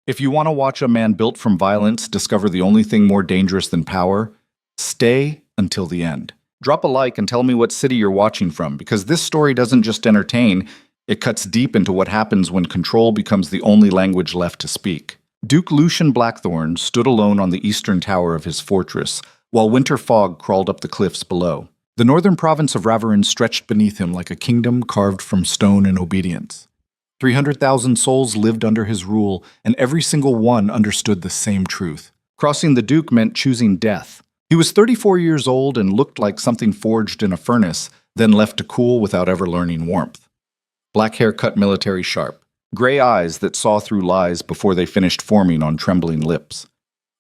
If you want to watch a man built from violence discover the only thing more dangerous than power, stay until the end. Drop a like and tell me what city you're watching from, because this story doesn't just entertain, it cuts deep into what happens when control becomes the only language left to speak. Duke Lucien Blackthorn stood alone on the eastern tower of his fortress, while winter fog crawled up the cliffs below. The northern province of Ravarin stretched beneath him like a kingdom carved from stone and obedience. 300,000 souls lived under his rule, and every single one understood the same truth. Crossing the Duke meant choosing death. He was 34 years old and looked like something forged in a furnace, then left to cool without ever learning warmth. Black hair cut military sharp, gray eyes that saw through lies before they finished forming on trembling lips.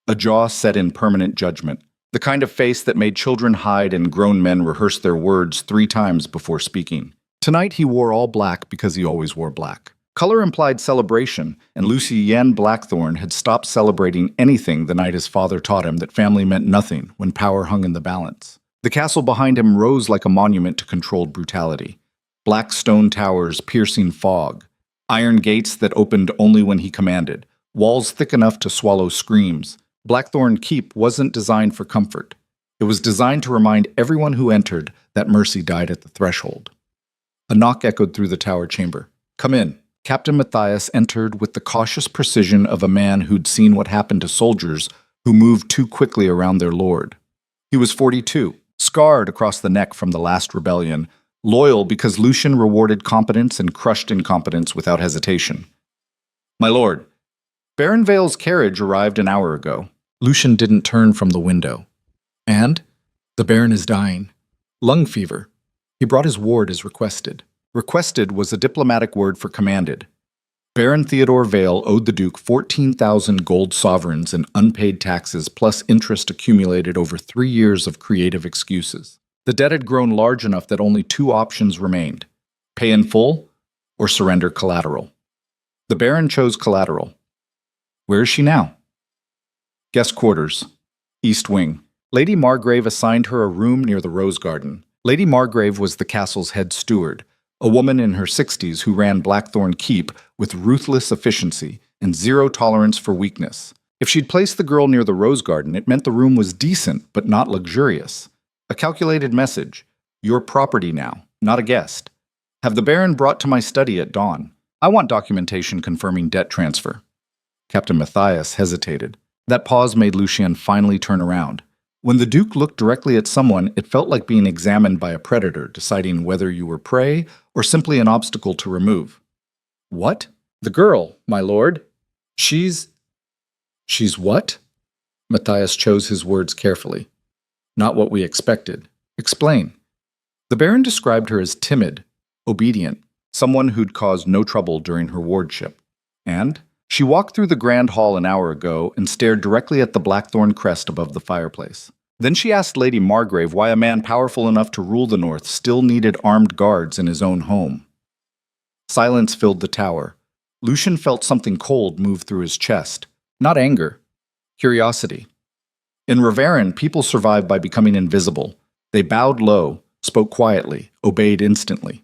A jaw set in permanent judgment, the kind of face that made children hide and grown men rehearse their words 3 times before speaking. Tonight he wore all black because he always wore black. Color implied celebration, and Lucien Blackthorn had stopped celebrating anything the night his father taught him that family meant nothing when power hung in the balance. The castle behind him rose like a monument to controlled brutality. Black stone towers piercing fog, iron gates that opened only when he commanded, walls thick enough to swallow screams. Blackthorn Keep wasn't designed for comfort. It was designed to remind everyone who entered that mercy died at the threshold. A knock echoed through the tower chamber. "Come in." Captain Matthias entered with the cautious precision of a man who'd seen what happened to soldiers who moved too quickly around their lord. He was 42, scarred across the neck from the last rebellion, loyal because Lucien rewarded competence and crushed incompetence without hesitation. "My lord, Baron Vale's carriage arrived an hour ago." Lucien didn't turn from the window. "And? The Baron is dying. Lung fever." He brought his ward as requested. Requested was a diplomatic word for commanded. Baron Theodore Vale owed the Duke 14,000 gold sovereigns and unpaid taxes plus interest accumulated over 3 years of creative excuses. The debt had grown large enough that only 2 options remained: pay in full or surrender collateral. The Baron chose collateral. Where is she now? Guest quarters, East Wing. Lady Margrave assigned her a room near the Rose Garden. Lady Margrave was the castle's head steward, a woman in her 60s who ran Blackthorn Keep with ruthless efficiency and zero tolerance for weakness. If she'd placed the girl near the Rose Garden, it meant the room was decent but not luxurious. A calculated message: your property now, not a guest. Have the Baron brought to my study at dawn. I want documentation confirming debt transfer. Captain Matthias hesitated. That pause made Lucien finally turn around. When the Duke looked directly at someone, it felt like being examined by a predator, deciding whether you were prey or simply an obstacle to remove. "What? The girl, my lord. She's what?" Matthias chose his words carefully. "Not what we expected. Explain." The Baron described her as timid, obedient, someone who'd caused no trouble during her wardship. And she walked through the grand hall an hour ago and stared directly at the Blackthorn crest above the fireplace. Then she asked Lady Margrave why a man powerful enough to rule the North still needed armed guards in his own home. Silence filled the tower. Lucien felt something cold move through his chest. Not anger, curiosity. In Ravarin, people survived by becoming invisible. They bowed low, spoke quietly, obeyed instantly.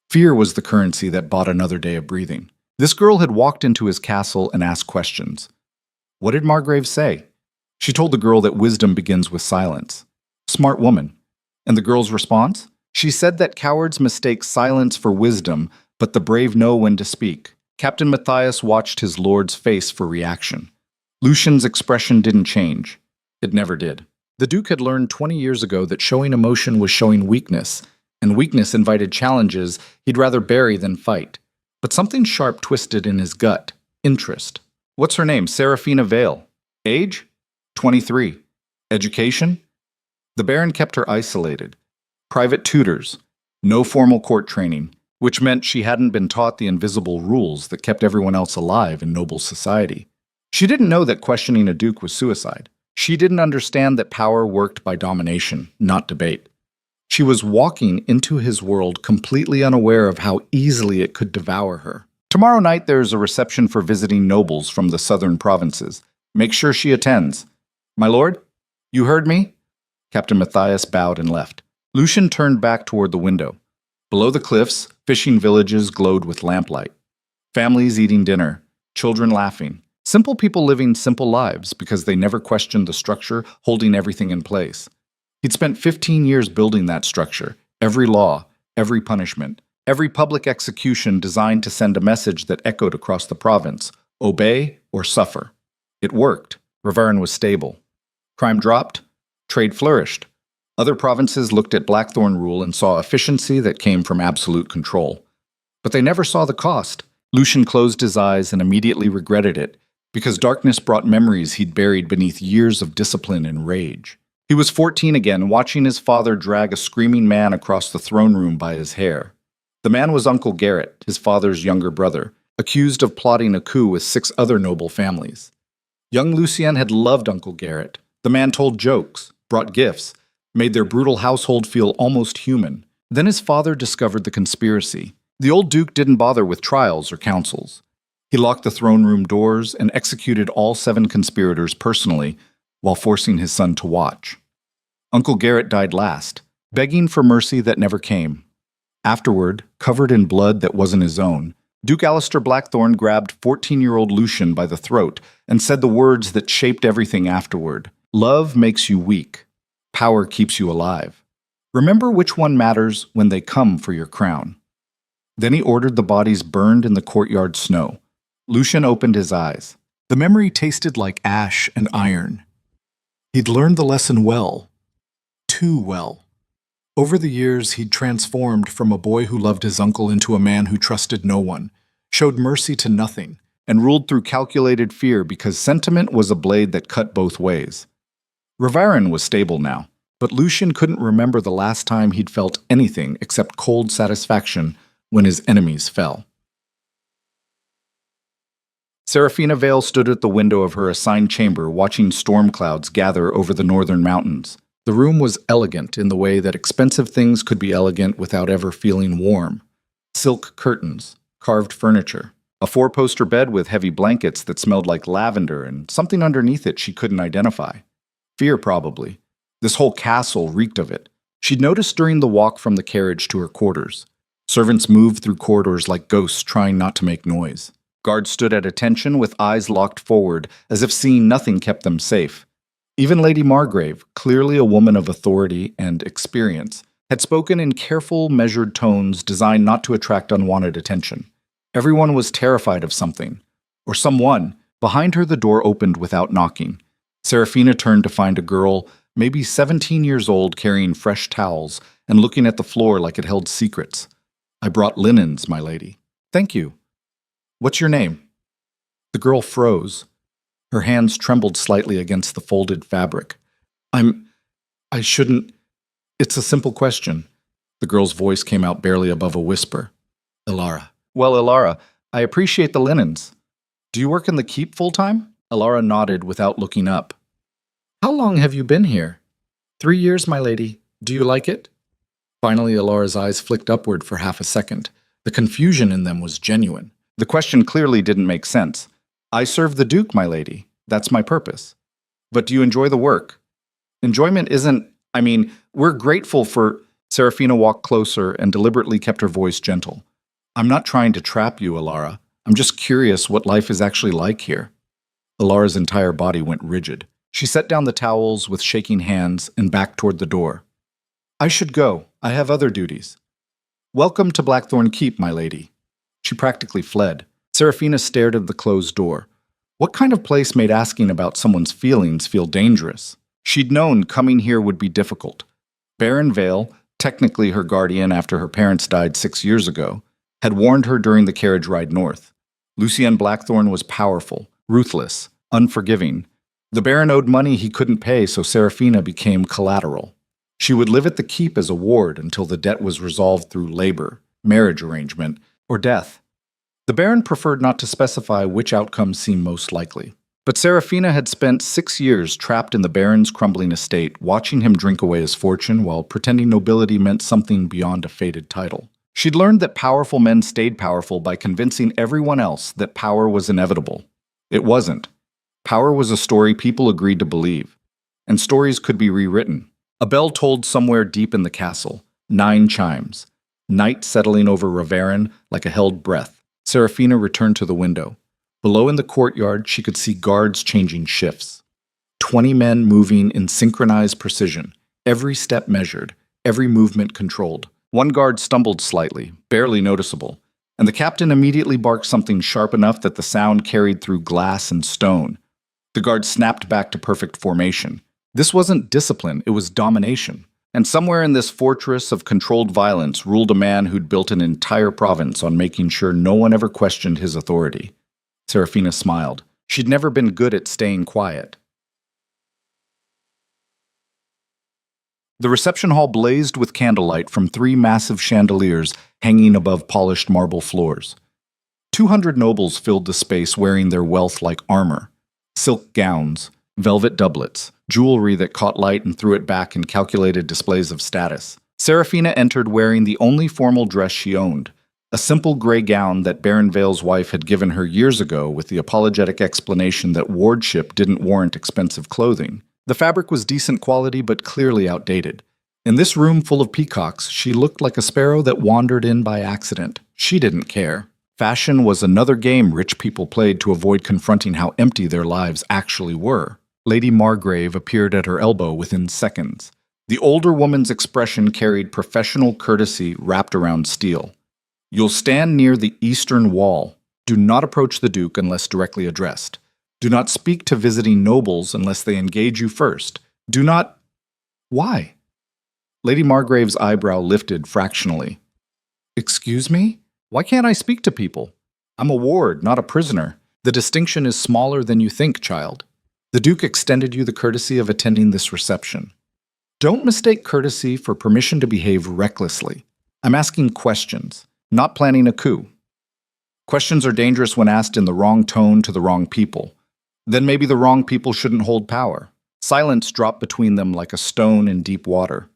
Fear was the currency that bought another day of breathing. This girl had walked into his castle and asked questions. What did Margrave say? She told the girl that wisdom begins with silence. Smart woman. And the girl's response? She said that cowards mistake silence for wisdom, but the brave know when to speak. Captain Matthias watched his lord's face for reaction. Lucien's expression didn't change. It never did. The Duke had learned 20 years ago that showing emotion was showing weakness, and weakness invited challenges he'd rather bury than fight. But something sharp twisted in his gut. Interest. What's her name? Seraphina Vale. Age? 23. Education? The Baron kept her isolated. Private tutors. No formal court training, which meant she hadn't been taught the invisible rules that kept everyone else alive in noble society. She didn't know that questioning a duke was suicide. She didn't understand that power worked by domination, not debate. She was walking into his world completely unaware of how easily it could devour her. Tomorrow night there's a reception for visiting nobles from the southern provinces. Make sure she attends. My lord, you heard me? Captain Matthias bowed and left. Lucien turned back toward the window. Below the cliffs, fishing villages glowed with lamplight. Families eating dinner. children laughing. Simple people living simple lives because they never questioned the structure holding everything in place. He'd spent 15 years building that structure, every law, every punishment, every public execution designed to send a message that echoed across the province: obey or suffer. It worked. Riverine was stable. Crime dropped. Trade flourished. Other provinces looked at Blackthorn rule and saw efficiency that came from absolute control. But they never saw the cost. Lucian closed his eyes and immediately regretted it, because darkness brought memories he'd buried beneath years of discipline and rage. He was 14 again, watching his father drag a screaming man across the throne room by his hair. The man was Uncle Garrett, his father's younger brother, accused of plotting a coup with 6 other noble families. Young Lucien had loved Uncle Garrett. The man told jokes, brought gifts, made their brutal household feel almost human. Then his father discovered the conspiracy. The old duke didn't bother with trials or councils. He locked the throne room doors and executed all 7 conspirators personally, while forcing his son to watch. Uncle Garrett died last, begging for mercy that never came. Afterward, covered in blood that wasn't his own, Duke Alistair Blackthorn grabbed 14-year-old Lucian by the throat and said the words that shaped everything afterward. Love makes you weak. Power keeps you alive. Remember which one matters when they come for your crown. Then he ordered the bodies burned in the courtyard snow. Lucian opened his eyes. The memory tasted like ash and iron. He'd learned the lesson well. Too well. Over the years, he'd transformed from a boy who loved his uncle into a man who trusted no one, showed mercy to nothing, and ruled through calculated fear because sentiment was a blade that cut both ways. Riverine was stable now, but Lucian couldn't remember the last time he'd felt anything except cold satisfaction when his enemies fell. Seraphina Vale stood at the window of her assigned chamber watching storm clouds gather over the northern mountains. The room was elegant in the way that expensive things could be elegant without ever feeling warm. Silk curtains, carved furniture, a 4-poster bed with heavy blankets that smelled like lavender and something underneath it she couldn't identify. Fear, probably. This whole castle reeked of it. She'd noticed during the walk from the carriage to her quarters. Servants moved through corridors like ghosts trying not to make noise. Guards stood at attention with eyes locked forward, as if seeing nothing kept them safe. Even Lady Margrave, clearly a woman of authority and experience, had spoken in careful, measured tones designed not to attract unwanted attention. Everyone was terrified of something, or someone. Behind her, the door opened without knocking. Seraphina turned to find a girl, maybe 17 years old, carrying fresh towels and looking at the floor like it held secrets. "I brought linens, my lady." "Thank you. What's your name?" The girl froze. Her hands trembled slightly against the folded fabric. I shouldn't... It's a simple question." The girl's voice came out barely above a whisper. "Ilara." "Well, Ilara, I appreciate the linens. Do you work in the keep full-time?" Ilara nodded without looking up. "How long have you been here?" 3 years, my lady. Do you like it?" Finally, Ilara's eyes flicked upward for half a second. The confusion in them was genuine. The question clearly didn't make sense. "I serve the Duke, my lady. That's my purpose." "But do you enjoy the work?" "Enjoyment isn't... we're grateful for..." Seraphina walked closer and deliberately kept her voice gentle. "I'm not trying to trap you, Ilara. I'm just curious what life is actually like here." Ilara's entire body went rigid. She set down the towels with shaking hands and backed toward the door. "I should go. I have other duties." "Welcome to Blackthorn Keep, my lady." She practically fled. Seraphina stared at the closed door. What kind of place made asking about someone's feelings feel dangerous? She'd known coming here would be difficult. Baron Vale, technically her guardian after her parents died 6 years ago, had warned her during the carriage ride north. Lucien Blackthorn was powerful, ruthless, unforgiving. The Baron owed money he couldn't pay, so Seraphina became collateral. She would live at the keep as a ward until the debt was resolved through labor, marriage arrangement, or death. The Baron preferred not to specify which outcome seemed most likely. But Seraphina had spent 6 years trapped in the Baron's crumbling estate, watching him drink away his fortune while pretending nobility meant something beyond a faded title. She'd learned that powerful men stayed powerful by convincing everyone else that power was inevitable. It wasn't. Power was a story people agreed to believe. And stories could be rewritten. A bell tolled somewhere deep in the castle. 9 chimes. Night settling over Riverine like a held breath. Seraphina returned to the window. Below in the courtyard, she could see guards changing shifts. 20 men moving in synchronized precision, every step measured, every movement controlled. One guard stumbled slightly, barely noticeable, and the captain immediately barked something sharp enough that the sound carried through glass and stone. The guard snapped back to perfect formation. This wasn't discipline, it was domination. And somewhere in this fortress of controlled violence ruled a man who'd built an entire province on making sure no one ever questioned his authority. Serafina smiled. She'd never been good at staying quiet. The reception hall blazed with candlelight from 3 massive chandeliers hanging above polished marble floors. 200 nobles filled the space wearing their wealth like armor. Silk gowns, velvet doublets, jewelry that caught light and threw it back in calculated displays of status. Serafina entered wearing the only formal dress she owned, a simple gray gown that Baron Vale's wife had given her years ago with the apologetic explanation that wardship didn't warrant expensive clothing. The fabric was decent quality but clearly outdated. In this room full of peacocks, she looked like a sparrow that wandered in by accident. She didn't care. Fashion was another game rich people played to avoid confronting how empty their lives actually were. Lady Margrave appeared at her elbow within seconds. The older woman's expression carried professional courtesy wrapped around steel. "You'll stand near the eastern wall. Do not approach the Duke unless directly addressed. Do not speak to visiting nobles unless they engage you first. Do not—" "Why?" Lady Margrave's eyebrow lifted fractionally. "Excuse me? Why can't I speak to people? I'm a ward, not a prisoner. The distinction is smaller than you think, child. The Duke extended you the courtesy of attending this reception. Don't mistake courtesy for permission to behave recklessly. I'm asking questions, not planning a coup. Questions are dangerous when asked in the wrong tone to the wrong people. Then maybe the wrong people shouldn't hold power." Silence dropped between them like a stone in deep water.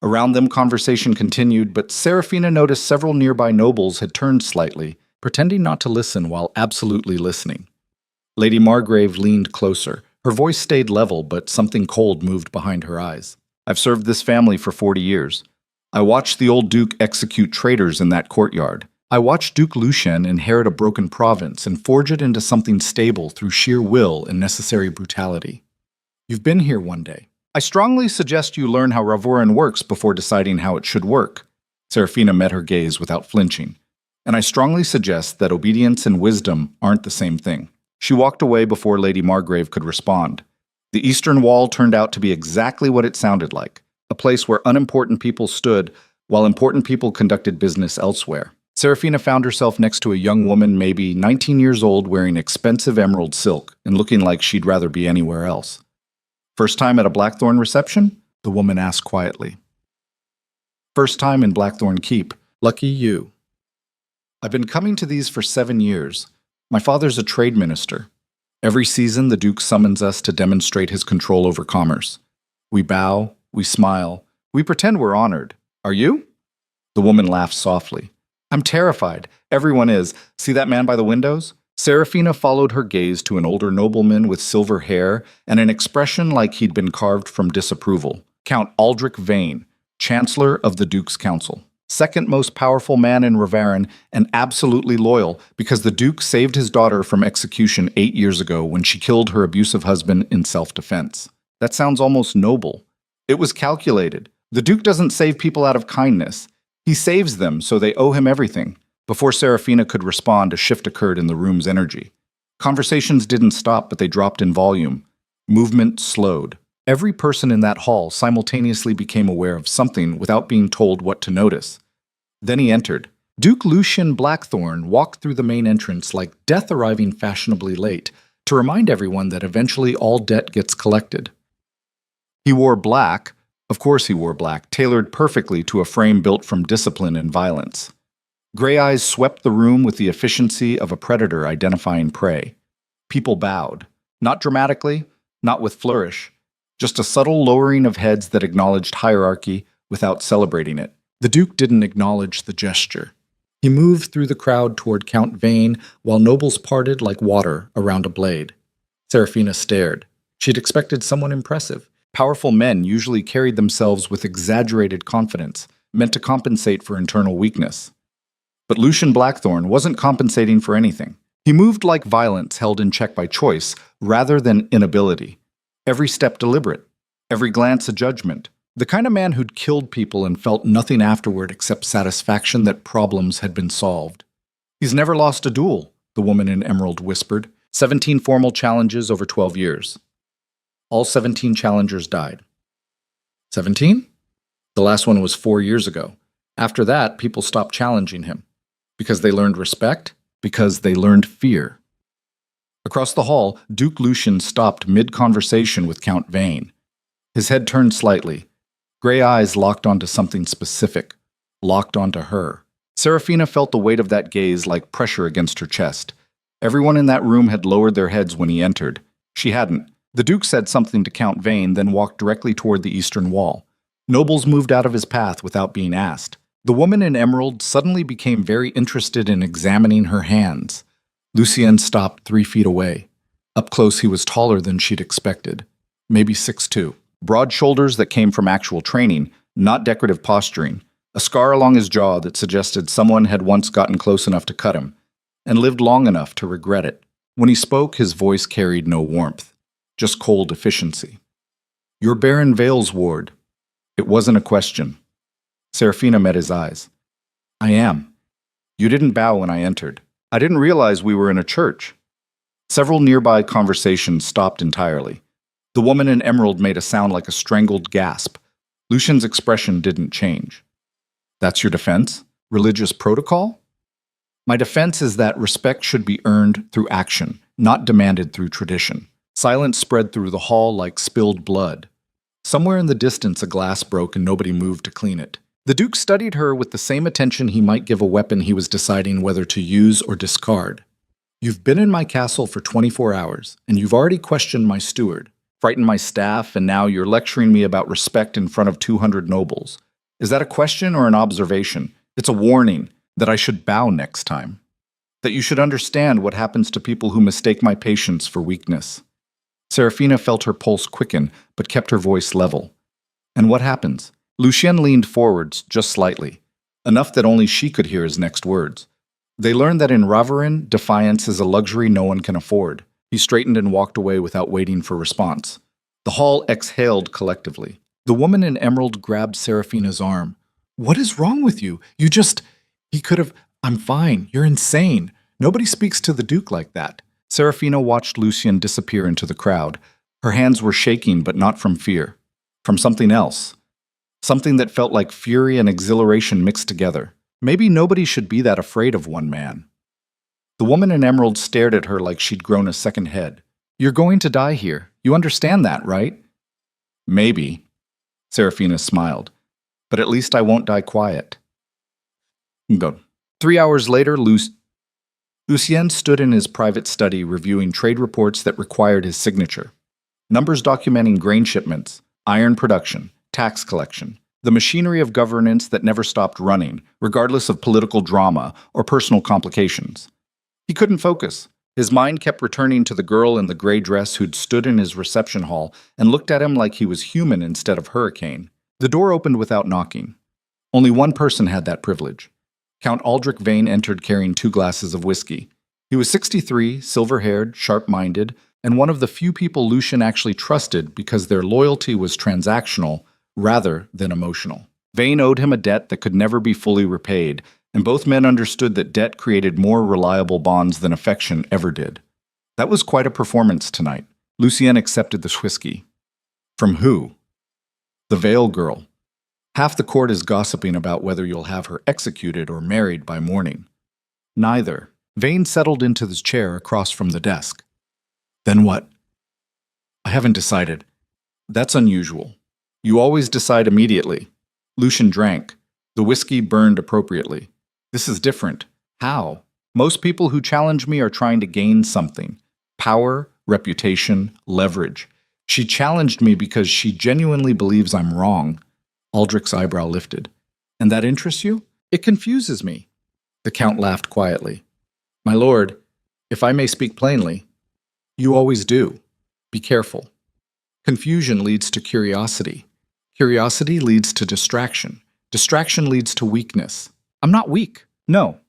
Around them, conversation continued, but Serafina noticed several nearby nobles had turned slightly, pretending not to listen while absolutely listening. Lady Margrave leaned closer. Her voice stayed level, but something cold moved behind her eyes. "I've served this family for 40 years. I watched the old Duke execute traitors in that courtyard. I watched Duke Lucien inherit a broken province and forge it into something stable through sheer will and necessary brutality. You've been here one day. I strongly suggest you learn how Ravoren works before deciding how it should work." Serafina met her gaze without flinching. "And I strongly suggest that obedience and wisdom aren't the same thing." She walked away before Lady Margrave could respond. The Eastern Wall turned out to be exactly what it sounded like, a place where unimportant people stood while important people conducted business elsewhere. Serafina found herself next to a young woman maybe 19 years old wearing expensive emerald silk and looking like she'd rather be anywhere else. "First time at a Blackthorn reception?" the woman asked quietly. "First time in Blackthorn Keep. Lucky you." "I've been coming to these for 7 years. My father's a trade minister. Every season, the Duke summons us to demonstrate his control over commerce. We bow, we smile, we pretend we're honored. Are you?" The woman laughed softly. "I'm terrified. Everyone is. See that man by the windows?" Serafina followed her gaze to an older nobleman with silver hair and an expression like he'd been carved from disapproval. Count Aldrich Vane, Chancellor of the Duke's Council. Second most powerful man in Ravoren and absolutely loyal because the Duke saved his daughter from execution 8 years ago when she killed her abusive husband in self-defense. That sounds almost noble. It was calculated. The Duke doesn't save people out of kindness. He saves them so they owe him everything. Before Serafina could respond, a shift occurred in the room's energy. Conversations didn't stop, but they dropped in volume. Movement slowed. Every person in that hall simultaneously became aware of something without being told what to notice. Then he entered. Duke Lucien Blackthorn walked through the main entrance like death arriving fashionably late, to remind everyone that eventually all debt gets collected. He wore black, of course he wore black, tailored perfectly to a frame built from discipline and violence. Gray eyes swept the room with the efficiency of a predator identifying prey. People bowed. Not dramatically, not with flourish. Just a subtle lowering of heads that acknowledged hierarchy without celebrating it. The Duke didn't acknowledge the gesture. He moved through the crowd toward Count Vane while nobles parted like water around a blade. Serafina stared. She'd expected someone impressive. Powerful men usually carried themselves with exaggerated confidence, meant to compensate for internal weakness. But Lucien Blackthorn wasn't compensating for anything. He moved like violence held in check by choice rather than inability. Every step deliberate, every glance a judgment. The kind of man who'd killed people and felt nothing afterward except satisfaction that problems had been solved. He's never lost a duel, the woman in emerald whispered. 17 formal challenges over 12 years. All 17 challengers died. 17? The last one was 4 years ago. After that, people stopped challenging him. Because they learned respect, because they learned fear. Across the hall, Duke Lucian stopped mid-conversation with Count Vane. His head turned slightly. Gray eyes locked onto something specific, locked onto her. Serafina felt the weight of that gaze like pressure against her chest. Everyone in that room had lowered their heads when he entered. She hadn't. The Duke said something to Count Vane, then walked directly toward the eastern wall. Nobles moved out of his path without being asked. The woman in emerald suddenly became very interested in examining her hands. Lucien stopped 3 feet away. Up close, he was taller than she'd expected. Maybe 6'2". Broad shoulders that came from actual training, not decorative posturing. A scar along his jaw that suggested someone had once gotten close enough to cut him, and lived long enough to regret it. When he spoke, his voice carried no warmth, just cold efficiency. "You're Baron Vale's ward." It wasn't a question. Serafina met his eyes. "I am. You didn't bow when I entered. I didn't realize we were in a church." Several nearby conversations stopped entirely. The woman in emerald made a sound like a strangled gasp. Lucian's expression didn't change. "That's your defense? Religious protocol?" "My defense is that respect should be earned through action, not demanded through tradition." Silence spread through the hall like spilled blood. Somewhere in the distance a glass broke and nobody moved to clean it. The Duke studied her with the same attention he might give a weapon he was deciding whether to use or discard. "You've been in my castle for 24 hours, and you've already questioned my steward, frightened my staff, and now you're lecturing me about respect in front of 200 nobles. Is that a question or an observation? It's a warning that I should bow next time. That you should understand what happens to people who mistake my patience for weakness." Serafina felt her pulse quicken, but kept her voice level. "And what happens?" Lucien leaned forwards just slightly, enough that only she could hear his next words. "They learned that in Ravarin, defiance is a luxury no one can afford." He straightened and walked away without waiting for response. The hall exhaled collectively. The woman in emerald grabbed Serafina's arm. "What is wrong with you? You just..." He could have... "I'm fine. You're insane. Nobody speaks to the Duke like that." Serafina watched Lucien disappear into the crowd. Her hands were shaking, but not from fear. From something else. Something that felt like fury and exhilaration mixed together. Maybe nobody should be that afraid of one man. The woman in emerald stared at her like she'd grown a second head. "You're going to die here. You understand that, right?" "Maybe." Serafina smiled. "But at least I won't die quiet." Go. 3 hours later, Lucien stood in his private study reviewing trade reports that required his signature. Numbers documenting grain shipments, iron production, tax collection, the machinery of governance that never stopped running, regardless of political drama or personal complications. He couldn't focus. His mind kept returning to the girl in the gray dress who'd stood in his reception hall and looked at him like he was human instead of hurricane. The door opened without knocking. Only one person had that privilege. Count Aldrich Vane entered carrying 2 glasses of whiskey. He was 63, silver-haired, sharp-minded, and one of the few people Lucien actually trusted because their loyalty was transactional rather than emotional. Vane owed him a debt that could never be fully repaid, and both men understood that debt created more reliable bonds than affection ever did. That was quite a performance tonight. Lucien accepted the whiskey. From who? The Vale girl. Half the court is gossiping about whether you'll have her executed or married by morning. Neither. Vane settled into his chair across from the desk. Then what? I haven't decided. That's unusual. You always decide immediately. Lucien drank. The whiskey burned appropriately. This is different. How? Most people who challenge me are trying to gain something. Power, reputation, leverage. She challenged me because she genuinely believes I'm wrong. Aldrich's eyebrow lifted. And that interests you? It confuses me. The Count laughed quietly. My lord, if I may speak plainly, you always do. Be careful. Confusion leads to curiosity. Curiosity leads to distraction. Distraction leads to weakness. I'm not weak. No.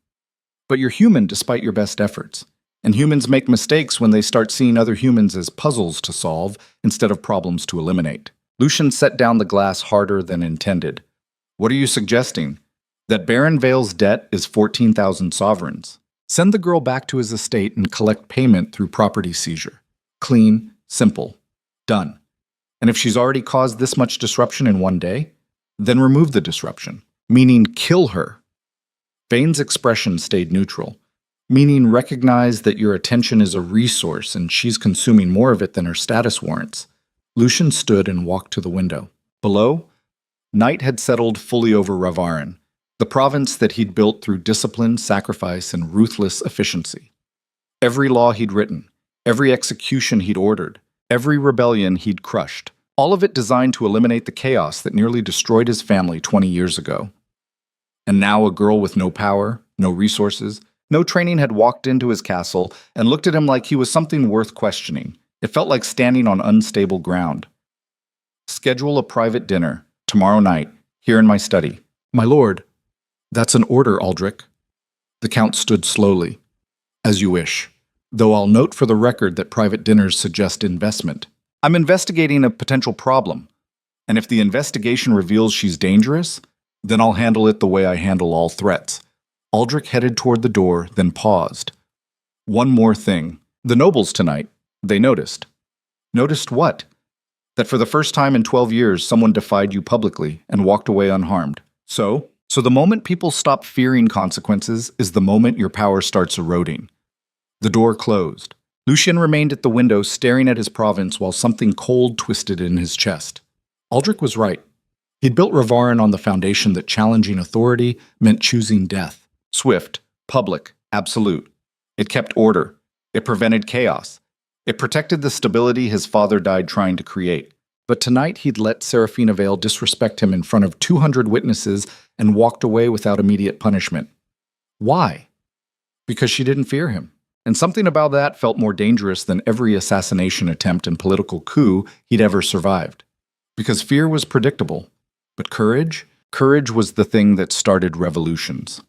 But you're human despite your best efforts. And humans make mistakes when they start seeing other humans as puzzles to solve instead of problems to eliminate. Lucian set down the glass harder than intended. What are you suggesting? That Baron Vale's debt is 14,000 sovereigns. Send the girl back to his estate and collect payment through property seizure. Clean, simple, done. And if she's already caused this much disruption in one day, then remove the disruption, meaning kill her. Vane's expression stayed neutral, meaning recognize that your attention is a resource and she's consuming more of it than her status warrants. Lucian stood and walked to the window. Below, night had settled fully over Ravarin, the province that he'd built through discipline, sacrifice, and ruthless efficiency. Every law he'd written, every execution he'd ordered, every rebellion he'd crushed, all of it designed to eliminate the chaos that nearly destroyed his family 20 years ago. And now a girl with no power, no resources, no training had walked into his castle and looked at him like he was something worth questioning. It felt like standing on unstable ground. Schedule a private dinner, tomorrow night, here in my study. My lord. That's an order, Aldrich. The Count stood slowly. As you wish. Though I'll note for the record that private dinners suggest investment. I'm investigating a potential problem. And if the investigation reveals she's dangerous, then I'll handle it the way I handle all threats. Aldrich headed toward the door, then paused. One more thing. The nobles tonight, they noticed. Noticed what? That for the first time in 12 years, someone defied you publicly and walked away unharmed. So the moment people stop fearing consequences is the moment your power starts eroding. The door closed. Lucian remained at the window staring at his province while something cold twisted in his chest. Aldrich was right. He'd built Ravarin on the foundation that challenging authority meant choosing death. Swift, public, absolute. It kept order. It prevented chaos. It protected the stability his father died trying to create. But tonight he'd let Seraphina Vale disrespect him in front of 200 witnesses and walked away without immediate punishment. Why? Because she didn't fear him. And something about that felt more dangerous than every assassination attempt and political coup he'd ever survived. Because fear was predictable. But courage? Courage was the thing that started revolutions.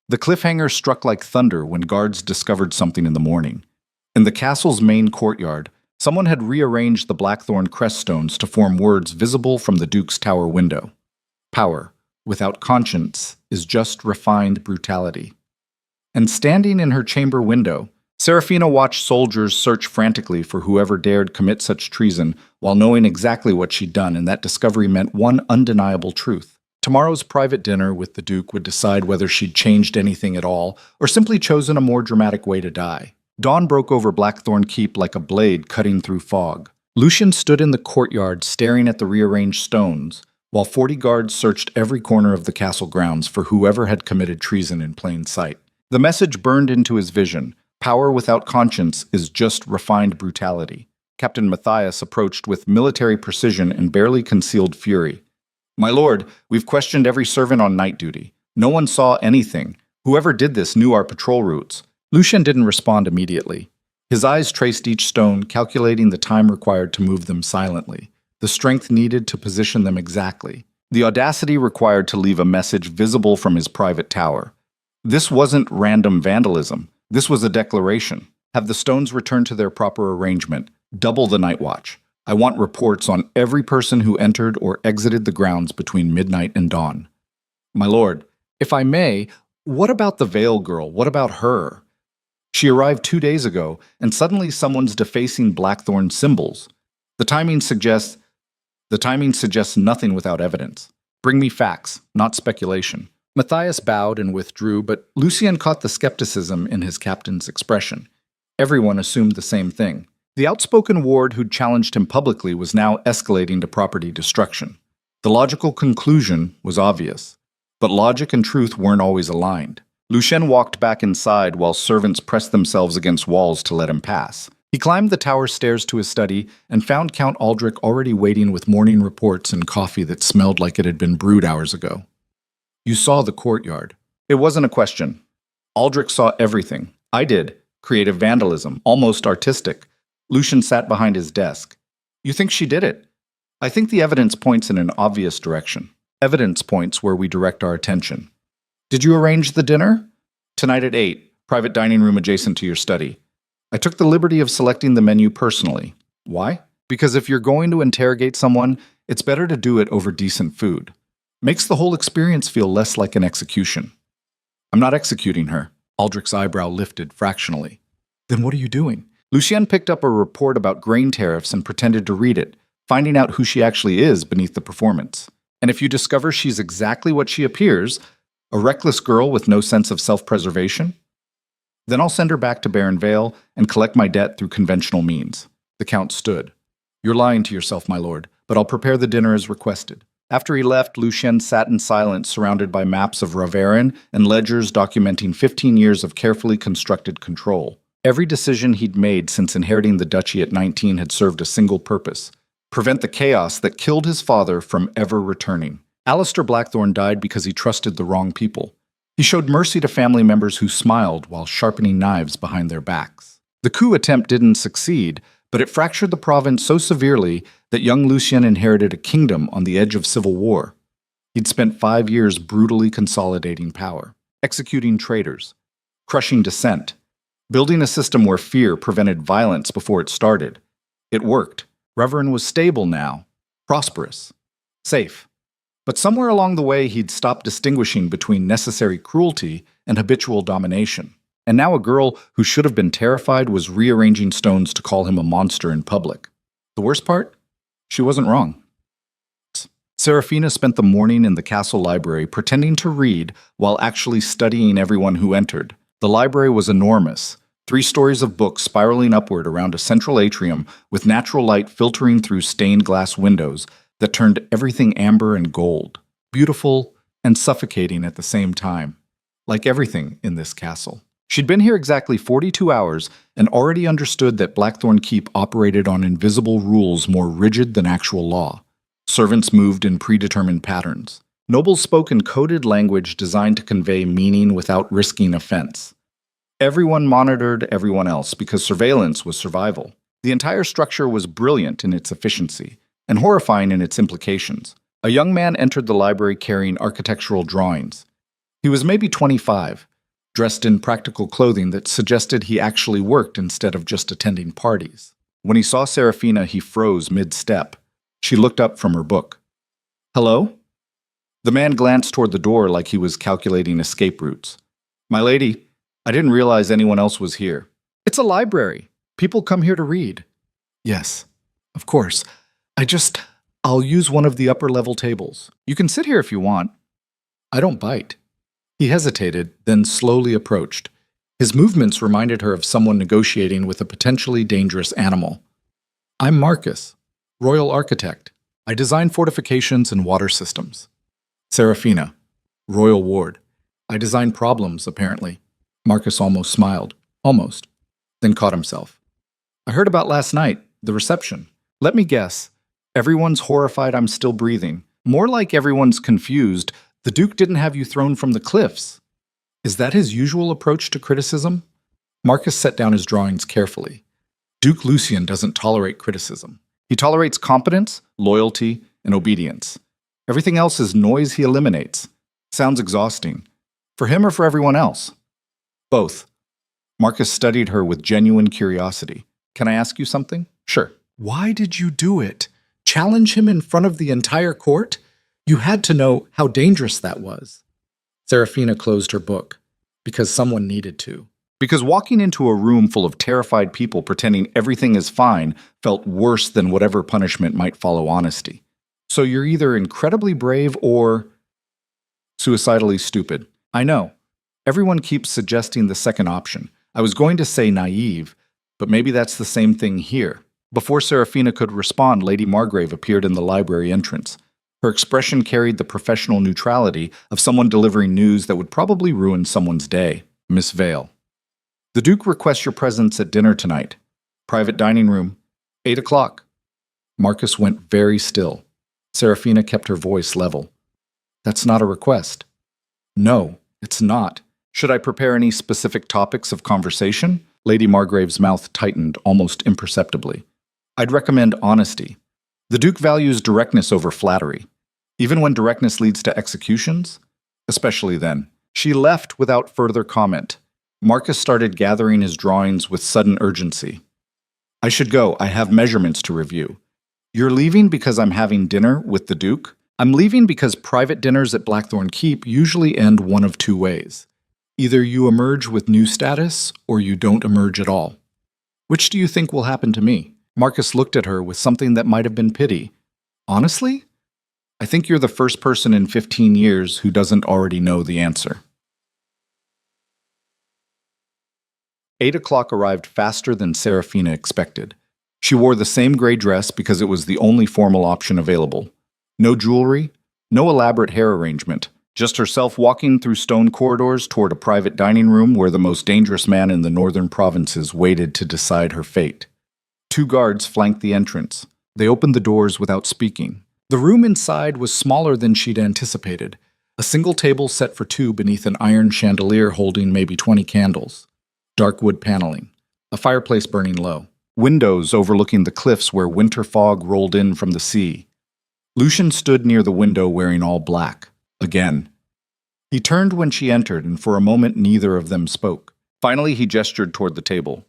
The cliffhanger struck like thunder when guards discovered something in the morning. In the castle's main courtyard, someone had rearranged the Blackthorn crest stones to form words visible from the Duke's tower window. Power, without conscience, is just refined brutality. And standing in her chamber window, Seraphina watched soldiers search frantically for whoever dared commit such treason while knowing exactly what she'd done, and that discovery meant one undeniable truth. Tomorrow's private dinner with the Duke would decide whether she'd changed anything at all or simply chosen a more dramatic way to die. Dawn broke over Blackthorn Keep like a blade cutting through fog. Lucian stood in the courtyard staring at the rearranged stones, while 40 guards searched every corner of the castle grounds for whoever had committed treason in plain sight. The message burned into his vision. Power without conscience is just refined brutality. Captain Matthias approached with military precision and barely concealed fury. My lord, we've questioned every servant on night duty. No one saw anything. Whoever did this knew our patrol routes. Lucian didn't respond immediately. His eyes traced each stone, calculating the time required to move them silently, the strength needed to position them exactly, the audacity required to leave a message visible from his private tower. This wasn't random vandalism. This was a declaration. Have the stones returned to their proper arrangement. Double the night watch. I want reports on every person who entered or exited the grounds between midnight and dawn. My lord, if I may, what about the Vale girl? What about her? She arrived 2 days ago, and suddenly someone's defacing Blackthorn symbols. The timing suggests nothing without evidence. Bring me facts, not speculation. Matthias bowed and withdrew, but Lucian caught the skepticism in his captain's expression. Everyone assumed the same thing. The outspoken ward who'd challenged him publicly was now escalating to property destruction. The logical conclusion was obvious, but logic and truth weren't always aligned. Lucian walked back inside while servants pressed themselves against walls to let him pass. He climbed the tower stairs to his study and found Count Aldrich already waiting with morning reports and coffee that smelled like it had been brewed hours ago. You saw the courtyard. It wasn't a question. Aldrich saw everything. I did. Creative vandalism, almost artistic. Lucian sat behind his desk. You think she did it? I think the evidence points in an obvious direction. Evidence points where we direct our attention. Did you arrange the dinner? Tonight at 8, private dining room adjacent to your study. I took the liberty of selecting the menu personally. Why? Because if you're going to interrogate someone, it's better to do it over decent food. Makes the whole experience feel less like an execution. I'm not executing her. Aldrich's eyebrow lifted fractionally. Then what are you doing? Lucien picked up a report about grain tariffs and pretended to read it, finding out who she actually is beneath the performance. And if you discover she's exactly what she appears, a reckless girl with no sense of self-preservation, then I'll send her back to Baron Vale and collect my debt through conventional means. The Count stood. You're lying to yourself, my lord, but I'll prepare the dinner as requested. After he left, Lucien sat in silence, surrounded by maps of Ravaren and ledgers documenting 15 years of carefully constructed control. Every decision he'd made since inheriting the duchy at 19 had served a single purpose: prevent the chaos that killed his father from ever returning. Alistair Blackthorne died because he trusted the wrong people. He showed mercy to family members who smiled while sharpening knives behind their backs. The coup attempt didn't succeed, but it fractured the province so severely that young Lucien inherited a kingdom on the edge of civil war. He'd spent 5 years brutally consolidating power, executing traitors, crushing dissent, building a system where fear prevented violence before it started. It worked. Ravaren was stable now, prosperous, safe. But somewhere along the way, he'd stopped distinguishing between necessary cruelty and habitual domination. And now a girl who should have been terrified was rearranging stones to call him a monster in public. The worst part? She wasn't wrong. Serafina spent the morning in the castle library pretending to read while actually studying everyone who entered. The library was enormous, 3 stories of books spiraling upward around a central atrium with natural light filtering through stained glass windows that turned everything amber and gold, beautiful and suffocating at the same time, like everything in this castle. She'd been here exactly 42 hours and already understood that Blackthorne Keep operated on invisible rules more rigid than actual law. Servants moved in predetermined patterns. Nobles spoke in coded language designed to convey meaning without risking offense. Everyone monitored everyone else because surveillance was survival. The entire structure was brilliant in its efficiency and horrifying in its implications. A young man entered the library carrying architectural drawings. He was maybe 25, dressed in practical clothing that suggested he actually worked instead of just attending parties. When he saw Serafina, he froze mid-step. She looked up from her book. Hello? The man glanced toward the door like he was calculating escape routes. My lady, I didn't realize anyone else was here. It's a library. People come here to read. Yes, of course. I'll use one of the upper-level tables. You can sit here if you want. I don't bite. He hesitated, then slowly approached. His movements reminded her of someone negotiating with a potentially dangerous animal. I'm Marcus, Royal Architect. I design fortifications and water systems. Serafina, Royal Ward. I design problems, apparently. Marcus almost smiled. Almost. Then caught himself. I heard about last night, the reception. Let me guess. Everyone's horrified I'm still breathing. More like everyone's confused. The Duke didn't have you thrown from the cliffs. Is that his usual approach to criticism? Marcus set down his drawings carefully. Duke Lucien doesn't tolerate criticism. He tolerates competence, loyalty, and obedience. Everything else is noise he eliminates. Sounds exhausting. For him or for everyone else? Both. Marcus studied her with genuine curiosity. Can I ask you something? Sure. Why did you do it? Challenge him in front of the entire court? You had to know how dangerous that was. Serafina closed her book. Because someone needed to. Because walking into a room full of terrified people pretending everything is fine felt worse than whatever punishment might follow honesty. So you're either incredibly brave or suicidally stupid. I know. Everyone keeps suggesting the second option. I was going to say naive, but maybe that's the same thing here. Before Serafina could respond, Lady Margrave appeared in the library entrance. Her expression carried the professional neutrality of someone delivering news that would probably ruin someone's day. Miss Vale. The Duke requests your presence at dinner tonight. Private dining room, 8 o'clock. Marcus went very still. Serafina kept her voice level. That's not a request. No, it's not. Should I prepare any specific topics of conversation? Lady Margrave's mouth tightened almost imperceptibly. I'd recommend honesty. The Duke values directness over flattery. Even when directness leads to executions? Especially then. She left without further comment. Marcus started gathering his drawings with sudden urgency. I should go. I have measurements to review. You're leaving because I'm having dinner with the Duke? I'm leaving because private dinners at Blackthorn Keep usually end one of two ways. Either you emerge with new status, or you don't emerge at all. Which do you think will happen to me? Marcus looked at her with something that might have been pity. Honestly? I think you're the first person in 15 years who doesn't already know the answer. 8 o'clock arrived faster than Serafina expected. She wore the same gray dress because it was the only formal option available. No jewelry, no elaborate hair arrangement, just herself walking through stone corridors toward a private dining room where the most dangerous man in the northern provinces waited to decide her fate. 2 guards flanked the entrance. They opened the doors without speaking. The room inside was smaller than she'd anticipated. A single table set for 2 beneath an iron chandelier holding maybe 20 candles. Dark wood paneling. A fireplace burning low. Windows overlooking the cliffs where winter fog rolled in from the sea. Lucian stood near the window wearing all black. Again. He turned when she entered, and for a moment neither of them spoke. Finally he gestured toward the table.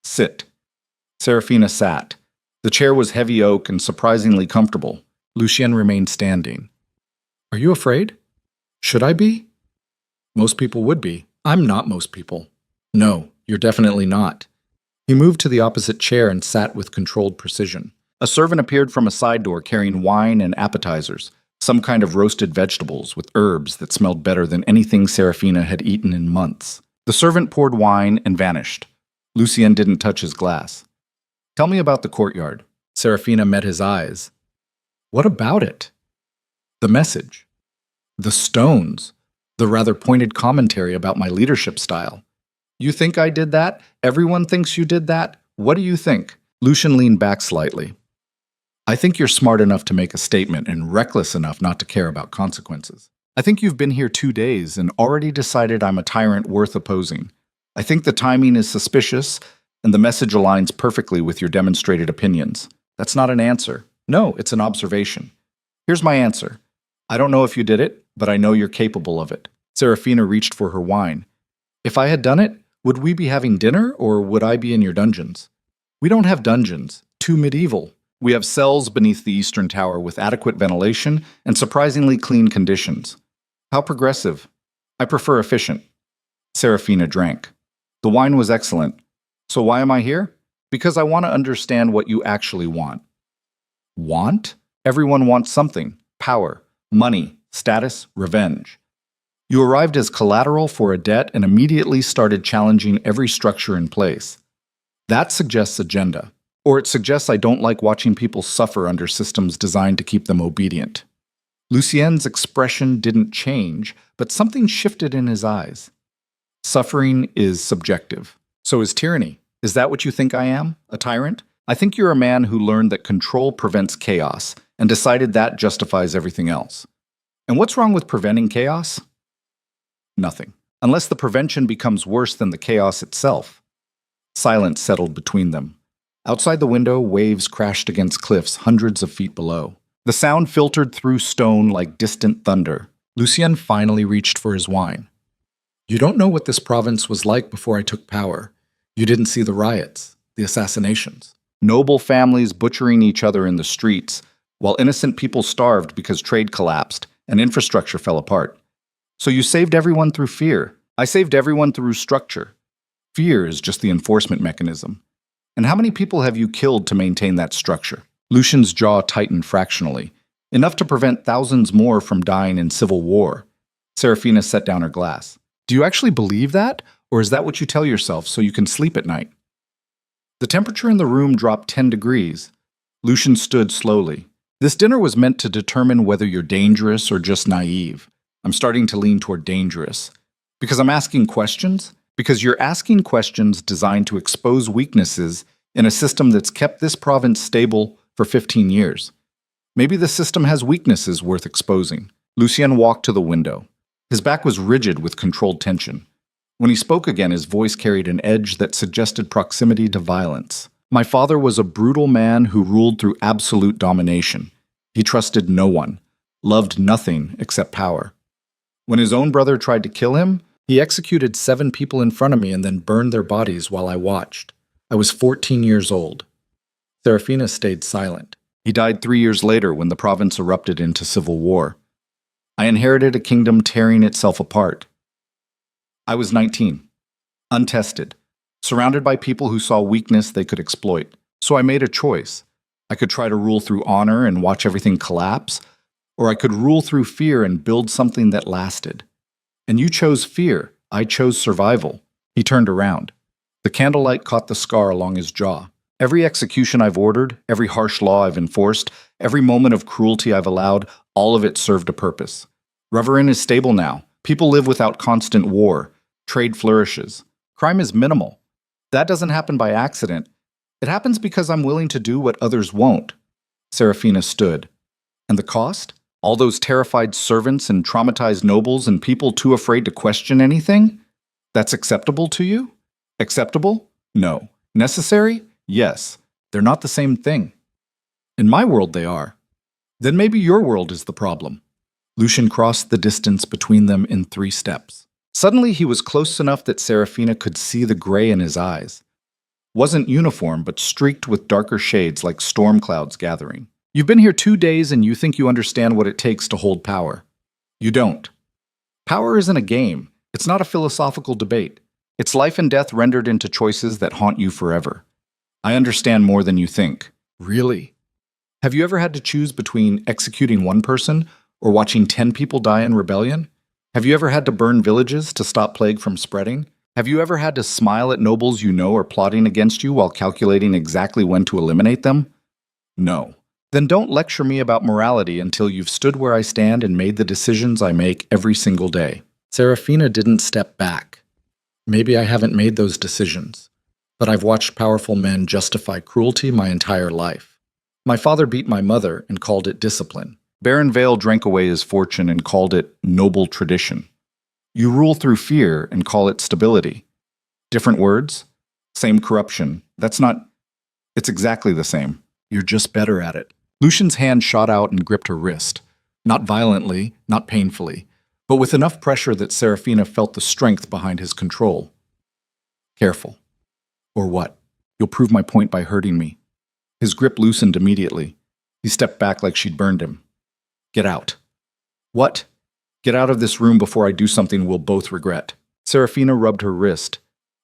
Sit. Serafina sat. The chair was heavy oak and surprisingly comfortable. Lucien remained standing. Are you afraid? Should I be? Most people would be. I'm not most people. No, you're definitely not. He moved to the opposite chair and sat with controlled precision. A servant appeared from a side door carrying wine and appetizers, some kind of roasted vegetables with herbs that smelled better than anything Serafina had eaten in months. The servant poured wine and vanished. Lucien didn't touch his glass. Tell me about the courtyard. Serafina met his eyes. What about it? The message. The stones. The rather pointed commentary about my leadership style. You think I did that? Everyone thinks you did that? What do you think? Lucien leaned back slightly. I think you're smart enough to make a statement and reckless enough not to care about consequences. I think you've been here 2 days and already decided I'm a tyrant worth opposing. I think the timing is suspicious and the message aligns perfectly with your demonstrated opinions. That's not an answer. No, it's an observation. Here's my answer. I don't know if you did it, but I know you're capable of it. Serafina reached for her wine. If I had done it, would we be having dinner or would I be in your dungeons? We don't have dungeons. Too medieval. We have cells beneath the eastern tower with adequate ventilation and surprisingly clean conditions. How progressive. I prefer efficient. Serafina drank. The wine was excellent. So why am I here? Because I want to understand what you actually want. Want? Everyone wants something. Power, money, status, revenge. You arrived as collateral for a debt and immediately started challenging every structure in place. That suggests agenda. Or it suggests I don't like watching people suffer under systems designed to keep them obedient. Lucien's expression didn't change, but something shifted in his eyes. Suffering is subjective. So is tyranny. Is that what you think I am? A tyrant? I think you're a man who learned that control prevents chaos and decided that justifies everything else. And what's wrong with preventing chaos? Nothing. Unless the prevention becomes worse than the chaos itself. Silence settled between them. Outside the window, waves crashed against cliffs hundreds of feet below. The sound filtered through stone like distant thunder. Lucien finally reached for his wine. You don't know what this province was like before I took power. You didn't see the riots, the assassinations. Noble families butchering each other in the streets, while innocent people starved because trade collapsed and infrastructure fell apart. So you saved everyone through fear. I saved everyone through structure. Fear is just the enforcement mechanism. And how many people have you killed to maintain that structure? Lucien's jaw tightened fractionally, enough to prevent thousands more from dying in civil war. Serafina set down her glass. Do you actually believe that? Or is that what you tell yourself so you can sleep at night? The temperature in the room dropped 10 degrees. Lucien stood slowly. This dinner was meant to determine whether you're dangerous or just naive. I'm starting to lean toward dangerous. Because I'm asking questions? Because you're asking questions designed to expose weaknesses in a system that's kept this province stable for 15 years. Maybe the system has weaknesses worth exposing. Lucien walked to the window. His back was rigid with controlled tension. When he spoke again, his voice carried an edge that suggested proximity to violence. My father was a brutal man who ruled through absolute domination. He trusted no one, loved nothing except power. When his own brother tried to kill him, he executed 7 people in front of me and then burned their bodies while I watched. I was 14 years old. Serafina stayed silent. He died 3 years later when the province erupted into civil war. I inherited a kingdom tearing itself apart. I was 19, untested, surrounded by people who saw weakness they could exploit. So I made a choice. I could try to rule through honor and watch everything collapse, or I could rule through fear and build something that lasted. And you chose fear. I chose survival. He turned around. The candlelight caught the scar along his jaw. Every execution I've ordered, every harsh law I've enforced, every moment of cruelty I've allowed, all of it served a purpose. Reverin is stable now. People live without constant war. Trade flourishes. Crime is minimal. That doesn't happen by accident. It happens because I'm willing to do what others won't. Serafina stood. And the cost? All those terrified servants and traumatized nobles and people too afraid to question anything? That's acceptable to you? Acceptable? No. Necessary? Yes. They're not the same thing. In my world they are. Then maybe your world is the problem. Lucian crossed the distance between them in 3 steps. Suddenly he was close enough that Serafina could see the gray in his eyes. Wasn't uniform, but streaked with darker shades like storm clouds gathering. You've been here 2 days and you think you understand what it takes to hold power. You don't. Power isn't a game. It's not a philosophical debate. It's life and death rendered into choices that haunt you forever. I understand more than you think. Really? Have you ever had to choose between executing one person or watching 10 people die in rebellion? Have you ever had to burn villages to stop plague from spreading? Have you ever had to smile at nobles you know are plotting against you while calculating exactly when to eliminate them? No. Then don't lecture me about morality until you've stood where I stand and made the decisions I make every single day. Serafina didn't step back. Maybe I haven't made those decisions, but I've watched powerful men justify cruelty my entire life. My father beat my mother and called it discipline. Baron Vale drank away his fortune and called it noble tradition. You rule through fear and call it stability. Different words, same corruption. It's exactly the same. You're just better at it. Lucian's hand shot out and gripped her wrist. Not violently, not painfully, but with enough pressure that Serafina felt the strength behind his control. Careful. Or what? You'll prove my point by hurting me. His grip loosened immediately. He stepped back like she'd burned him. Get out. What? Get out of this room before I do something we'll both regret. Serafina rubbed her wrist.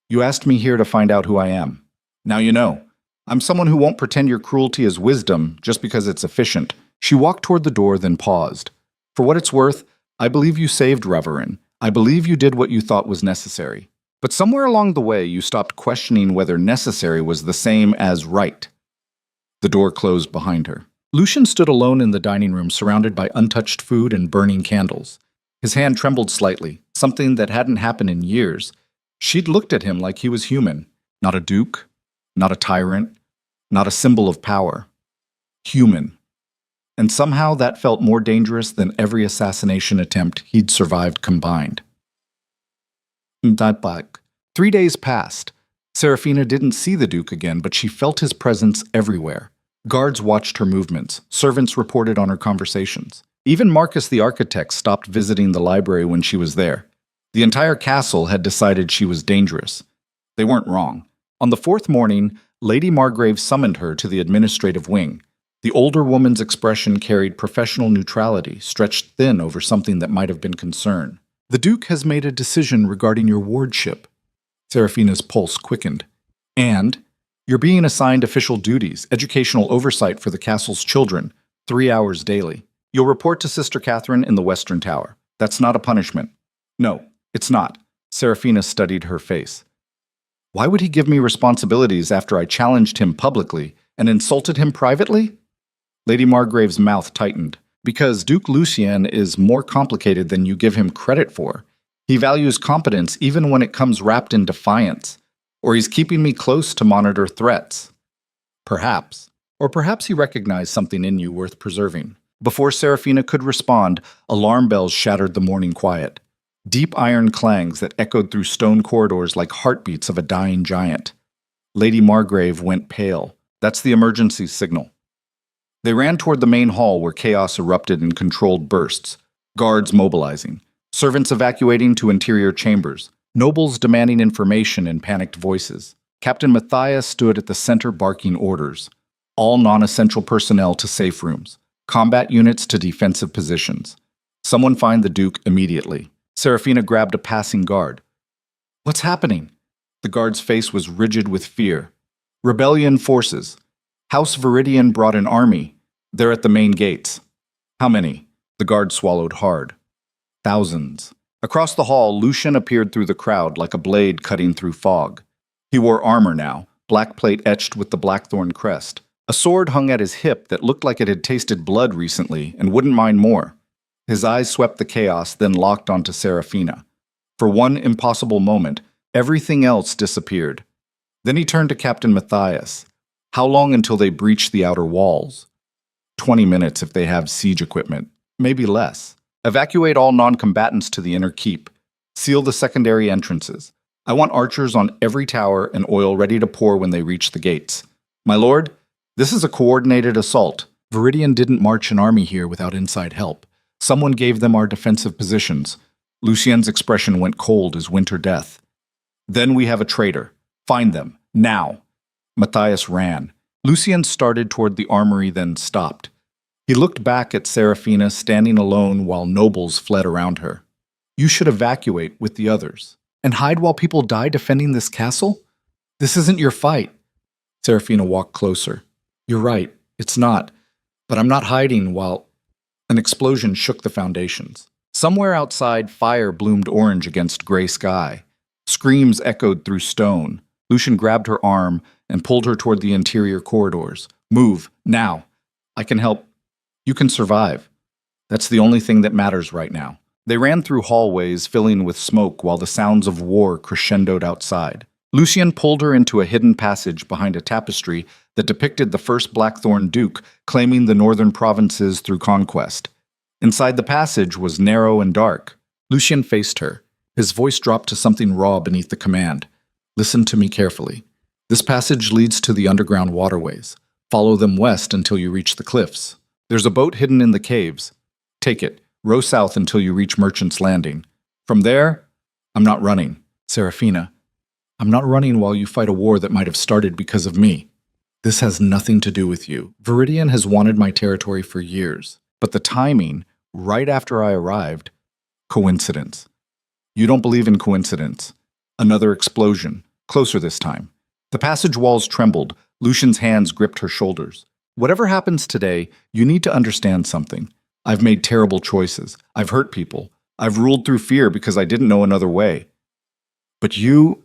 You asked me here to find out who I am. Now you know. I'm someone who won't pretend your cruelty is wisdom just because it's efficient. She walked toward the door, then paused. For what it's worth, I believe you saved Reverin. I believe you did what you thought was necessary. But somewhere along the way, you stopped questioning whether necessary was the same as right. The door closed behind her. Lucian stood alone in the dining room, surrounded by untouched food and burning candles. His hand trembled slightly, something that hadn't happened in years. She'd looked at him like he was human, not a duke, not a tyrant, not a symbol of power. Human. And somehow that felt more dangerous than every assassination attempt he'd survived combined. 3 days passed. Serafina didn't see the Duke again, but she felt his presence everywhere. Guards watched her movements. Servants reported on her conversations. Even Marcus the architect stopped visiting the library when she was there. The entire castle had decided she was dangerous. They weren't wrong. On the 4th morning, Lady Margrave summoned her to the administrative wing. The older woman's expression carried professional neutrality, stretched thin over something that might have been concern. The Duke has made a decision regarding your wardship. Serafina's pulse quickened. And you're being assigned official duties, educational oversight for the castle's children, 3 hours daily. You'll report to Sister Catherine in the Western Tower. That's not a punishment. No, it's not. Serafina studied her face. Why would he give me responsibilities after I challenged him publicly and insulted him privately? Lady Margrave's mouth tightened. Because Duke Lucien is more complicated than you give him credit for. He values competence even when it comes wrapped in defiance. Or he's keeping me close to monitor threats. Perhaps. Or perhaps he recognized something in you worth preserving. Before Serafina could respond, alarm bells shattered the morning quiet. Deep iron clangs that echoed through stone corridors like heartbeats of a dying giant. Lady Margrave went pale. That's the emergency signal. They ran toward the main hall where chaos erupted in controlled bursts, guards mobilizing. Servants evacuating to interior chambers. Nobles demanding information in panicked voices. Captain Matthias stood at the center barking orders. All non-essential personnel to safe rooms. Combat units to defensive positions. Someone find the Duke immediately. Serafina grabbed a passing guard. What's happening? The guard's face was rigid with fear. Rebellion forces. House Viridian brought an army. They're at the main gates. How many? The guard swallowed hard. Thousands. Across the hall, Lucian appeared through the crowd like a blade cutting through fog. He wore armor now, black plate etched with the Blackthorn crest. A sword hung at his hip that looked like it had tasted blood recently and wouldn't mind more. His eyes swept the chaos, then locked onto Serafina. For one impossible moment, everything else disappeared. Then he turned to Captain Matthias. How long until they breach the outer walls? 20 minutes if they have siege equipment, maybe less. Evacuate all non-combatants to the inner keep. Seal the secondary entrances. I want archers on every tower and oil ready to pour when they reach the gates. My lord, this is a coordinated assault. Viridian didn't march an army here without inside help. Someone gave them our defensive positions. Lucien's expression went cold as winter death. Then we have a traitor. Find them, now. Matthias ran. Lucien started toward the armory, then stopped. He looked back at Serafina standing alone while nobles fled around her. You should evacuate with the others. And hide while people die defending this castle? This isn't your fight. Serafina walked closer. You're right, it's not. But I'm not hiding while... An explosion shook the foundations. Somewhere outside, fire bloomed orange against gray sky. Screams echoed through stone. Lucian grabbed her arm and pulled her toward the interior corridors. Move, now. I can help. You can survive. That's the only thing that matters right now. They ran through hallways filling with smoke while the sounds of war crescendoed outside. Lucien pulled her into a hidden passage behind a tapestry that depicted the first Blackthorn Duke claiming the northern provinces through conquest. Inside the passage was narrow and dark. Lucien faced her. His voice dropped to something raw beneath the command. Listen to me carefully. This passage leads to the underground waterways. Follow them west until you reach the cliffs. There's a boat hidden in the caves. Take it. Row south until you reach Merchant's Landing. From there, I'm not running. Serafina, I'm not running while you fight a war that might have started because of me. This has nothing to do with you. Viridian has wanted my territory for years. But the timing, right after I arrived, coincidence. You don't believe in coincidence. Another explosion, closer this time. The passage walls trembled. Lucian's hands gripped her shoulders. Whatever happens today, you need to understand something. I've made terrible choices. I've hurt people. I've ruled through fear because I didn't know another way. But you...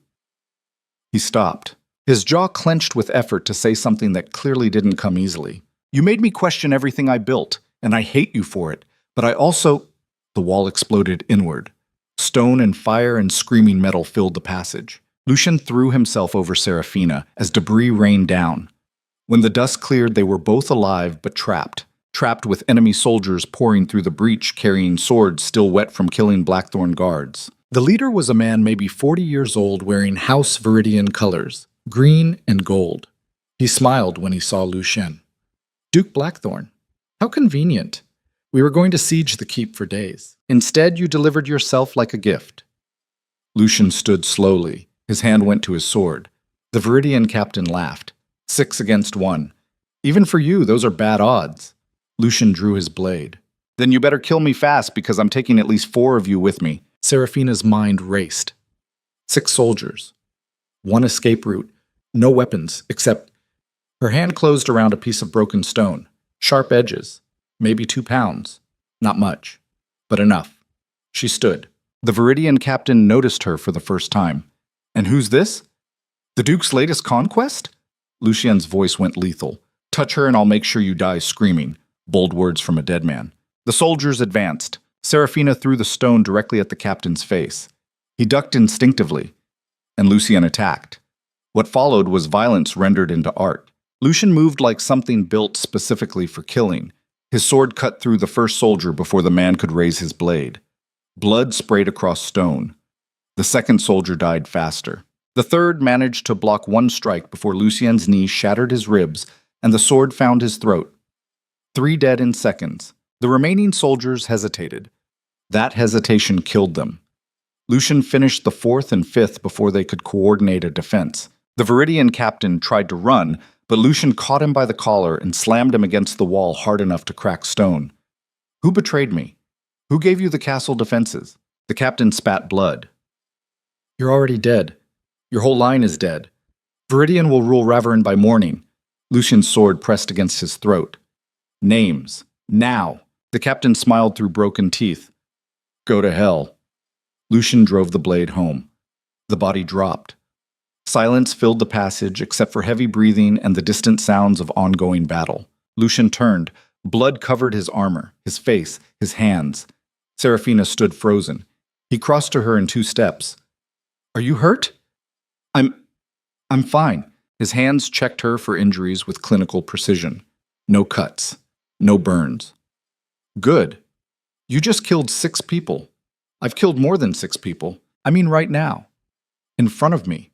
He stopped. His jaw clenched with effort to say something that clearly didn't come easily. You made me question everything I built, and I hate you for it. But I also... The wall exploded inward. Stone and fire and screaming metal filled the passage. Lucian threw himself over Serafina as debris rained down. When the dust cleared, they were both alive but trapped. Trapped with enemy soldiers pouring through the breach carrying swords still wet from killing Blackthorn guards. The leader was a man maybe 40 years old wearing House Viridian colors, green and gold. He smiled when he saw Lucien. Duke Blackthorn. How convenient. We were going to siege the keep for days. Instead, you delivered yourself like a gift. Lucien stood slowly. His hand went to his sword. The Viridian captain laughed. 6 against 1. Even for you, those are bad odds. Lucien drew his blade. Then you better kill me fast because I'm taking at least 4 of you with me. Serafina's mind raced. 6 soldiers. 1 escape route. No weapons, except... Her hand closed around a piece of broken stone. Sharp edges. Maybe 2 pounds. Not much. But enough. She stood. The Viridian captain noticed her for the first time. And who's this? The Duke's latest conquest? Lucien's voice went lethal. Touch her and I'll make sure you die screaming. Bold words from a dead man. The soldiers advanced. Serafina threw the stone directly at the captain's face. He ducked instinctively, and Lucien attacked. What followed was violence rendered into art. Lucien moved like something built specifically for killing. His sword cut through the first soldier before the man could raise his blade. Blood sprayed across stone. The second soldier died faster. The third managed to block 1 strike before Lucien's knee shattered his ribs and the sword found his throat. 3 dead in seconds. The remaining soldiers hesitated. That hesitation killed them. Lucian finished the fourth and fifth before they could coordinate a defense. The Viridian captain tried to run, but Lucian caught him by the collar and slammed him against the wall hard enough to crack stone. Who betrayed me? Who gave you the castle defenses? The captain spat blood. You're already dead. Your whole line is dead. Viridian will rule Raverin by morning. Lucian's sword pressed against his throat. Names. Now. The captain smiled through broken teeth. Go to hell. Lucian drove the blade home. The body dropped. Silence filled the passage except for heavy breathing and the distant sounds of ongoing battle. Lucian turned. Blood covered his armor, his face, his hands. Seraphina stood frozen. He crossed to her in 2 steps. Are you hurt? I'm fine. His hands checked her for injuries with clinical precision. No cuts. No burns. Good. You just killed 6 people. I've killed more than 6 people. I mean right now. In front of me.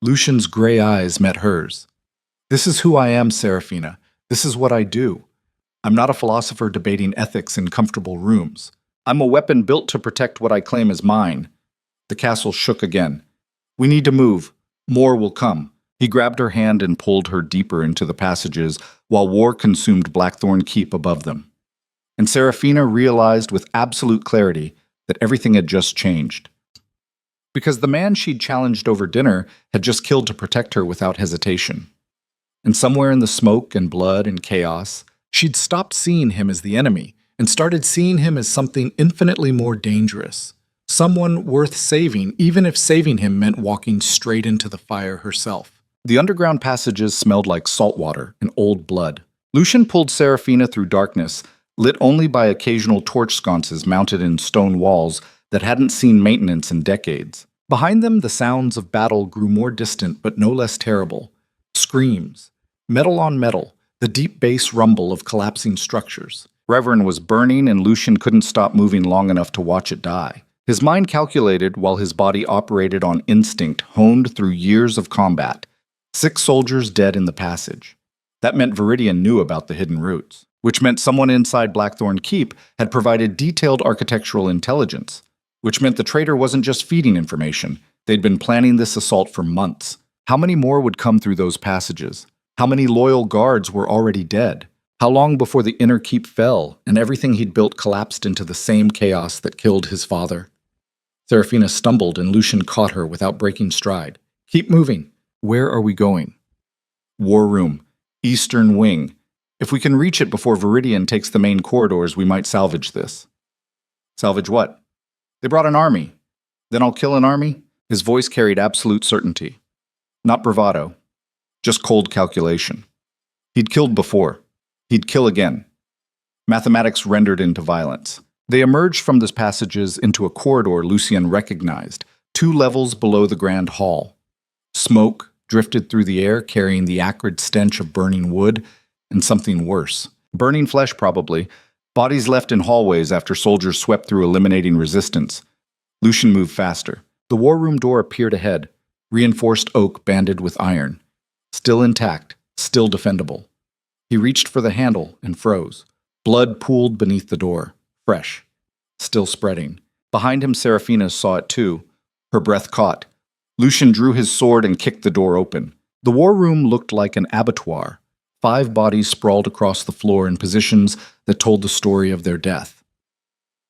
Lucian's gray eyes met hers. This is who I am, Seraphina. This is what I do. I'm not a philosopher debating ethics in comfortable rooms. I'm a weapon built to protect what I claim is mine. The castle shook again. We need to move. More will come. He grabbed her hand and pulled her deeper into the passages while war consumed Blackthorn Keep above them. And Seraphina realized with absolute clarity that everything had just changed. Because the man she'd challenged over dinner had just killed to protect her without hesitation. And somewhere in the smoke and blood and chaos, she'd stopped seeing him as the enemy and started seeing him as something infinitely more dangerous. Someone worth saving, even if saving him meant walking straight into the fire herself. The underground passages smelled like salt water and old blood. Lucian pulled Seraphina through darkness, lit only by occasional torch sconces mounted in stone walls that hadn't seen maintenance in decades. Behind them, the sounds of battle grew more distant but no less terrible. Screams, metal on metal, the deep bass rumble of collapsing structures. Reverin was burning and Lucian couldn't stop moving long enough to watch it die. His mind calculated while his body operated on instinct honed through years of combat. 6 soldiers dead in the passage. That meant Viridian knew about the hidden routes, which meant someone inside Blackthorn Keep had provided detailed architectural intelligence, which meant the traitor wasn't just feeding information. They'd been planning this assault for months. How many more would come through those passages? How many loyal guards were already dead? How long before the inner keep fell and everything he'd built collapsed into the same chaos that killed his father? Seraphina stumbled and Lucian caught her without breaking stride. Keep moving. Where are we going? War room. Eastern wing. If we can reach it before Viridian takes the main corridors, we might salvage this. Salvage what? They brought an army. Then I'll kill an army? His voice carried absolute certainty. Not bravado. Just cold calculation. He'd killed before. He'd kill again. Mathematics rendered into violence. They emerged from these passages into a corridor Lucian recognized, 2 levels below the grand hall. Smoke drifted through the air, carrying the acrid stench of burning wood, and something worse. Burning flesh, probably. Bodies left in hallways after soldiers swept through eliminating resistance. Lucian moved faster. The war room door appeared ahead, reinforced oak banded with iron. Still intact, still defendable. He reached for the handle and froze. Blood pooled beneath the door, fresh, still spreading. Behind him, Seraphina saw it too. Her breath caught. Lucian drew his sword and kicked the door open. The war room looked like an abattoir. 5 bodies sprawled across the floor in positions that told the story of their death.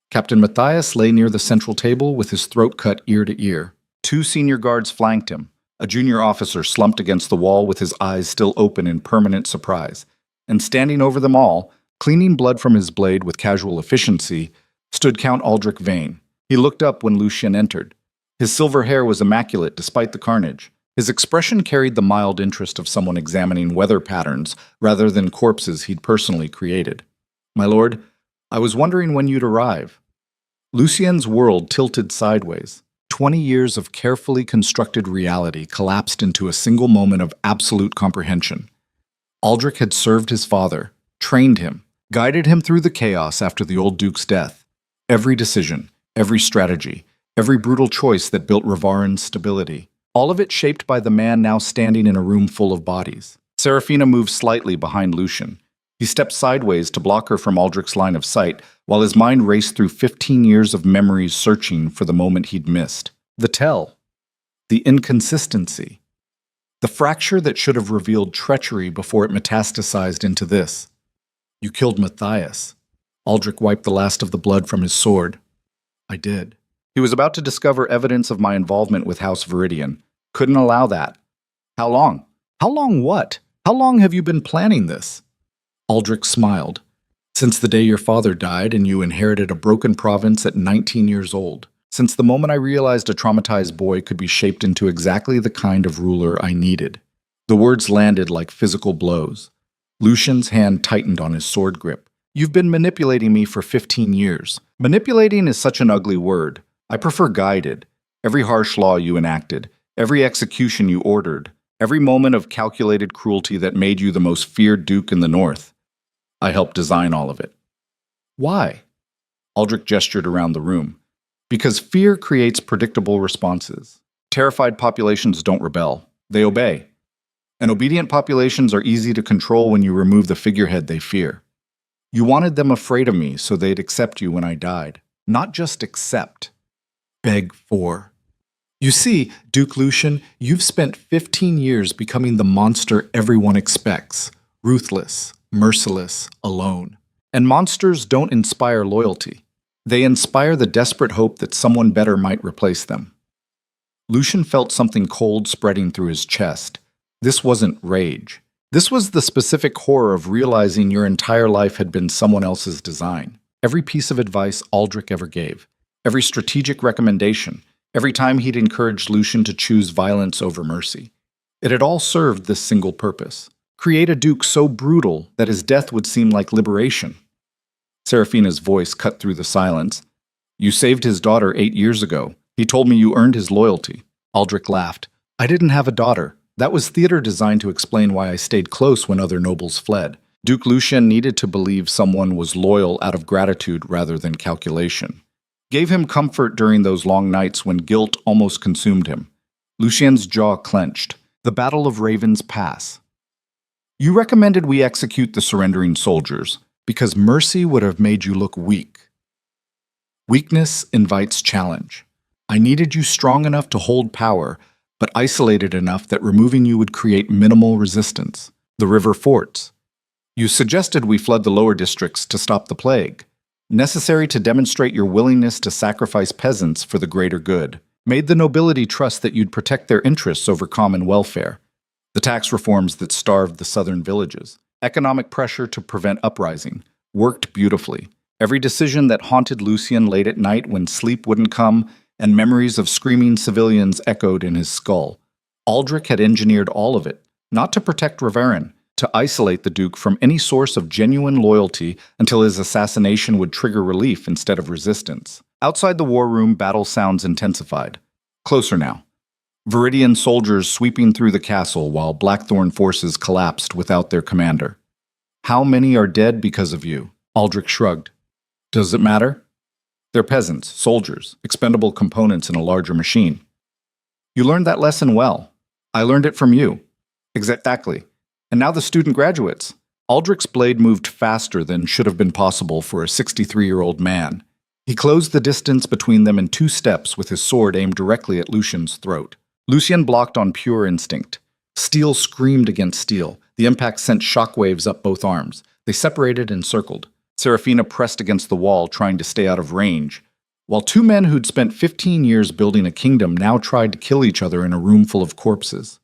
Captain Matthias lay near the central table with his throat cut ear to ear. 2 senior guards flanked him. A junior officer slumped against the wall with his eyes still open in permanent surprise. And standing over them all, cleaning blood from his blade with casual efficiency, stood Count Aldrich Vane. He looked up when Lucian entered. His silver hair was immaculate despite the carnage. His expression carried the mild interest of someone examining weather patterns rather than corpses he'd personally created. My lord, I was wondering when you'd arrive. Lucian's world tilted sideways. 20 years of carefully constructed reality collapsed into a single moment of absolute comprehension. Aldrich had served his father, trained him, guided him through the chaos after the old duke's death. Every decision, every strategy, every brutal choice that built Ravarin's stability. All of it shaped by the man now standing in a room full of bodies. Seraphina moved slightly behind Lucian. He stepped sideways to block her from Aldrich's line of sight, while his mind raced through 15 years of memories searching for the moment he'd missed. The tell. The inconsistency. The fracture that should have revealed treachery before it metastasized into this. You killed Matthias. Aldrich wiped the last of the blood from his sword. I did. He was about to discover evidence of my involvement with House Viridian. Couldn't allow that. How long? How long what? How long have you been planning this? Aldrich smiled. Since the day your father died and you inherited a broken province at 19 years old. Since the moment I realized a traumatized boy could be shaped into exactly the kind of ruler I needed. The words landed like physical blows. Lucian's hand tightened on his sword grip. You've been manipulating me for 15 years. Manipulating is such an ugly word. I prefer guided. Every harsh law you enacted, every execution you ordered, every moment of calculated cruelty that made you the most feared duke in the north. I helped design all of it. Why? Aldrich gestured around the room. Because fear creates predictable responses. Terrified populations don't rebel. They obey. And obedient populations are easy to control when you remove the figurehead they fear. You wanted them afraid of me so they'd accept you when I died. Not just accept. Beg for. You see, Duke Lucian, you've spent 15 years becoming the monster everyone expects. Ruthless, merciless, alone. And monsters don't inspire loyalty. They inspire the desperate hope that someone better might replace them. Lucian felt something cold spreading through his chest. This wasn't rage. This was the specific horror of realizing your entire life had been someone else's design. Every piece of advice Aldrich ever gave, every strategic recommendation, every time he'd encouraged Lucian to choose violence over mercy. It had all served this single purpose. Create a duke so brutal that his death would seem like liberation. Seraphina's voice cut through the silence. You saved his daughter 8 years ago. He told me you earned his loyalty. Aldrich laughed. I didn't have a daughter. That was theater designed to explain why I stayed close when other nobles fled. Duke Lucian needed to believe someone was loyal out of gratitude rather than calculation. Gave him comfort during those long nights when guilt almost consumed him. Lucian's jaw clenched. The Battle of Raven's Pass. You recommended we execute the surrendering soldiers, because mercy would have made you look weak. Weakness invites challenge. I needed you strong enough to hold power, but isolated enough that removing you would create minimal resistance. The river forts. You suggested we flood the lower districts to stop the plague. Necessary to demonstrate your willingness to sacrifice peasants for the greater good. Made the nobility trust that you'd protect their interests over common welfare. The tax reforms that starved the southern villages. Economic pressure to prevent uprising. Worked beautifully. Every decision that haunted Lucian late at night when sleep wouldn't come, and memories of screaming civilians echoed in his skull. Aldrich had engineered all of it, not to protect Reverin, to isolate the Duke from any source of genuine loyalty until his assassination would trigger relief instead of resistance. Outside the war room, battle sounds intensified. Closer now. Viridian soldiers sweeping through the castle while Blackthorn forces collapsed without their commander. How many are dead because of you? Aldrich shrugged. Does it matter? They're peasants, soldiers, expendable components in a larger machine. You learned that lesson well. I learned it from you. Exactly. And now the student graduates. Aldrich's blade moved faster than should have been possible for a 63-year-old man. He closed the distance between them in 2 steps with his sword aimed directly at Lucian's throat. Lucian blocked on pure instinct. Steel screamed against steel. The impact sent shockwaves up both arms. They separated and circled. Seraphina pressed against the wall, trying to stay out of range, while 2 men who'd spent 15 years building a kingdom now tried to kill each other in a room full of corpses.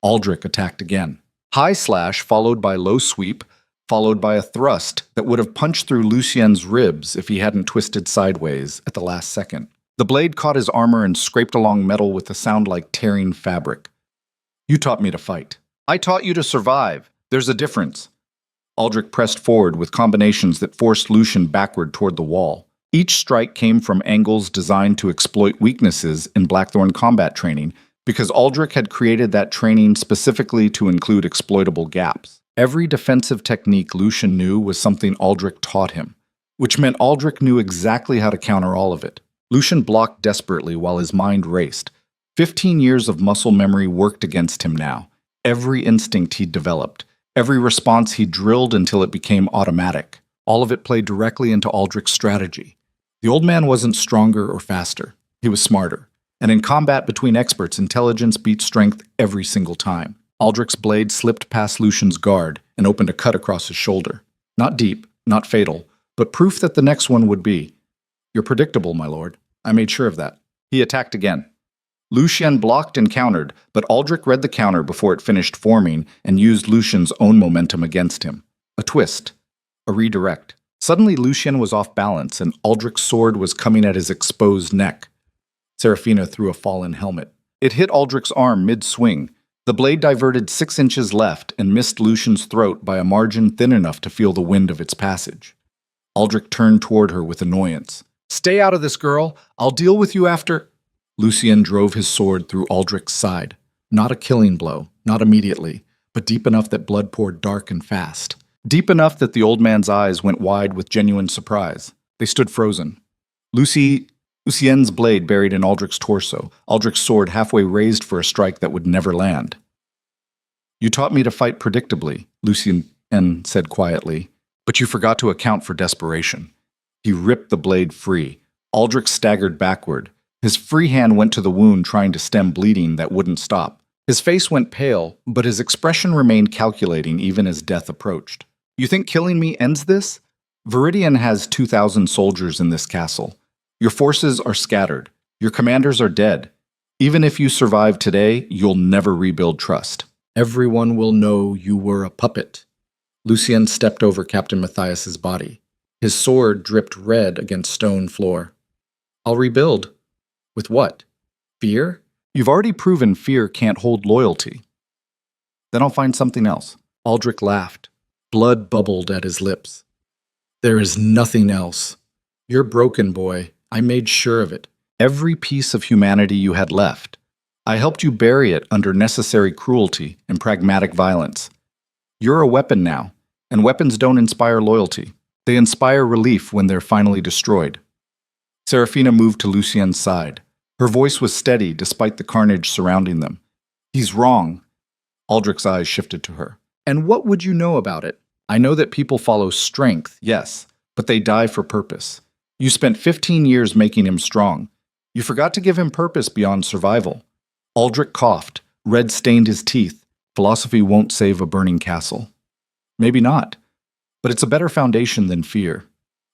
Aldrich attacked again. High slash followed by low sweep, followed by a thrust that would have punched through Lucian's ribs if he hadn't twisted sideways at the last second. The blade caught his armor and scraped along metal with a sound like tearing fabric. You taught me to fight. I taught you to survive. There's a difference. Aldrich pressed forward with combinations that forced Lucian backward toward the wall. Each strike came from angles designed to exploit weaknesses in Blackthorn combat training, because Aldrich had created that training specifically to include exploitable gaps. Every defensive technique Lucian knew was something Aldrich taught him, which meant Aldrich knew exactly how to counter all of it. Lucian blocked desperately while his mind raced. 15 years of muscle memory worked against him now. Every instinct he'd developed, Every response he drilled until it became automatic. All of it played directly into Aldrich's strategy. The old man wasn't stronger or faster. He was smarter. And in combat between experts, intelligence beat strength every single time. Aldrich's blade slipped past Lucian's guard and opened a cut across his shoulder. Not deep, not fatal, but proof that the next one would be. You're predictable, my lord. I made sure of that. He attacked again. Lucian blocked and countered, but Aldrich read the counter before it finished forming and used Lucian's own momentum against him. A twist. A redirect. Suddenly Lucian was off balance and Aldrich's sword was coming at his exposed neck. Seraphina threw a fallen helmet. It hit Aldrich's arm mid-swing. The blade diverted 6 inches left and missed Lucian's throat by a margin thin enough to feel the wind of its passage. Aldrich turned toward her with annoyance. "Stay out of this, girl. I'll deal with you after—" Lucian drove his sword through Aldrich's side. Not a killing blow, not immediately, but deep enough that blood poured dark and fast. Deep enough that the old man's eyes went wide with genuine surprise. They stood frozen. Lucien's blade buried in Aldrich's torso, Aldrich's sword halfway raised for a strike that would never land. "You taught me to fight predictably," Lucien said quietly, "but you forgot to account for desperation." He ripped the blade free. Aldrich staggered backward. His free hand went to the wound trying to stem bleeding that wouldn't stop. His face went pale, but his expression remained calculating even as death approached. "You think killing me ends this? Viridian has 2,000 soldiers in this castle. Your forces are scattered. Your commanders are dead. Even if you survive today, you'll never rebuild trust. Everyone will know you were a puppet." Lucien stepped over Captain Matthias's body. His sword dripped red against stone floor. "I'll rebuild. With what? Fear? You've already proven fear can't hold loyalty." "Then I'll find something else." Aldrich laughed. Blood bubbled at his lips. "There is nothing else. You're broken, boy. I made sure of it. Every piece of humanity you had left. I helped you bury it under necessary cruelty and pragmatic violence. You're a weapon now, and weapons don't inspire loyalty. They inspire relief when they're finally destroyed." Seraphina moved to Lucien's side. Her voice was steady despite the carnage surrounding them. "He's wrong." Aldrich's eyes shifted to her. "And what would you know about it? I know that people follow strength, yes, but they die for purpose. You spent 15 years making him strong. You forgot to give him purpose beyond survival." Aldrich coughed. Red stained his teeth. "Philosophy won't save a burning castle." "Maybe not, but it's a better foundation than fear."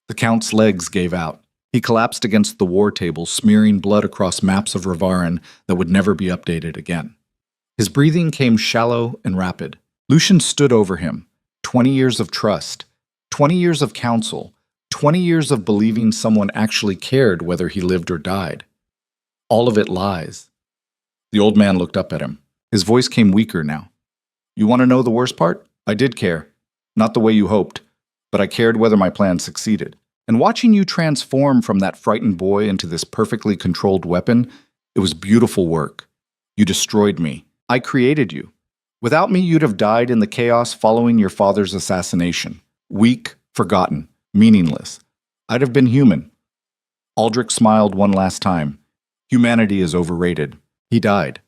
The Count's legs gave out. He collapsed against the war table, smearing blood across maps of Rivaran that would never be updated again. His breathing came shallow and rapid. Lucian stood over him. 20 years of trust, 20 years of counsel, 20 years of believing someone actually cared whether he lived or died. All of it lies. The old man looked up at him. His voice came weaker now. "You want to know the worst part? I did care. Not the way you hoped, but I cared whether my plan succeeded. And watching you transform from that frightened boy into this perfectly controlled weapon, it was beautiful work. You destroyed me. I created you. Without me, you'd have died in the chaos following your father's assassination. Weak, forgotten, meaningless. I'd have been human." Aldrich smiled one last time. "Humanity is overrated." He died.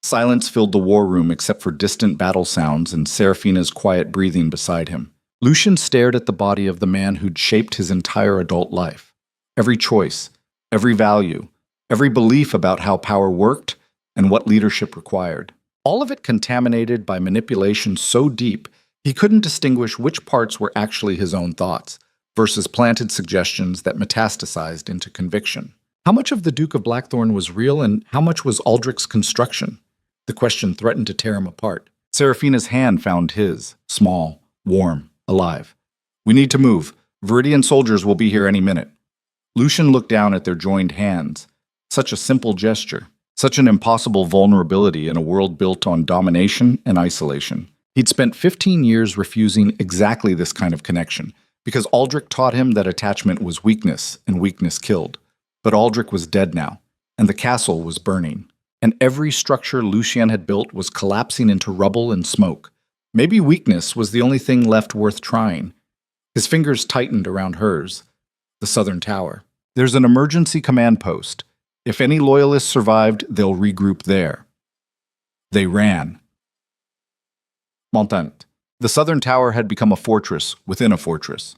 Silence filled the war room except for distant battle sounds and Seraphina's quiet breathing beside him. Lucian stared at the body of the man who'd shaped his entire adult life. Every choice, every value, every belief about how power worked and what leadership required. All of it contaminated by manipulation so deep he couldn't distinguish which parts were actually his own thoughts versus planted suggestions that metastasized into conviction. How much of the Duke of Blackthorn was real and how much was Aldrich's construction? The question threatened to tear him apart. Seraphina's hand found his, small, warm, alive. "We need to move. Viridian soldiers will be here any minute." Lucian looked down at their joined hands. Such a simple gesture. Such an impossible vulnerability in a world built on domination and isolation. He'd spent 15 years refusing exactly this kind of connection, because Aldrich taught him that attachment was weakness, and weakness killed. But Aldrich was dead now, and the castle was burning. And every structure Lucian had built was collapsing into rubble and smoke. Maybe weakness was the only thing left worth trying. His fingers tightened around hers. The southern tower. "There's an emergency command post. If any loyalists survived, they'll regroup there." They ran. Montante. The southern tower had become a fortress within a fortress.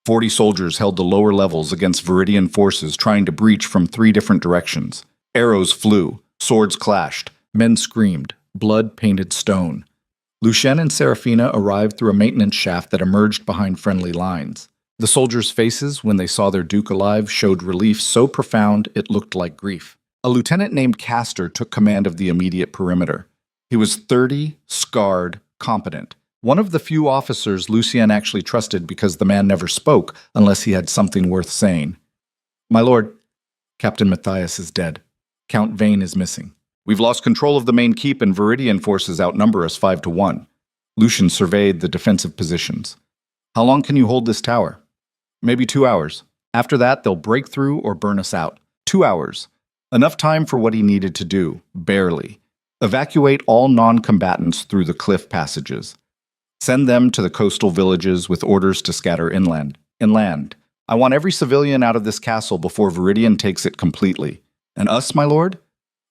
40 soldiers held the lower levels against Viridian forces trying to breach from 3 different directions. Arrows flew, swords clashed, men screamed, blood painted stone. Lucien and Serafina arrived through a maintenance shaft that emerged behind friendly lines. The soldiers' faces, when they saw their duke alive, showed relief so profound it looked like grief. A lieutenant named Castor took command of the immediate perimeter. He was 30, scarred, competent. One of the few officers Lucien actually trusted because the man never spoke unless he had something worth saying. My lord, Captain Matthias is dead. Count Vane is missing. We've lost control of the main keep and Viridian forces outnumber us 5-1. Lucien surveyed the defensive positions. How long can you hold this tower? Maybe 2 hours. After that, they'll break through or burn us out. 2 hours. Enough time for what he needed to do, barely. Evacuate all non-combatants through the cliff passages. Send them to the coastal villages with orders to scatter inland. I want every civilian out of this castle before Viridian takes it completely. And us, my lord?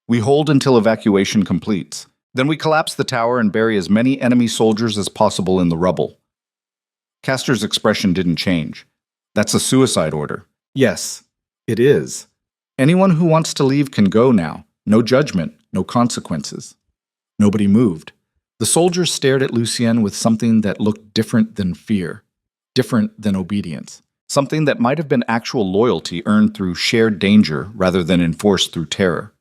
We hold until evacuation completes. Then we collapse the tower and bury as many enemy soldiers as possible in the rubble. Castor's expression didn't change. That's a suicide order. Yes, it is. Anyone who wants to leave can go now. No judgment, no consequences. Nobody moved. The soldiers stared at Lucien with something that looked different than fear, different than obedience, something that might have been actual loyalty earned through shared danger rather than enforced through terror.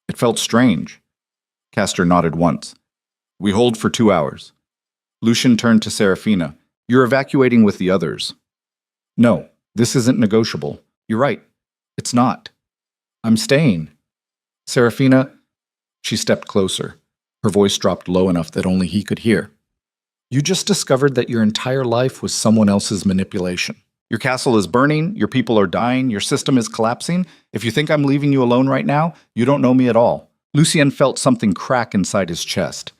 It felt strange. Castor nodded once. We hold for 2 hours. Lucien turned to Serafina. You're evacuating with the others. No, this isn't negotiable. You're right. It's not. I'm staying. Serafina, she stepped closer. Her voice dropped low enough that only he could hear. You just discovered that your entire life was someone else's manipulation. Your castle is burning, your people are dying, your system is collapsing. If you think I'm leaving you alone right now, you don't know me at all. Lucien felt something crack inside his chest.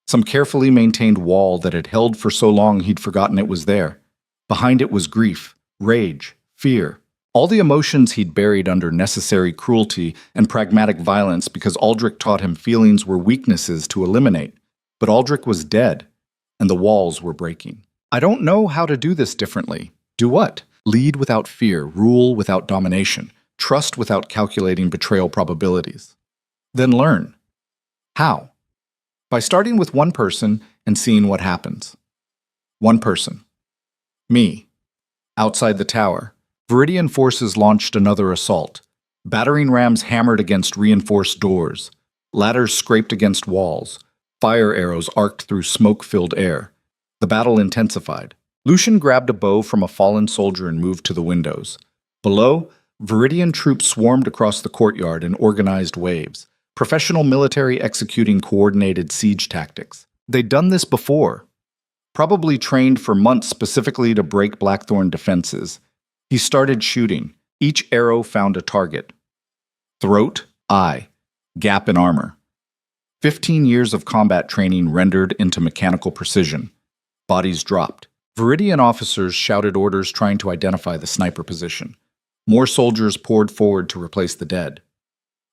Some carefully maintained wall that had held for so long he'd forgotten it was there. Behind it was grief, rage, fear. All the emotions he'd buried under necessary cruelty and pragmatic violence because Aldrich taught him feelings were weaknesses to eliminate. But Aldrich was dead, and the walls were breaking. I don't know how to do this differently. Do what? Lead without fear, rule without domination, trust without calculating betrayal probabilities. Then learn. How? By starting with one person and seeing what happens. One person. Me. Outside the tower, Viridian forces launched another assault. Battering rams hammered against reinforced doors. Ladders scraped against walls. Fire arrows arced through smoke-filled air. The battle intensified. Lucien grabbed a bow from a fallen soldier and moved to the windows. Below, Viridian troops swarmed across the courtyard in organized waves. Professional military executing coordinated siege tactics. They'd done this before. Probably trained for months specifically to break Blackthorn defenses. He started shooting. Each arrow found a target. Throat, eye, gap in armor. 15 years of combat training rendered into mechanical precision. Bodies dropped. Viridian officers shouted orders trying to identify the sniper position. More soldiers poured forward to replace the dead.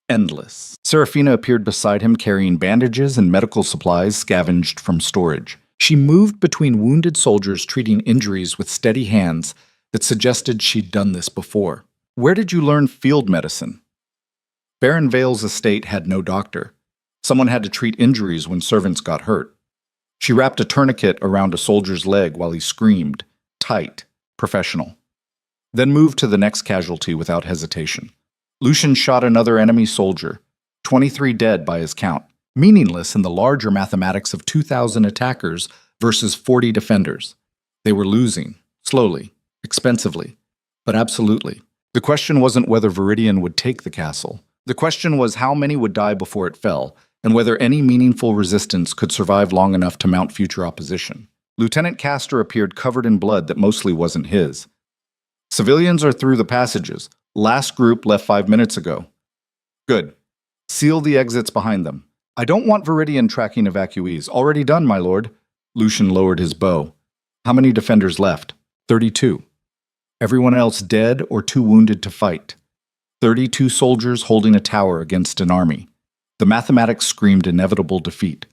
Endless. Serafina appeared beside him carrying bandages and medical supplies scavenged from storage. She moved between wounded soldiers treating injuries with steady hands that suggested she'd done this before. Where did you learn field medicine? Baron Vale's estate had no doctor. Someone had to treat injuries when servants got hurt. She wrapped a tourniquet around a soldier's leg while he screamed, tight, professional. Then moved to the next casualty without hesitation. Lucien shot another enemy soldier, 23 dead by his count, meaningless in the larger mathematics of 2,000 attackers versus 40 defenders. They were losing, slowly, expensively, but absolutely. The question wasn't whether Viridian would take the castle. The question was how many would die before it fell, and whether any meaningful resistance could survive long enough to mount future opposition. Lieutenant Castor appeared covered in blood that mostly wasn't his. Civilians are through the passages. Last group left 5 minutes ago. Good. Seal the exits behind them. I don't want Viridian tracking evacuees. Already done, my lord. Lucien lowered his bow. How many defenders left? 32. Everyone else dead or too wounded to fight. 32 soldiers holding a tower against an army. The mathematics screamed inevitable defeat.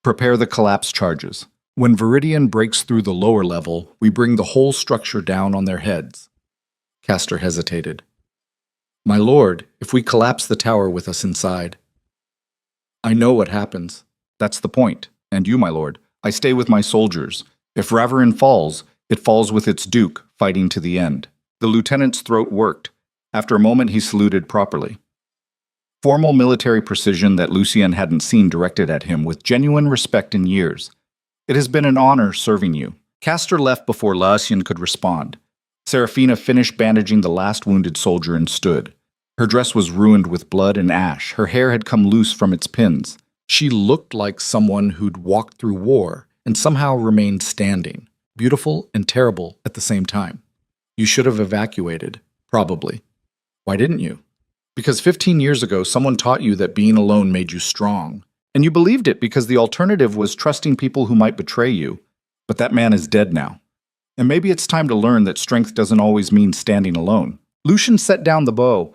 Prepare the collapse charges. When Viridian breaks through the lower level, we bring the whole structure down on their heads. Castor hesitated. My lord, if we collapse the tower with us inside. I know what happens. That's the point. And you, my lord, I stay with my soldiers. If Raverin falls, it falls with its duke, fighting to the end. The lieutenant's throat worked. After a moment, he saluted properly. Formal military precision that Lucien hadn't seen directed at him with genuine respect in years. It has been an honor serving you. Castor left before Laotian could respond. Seraphina finished bandaging the last wounded soldier and stood. Her dress was ruined with blood and ash. Her hair had come loose from its pins. She looked like someone who'd walked through war and somehow remained standing, beautiful and terrible at the same time. You should have evacuated, probably. Why didn't you? Because 15 years ago, someone taught you that being alone made you strong. And you believed it because the alternative was trusting people who might betray you. But that man is dead now. And maybe it's time to learn that strength doesn't always mean standing alone. Lucian set down the bow.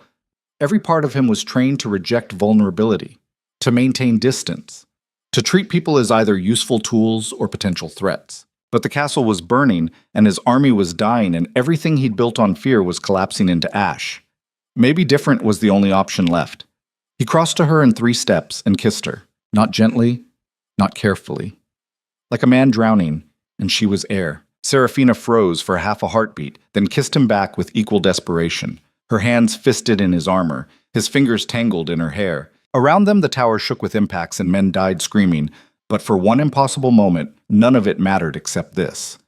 Every part of him was trained to reject vulnerability, to maintain distance, to treat people as either useful tools or potential threats. But the castle was burning, and his army was dying, and everything he'd built on fear was collapsing into ash. Maybe different was the only option left. He crossed to her in 3 steps and kissed her. Not gently, not carefully. Like a man drowning, and she was air. Seraphina froze for half a heartbeat, then kissed him back with equal desperation, her hands fisted in his armor, his fingers tangled in her hair. Around them, the tower shook with impacts and men died screaming, but for one impossible moment, none of it mattered except this.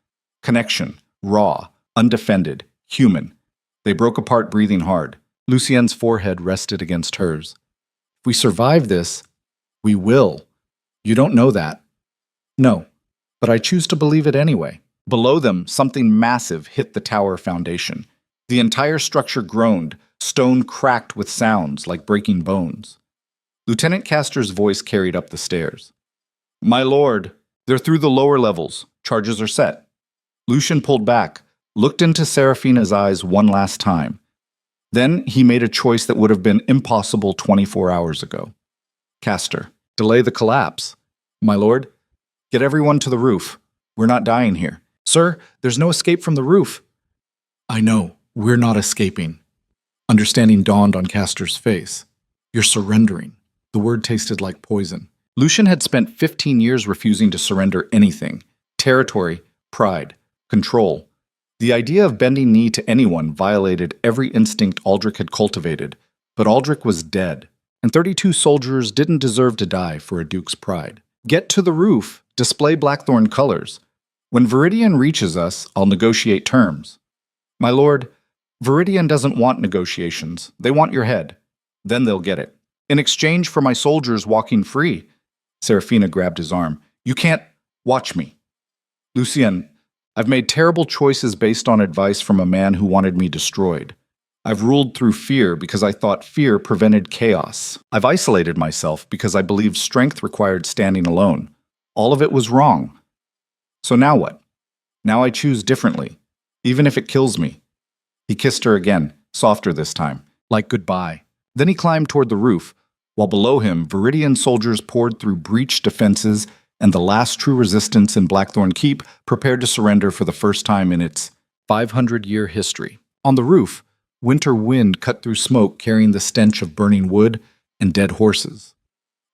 Connection, raw, undefended, human. They broke apart breathing hard. Lucien's forehead rested against hers. If we survive this, we will. You don't know that. No, but I choose to believe it anyway. Below them, something massive hit the tower foundation. The entire structure groaned, stone cracked with sounds like breaking bones. Lieutenant Castor's voice carried up the stairs. My lord, they're through the lower levels. Charges are set. Lucian pulled back, looked into Seraphina's eyes one last time. Then he made a choice that would have been impossible 24 hours ago. Castor, delay the collapse. My lord, get everyone to the roof. We're not dying here. Sir, there's no escape from the roof. I know, we're not escaping. Understanding dawned on Castor's face. You're surrendering. The word tasted like poison. Lucian had spent 15 years refusing to surrender anything. Territory, pride, control. The idea of bending knee to anyone violated every instinct Aldrich had cultivated, but Aldrich was dead, and 32 soldiers didn't deserve to die for a duke's pride. Get to the roof, display Blackthorn colors. When Viridian reaches us, I'll negotiate terms. My lord, Viridian doesn't want negotiations. They want your head. Then they'll get it. In exchange for my soldiers walking free. Seraphina grabbed his arm. You can't watch me. Lucien, I've made terrible choices based on advice from a man who wanted me destroyed. I've ruled through fear because I thought fear prevented chaos. I've isolated myself because I believed strength required standing alone. All of it was wrong. So now what? Now I choose differently, even if it kills me. He kissed her again, softer this time, like goodbye. Then he climbed toward the roof, while below him, Viridian soldiers poured through breached defenses, and the last true resistance in Blackthorn Keep prepared to surrender for the first time in its 500-year history. On the roof, winter wind cut through smoke carrying the stench of burning wood and dead horses.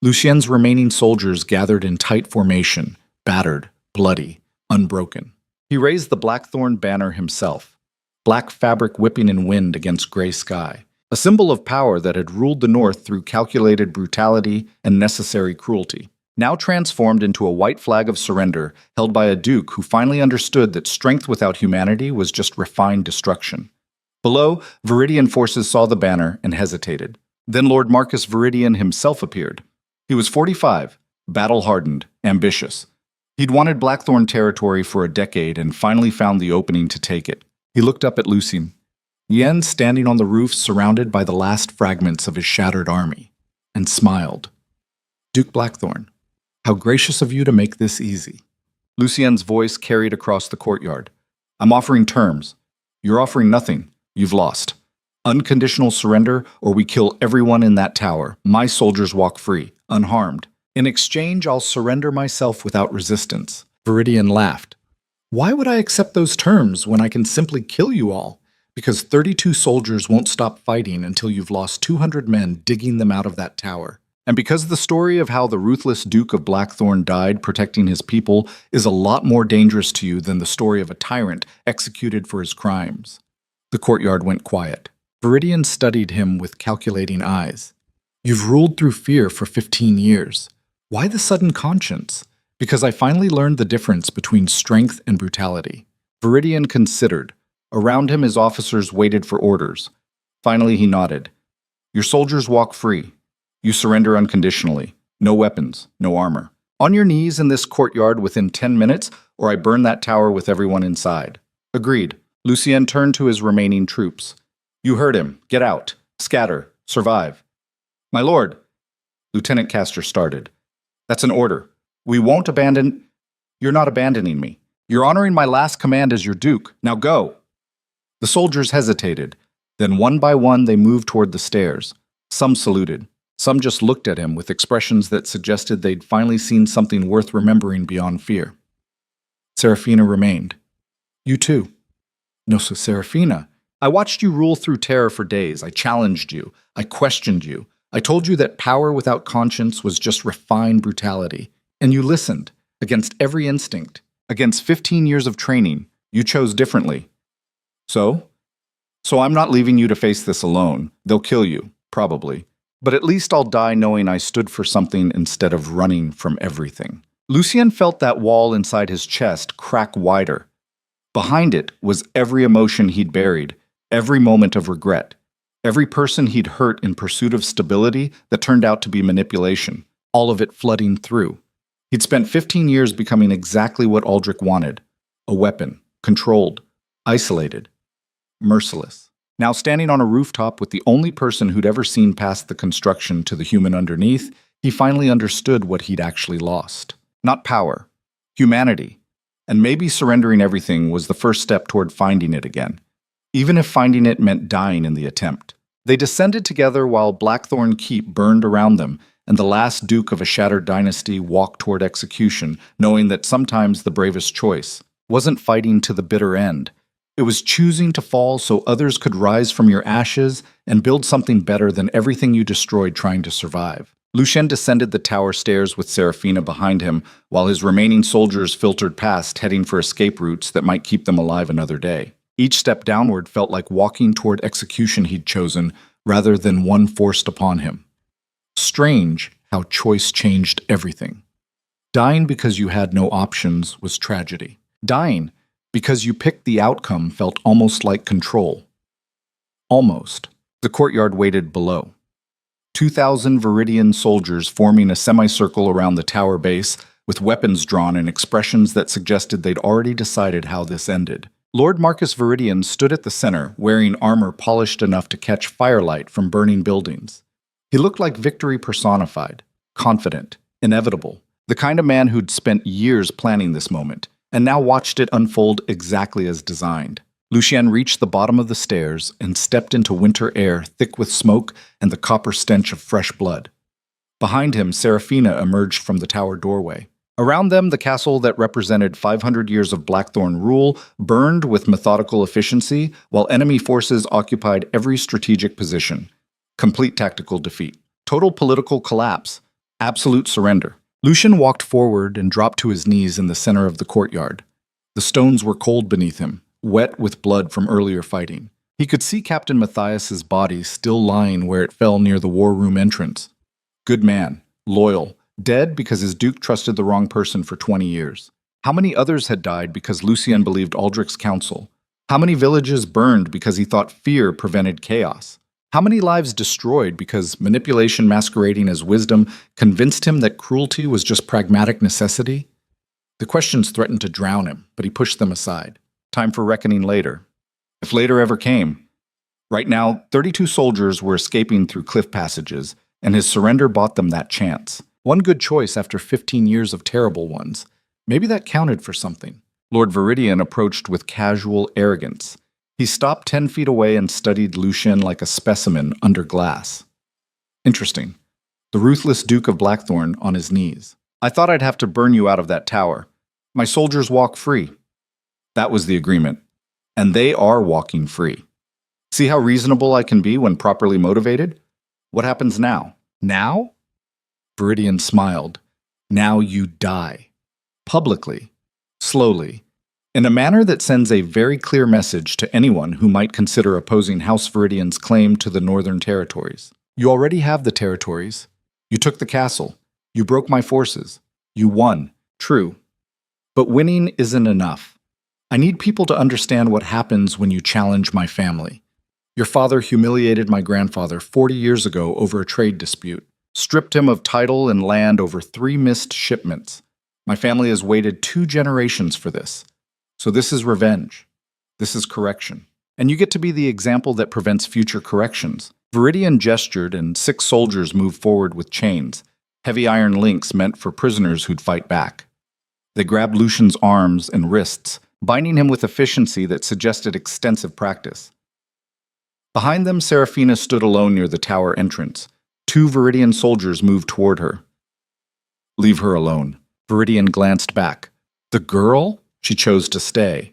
Lucien's remaining soldiers gathered in tight formation, battered, bloody, unbroken. He raised the Blackthorn banner himself, black fabric whipping in wind against gray sky, a symbol of power that had ruled the North through calculated brutality and necessary cruelty, now transformed into a white flag of surrender held by a duke who finally understood that strength without humanity was just refined destruction. Below, Viridian forces saw the banner and hesitated. Then Lord Marcus Viridian himself appeared. He was 45, battle-hardened, ambitious. He'd wanted Blackthorn territory for a decade and finally found the opening to take it. He looked up at Lucien. Yen standing on the roof surrounded by the last fragments of his shattered army, and smiled. Duke Blackthorn, how gracious of you to make this easy. Lucien's voice carried across the courtyard. I'm offering terms. You're offering nothing. You've lost. Unconditional surrender, or we kill everyone in that tower. My soldiers walk free, unharmed. In exchange, I'll surrender myself without resistance. Viridian laughed. Why would I accept those terms when I can simply kill you all? Because 32 soldiers won't stop fighting until you've lost 200 men digging them out of that tower. And because the story of how the ruthless Duke of Blackthorn died protecting his people is a lot more dangerous to you than the story of a tyrant executed for his crimes. The courtyard went quiet. Viridian studied him with calculating eyes. You've ruled through fear for 15 years. Why the sudden conscience? Because I finally learned the difference between strength and brutality. Viridian considered. Around him, his officers waited for orders. Finally, he nodded. Your soldiers walk free. You surrender unconditionally. No weapons, no armor. On your knees in this courtyard within 10 minutes, or I burn that tower with everyone inside. Agreed. Lucien turned to his remaining troops. You heard him. Get out. Scatter. Survive. My lord. Lieutenant Castor started. That's an order. We won't abandon... You're not abandoning me. You're honoring my last command as your duke. Now go. The soldiers hesitated. Then one by one they moved toward the stairs. Some saluted. Some just looked at him with expressions that suggested they'd finally seen something worth remembering beyond fear. Serafina remained. You too. No, so Serafina, I watched you rule through terror for days. I challenged you. I questioned you. I told you that power without conscience was just refined brutality. And you listened, against every instinct. Against 15 years of training, you chose differently. So I'm not leaving you to face this alone. They'll kill you, probably. But at least I'll die knowing I stood for something instead of running from everything. Lucien felt that wall inside his chest crack wider. Behind it was every emotion he'd buried, every moment of regret, every person he'd hurt in pursuit of stability that turned out to be manipulation, all of it flooding through. He'd spent 15 years becoming exactly what Aldrich wanted, a weapon, controlled, isolated, merciless. Now standing on a rooftop with the only person who'd ever seen past the construction to the human underneath, he finally understood what he'd actually lost. Not power, humanity. And maybe surrendering everything was the first step toward finding it again, even if finding it meant dying in the attempt. They descended together while Blackthorn Keep burned around them, and the last duke of a shattered dynasty walked toward execution, knowing that sometimes the bravest choice wasn't fighting to the bitter end. It was choosing to fall so others could rise from your ashes and build something better than everything you destroyed trying to survive. Lucien descended the tower stairs with Serafina behind him, while his remaining soldiers filtered past, heading for escape routes that might keep them alive another day. Each step downward felt like walking toward execution he'd chosen, rather than one forced upon him. Strange how choice changed everything. Dying because you had no options was tragedy. Dying because you picked the outcome felt almost like control. Almost. The courtyard waited below. 2,000 Viridian soldiers forming a semicircle around the tower base, with weapons drawn and expressions that suggested they'd already decided how this ended. Lord Marcus Viridian stood at the center, wearing armor polished enough to catch firelight from burning buildings. He looked like victory personified, confident, inevitable, the kind of man who'd spent years planning this moment, and now watched it unfold exactly as designed. Lucien reached the bottom of the stairs and stepped into winter air thick with smoke and the copper stench of fresh blood. Behind him, Serafina emerged from the tower doorway. Around them, the castle that represented 500 years of Blackthorn rule burned with methodical efficiency, while enemy forces occupied every strategic position. Complete tactical defeat. Total political collapse. Absolute surrender. Lucien walked forward and dropped to his knees in the center of the courtyard. The stones were cold beneath him, wet with blood from earlier fighting. He could see Captain Matthias's body still lying where it fell near the war room entrance. Good man, loyal, dead because his duke trusted the wrong person for 20 years. How many others had died because Lucien believed Aldrich's counsel? How many villages burned because he thought fear prevented chaos? How many lives destroyed because manipulation masquerading as wisdom convinced him that cruelty was just pragmatic necessity? The questions threatened to drown him, but he pushed them aside. Time for reckoning later. If later ever came. Right now, 32 soldiers were escaping through cliff passages, and his surrender bought them that chance. One good choice after 15 years of terrible ones. Maybe that counted for something. Lord Viridian approached with casual arrogance. He stopped 10 feet away and studied Lucien like a specimen under glass. Interesting. The ruthless Duke of Blackthorn on his knees. I thought I'd have to burn you out of that tower. My soldiers walk free. That was the agreement. And they are walking free. See how reasonable I can be when properly motivated? What happens now? Now? Viridian smiled. Now you die. Publicly. Slowly. In a manner that sends a very clear message to anyone who might consider opposing House Viridian's claim to the Northern Territories. You already have the territories. You took the castle. You broke my forces. You won. True. But winning isn't enough. I need people to understand what happens when you challenge my family. Your father humiliated my grandfather 40 years ago over a trade dispute, stripped him of title and land over 3 missed shipments. My family has waited 2 generations for this. So this is revenge. This is correction. And you get to be the example that prevents future corrections. Viridian gestured and 6 soldiers moved forward with chains, heavy iron links meant for prisoners who'd fight back. They grabbed Lucian's arms and wrists, binding him with efficiency that suggested extensive practice. Behind them, Seraphina stood alone near the tower entrance. 2 Viridian soldiers moved toward her. Leave her alone. Viridian glanced back. The girl? She chose to stay.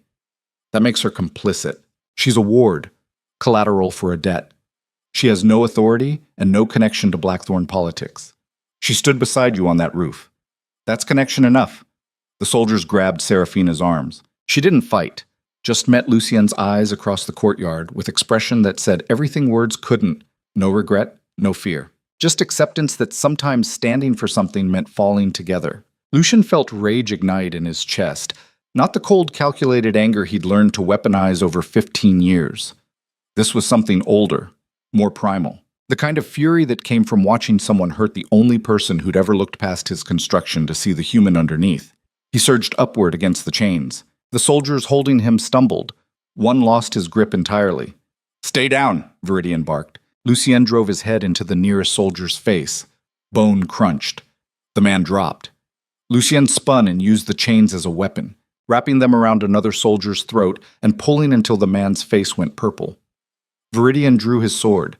That makes her complicit. She's a ward, collateral for a debt. She has no authority and no connection to Blackthorn politics. She stood beside you on that roof. That's connection enough. The soldiers grabbed Seraphina's arms. She didn't fight, just met Lucien's eyes across the courtyard with expression that said everything words couldn't. No regret, no fear. Just acceptance that sometimes standing for something meant falling together. Lucian felt rage ignite in his chest, not the cold, calculated anger he'd learned to weaponize over 15 years. This was something older, more primal. The kind of fury that came from watching someone hurt the only person who'd ever looked past his construction to see the human underneath. He surged upward against the chains. The soldiers holding him stumbled. One lost his grip entirely. Stay down, Viridian barked. Lucien drove his head into the nearest soldier's face. Bone crunched. The man dropped. Lucien spun and used the chains as a weapon, wrapping them around another soldier's throat and pulling until the man's face went purple. Viridian drew his sword.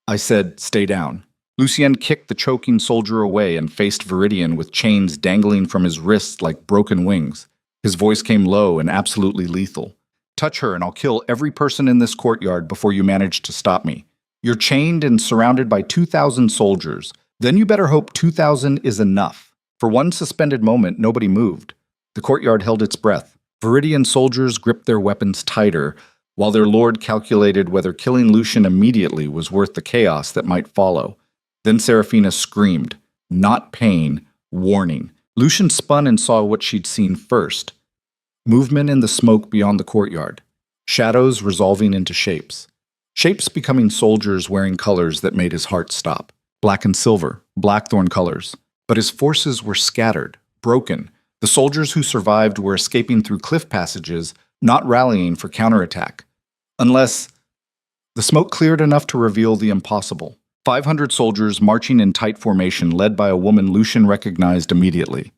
I said, stay down. Lucien kicked the choking soldier away and faced Viridian with chains dangling from his wrists like broken wings. His voice came low and absolutely lethal. Touch her and I'll kill every person in this courtyard before you manage to stop me. You're chained and surrounded by 2,000 soldiers. Then you better hope 2,000 is enough. For one suspended moment, nobody moved. The courtyard held its breath. Viridian soldiers gripped their weapons tighter, while their lord calculated whether killing Lucian immediately was worth the chaos that might follow. Then Seraphina screamed. Not pain, warning. Lucian spun and saw what she'd seen first. Movement in the smoke beyond the courtyard. Shadows resolving into shapes. Shapes becoming soldiers wearing colors that made his heart stop. Black and silver, Blackthorn colors. But his forces were scattered, broken. The soldiers who survived were escaping through cliff passages, not rallying for counterattack. Unless the smoke cleared enough to reveal the impossible. 500 soldiers marching in tight formation led by a woman Lucian recognized immediately.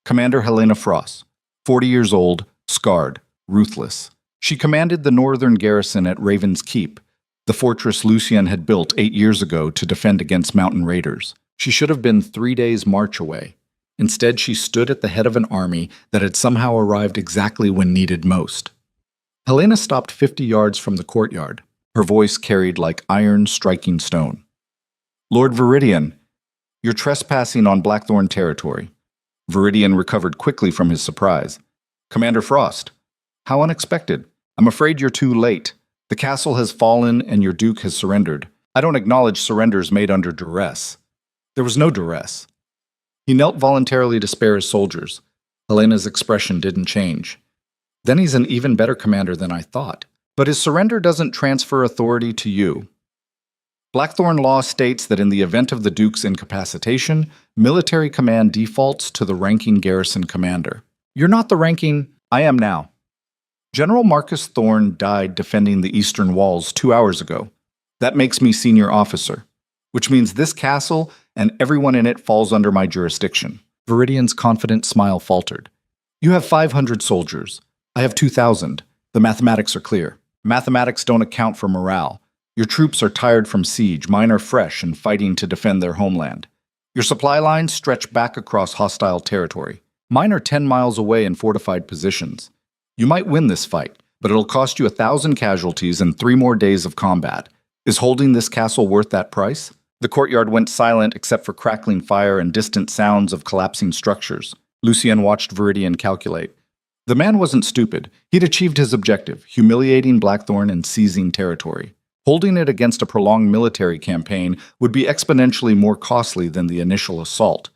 Commander Helena Frost, 40 years old, scarred, ruthless. She commanded the northern garrison at Raven's Keep, the fortress Lucian had built 8 years ago to defend against mountain raiders. She should have been 3 days' march away. Instead, she stood at the head of an army that had somehow arrived exactly when needed most. Helena stopped 50 yards from the courtyard. Her voice carried like iron striking stone. Lord Viridian, you're trespassing on Blackthorn territory. Viridian recovered quickly from his surprise. Commander Frost, how unexpected. I'm afraid you're too late. The castle has fallen and your duke has surrendered. I don't acknowledge surrenders made under duress. There was no duress. He knelt voluntarily to spare his soldiers. Helena's expression didn't change. Then he's an even better commander than I thought. But his surrender doesn't transfer authority to you. Blackthorn law states that in the event of the Duke's incapacitation, military command defaults to the ranking garrison commander. You're not the ranking. I am now. General Marcus Thorne died defending the eastern walls 2 hours ago. That makes me senior officer, which means this castle and everyone in it falls under my jurisdiction. Viridian's confident smile faltered. You have 500 soldiers. I have 2,000. The mathematics are clear. Mathematics don't account for morale. Your troops are tired from siege, mine are fresh and fighting to defend their homeland. Your supply lines stretch back across hostile territory. Mine are 10 miles away in fortified positions. You might win this fight, but it'll cost you 1,000 casualties and 3 more days of combat. Is holding this castle worth that price? The courtyard went silent except for crackling fire and distant sounds of collapsing structures. Lucien watched Viridian calculate. The man wasn't stupid. He'd achieved his objective, humiliating Blackthorn and seizing territory. Holding it against a prolonged military campaign would be exponentially more costly than the initial assault.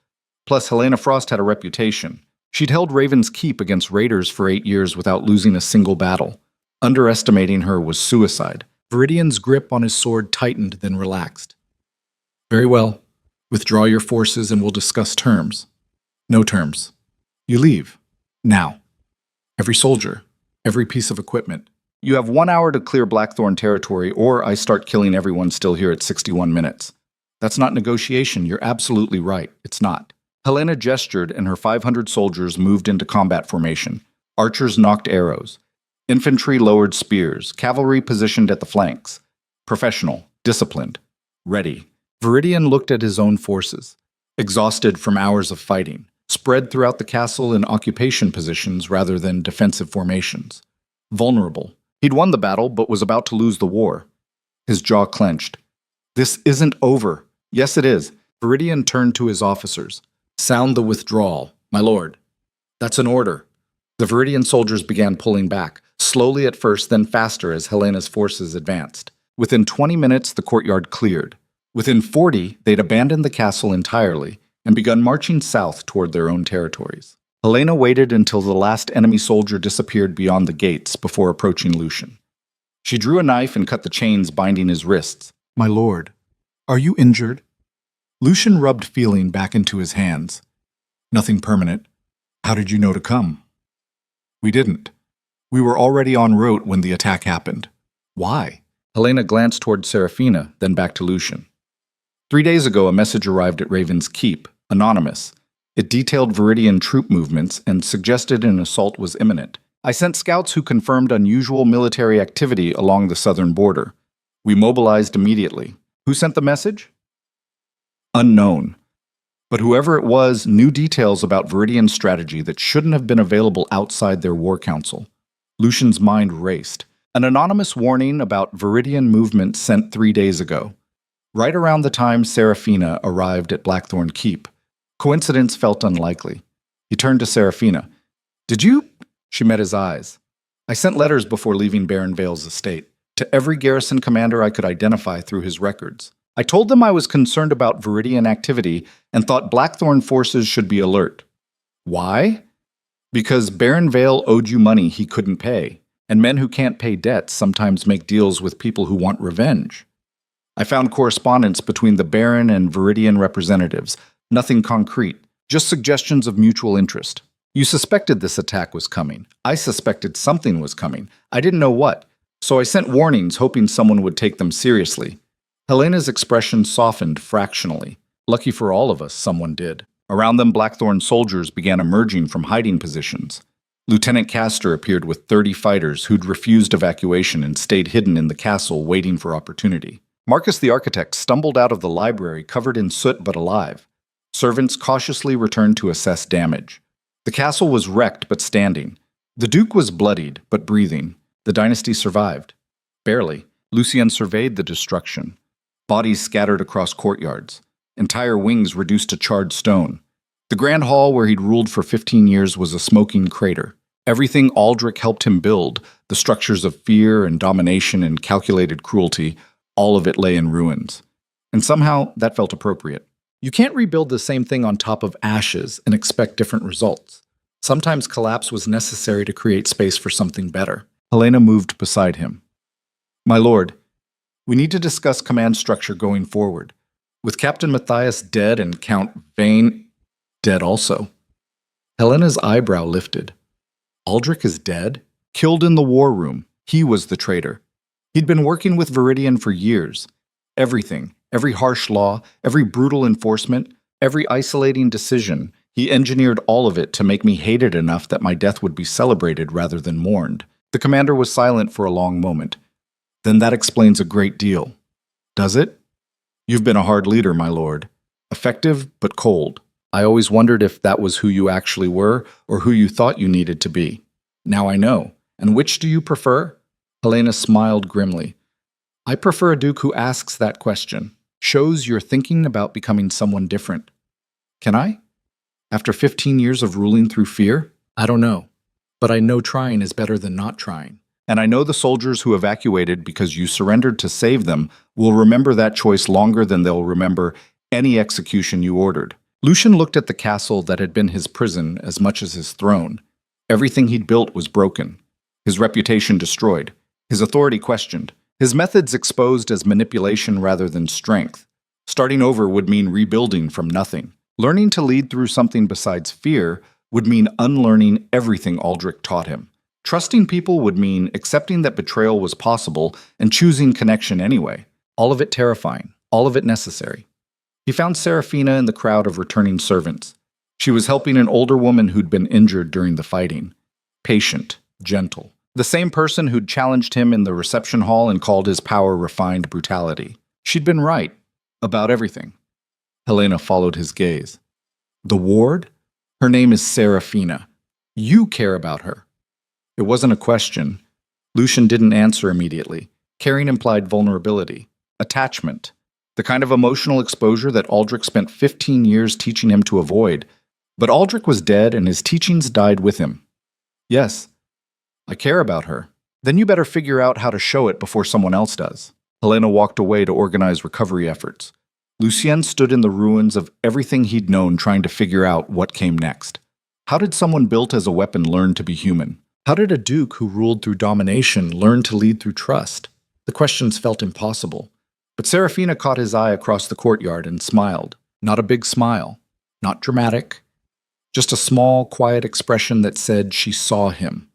Plus, Helena Frost had a reputation. She'd held Raven's Keep against raiders for 8 years without losing a single battle. Underestimating her was suicide. Viridian's grip on his sword tightened, then relaxed. Very well. Withdraw your forces and we'll discuss terms. No terms. You leave. Now. Every soldier. Every piece of equipment. You have 1 hour to clear Blackthorn territory, or I start killing everyone still here at 61 minutes. That's not negotiation. You're absolutely right. It's not. Helena gestured, and her 500 soldiers moved into combat formation. Archers knocked arrows. Infantry lowered spears. Cavalry positioned at the flanks. Professional. Disciplined. Ready. Viridian looked at his own forces. Exhausted from hours of fighting. Spread throughout the castle in occupation positions rather than defensive formations. Vulnerable. He'd won the battle, but was about to lose the war. His jaw clenched. This isn't over. Yes, it is. Viridian turned to his officers. Sound the withdrawal, my lord. That's an order. The Viridian soldiers began pulling back, slowly at first, then faster as Helena's forces advanced. Within 20 minutes, the courtyard cleared. Within 40, they'd abandoned the castle entirely and begun marching south toward their own territories. Helena waited until the last enemy soldier disappeared beyond the gates before approaching Lucien. She drew a knife and cut the chains binding his wrists. My lord, are you injured? Lucien rubbed feeling back into his hands. Nothing permanent. How did you know to come? We didn't. We were already en route when the attack happened. Why? Helena glanced toward Seraphina, then back to Lucien. 3 days ago, a message arrived at Raven's Keep, anonymous. It detailed Viridian troop movements and suggested an assault was imminent. I sent scouts who confirmed unusual military activity along the southern border. We mobilized immediately. Who sent the message? Unknown. But whoever it was knew details about Viridian's strategy that shouldn't have been available outside their war council. Lucien's mind raced. An anonymous warning about Viridian movement sent 3 days ago. Right around the time Seraphina arrived at Blackthorn Keep. Coincidence felt unlikely. He turned to Seraphina. Did you? She met his eyes. I sent letters before leaving Baron Vale's estate, to every garrison commander I could identify through his records. I told them I was concerned about Viridian activity and thought Blackthorn forces should be alert. Why? Because Baron Vale owed you money he couldn't pay, and men who can't pay debts sometimes make deals with people who want revenge. I found correspondence between the Baron and Viridian representatives, nothing concrete, just suggestions of mutual interest. You suspected this attack was coming. I suspected something was coming. I didn't know what, so I sent warnings hoping someone would take them seriously. Helena's expression softened fractionally. Lucky for all of us, someone did. Around them, Blackthorn soldiers began emerging from hiding positions. Lieutenant Castor appeared with 30 fighters who'd refused evacuation and stayed hidden in the castle waiting for opportunity. Marcus the architect stumbled out of the library covered in soot but alive. Servants cautiously returned to assess damage. The castle was wrecked but standing. The Duke was bloodied but breathing. The dynasty survived. Barely. Lucien surveyed the destruction. Bodies scattered across courtyards. Entire wings reduced to charred stone. The grand hall where he'd ruled for 15 years was a smoking crater. Everything Aldrich helped him build, the structures of fear and domination and calculated cruelty, all of it lay in ruins. And somehow that felt appropriate. You can't rebuild the same thing on top of ashes and expect different results. Sometimes collapse was necessary to create space for something better. Helena moved beside him. My lord, we need to discuss command structure going forward. With Captain Matthias dead and Count Vane dead also. Helena's eyebrow lifted. Aldrich is dead? Killed in the war room. He was the traitor. He'd been working with Viridian for years. Everything, every harsh law, every brutal enforcement, every isolating decision, he engineered all of it to make me hated enough that my death would be celebrated rather than mourned. The commander was silent for a long moment. Then that explains a great deal. Does it? You've been a hard leader, my lord. Effective, but cold. I always wondered if that was who you actually were or who you thought you needed to be. Now I know. And which do you prefer? Helena smiled grimly. I prefer a duke who asks that question, shows you're thinking about becoming someone different. Can I? After 15 years of ruling through fear? I don't know. But I know trying is better than not trying. And I know the soldiers who evacuated because you surrendered to save them will remember that choice longer than they'll remember any execution you ordered. Lucian looked at the castle that had been his prison as much as his throne. Everything he'd built was broken, his reputation destroyed, his authority questioned, his methods exposed as manipulation rather than strength. Starting over would mean rebuilding from nothing. Learning to lead through something besides fear would mean unlearning everything Aldrich taught him. Trusting people would mean accepting that betrayal was possible and choosing connection anyway. All of it terrifying, all of it necessary. He found Serafina in the crowd of returning servants. She was helping an older woman who'd been injured during the fighting. Patient, gentle. The same person who'd challenged him in the reception hall and called his power refined brutality. She'd been right about everything. Helena followed his gaze. The ward? Her name is Serafina. You care about her. It wasn't a question. Lucian didn't answer immediately. Caring implied vulnerability, attachment, the kind of emotional exposure that Aldrich spent 15 years teaching him to avoid. But Aldrich was dead and his teachings died with him. Yes, I care about her. Then you better figure out how to show it before someone else does. Helena walked away to organize recovery efforts. Lucien stood in the ruins of everything he'd known trying to figure out what came next. How did someone built as a weapon learn to be human? How did a duke who ruled through domination learn to lead through trust? The questions felt impossible. But Serafina caught his eye across the courtyard and smiled. Not a big smile, not dramatic, just a small, quiet expression that said she saw him.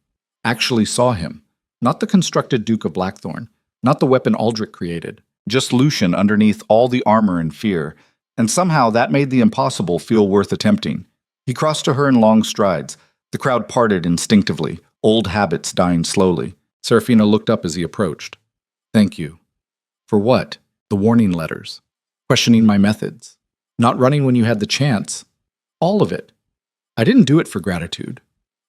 Actually saw him. Not the constructed Duke of Blackthorn, not the weapon Aldrich created, just Lucian underneath all the armor and fear, and somehow that made the impossible feel worth attempting. He crossed to her in long strides. The crowd parted instinctively, old habits dying slowly. Serafina looked up as he approached. Thank you. For what? The warning letters. Questioning my methods. Not running when you had the chance. All of it. I didn't do it for gratitude.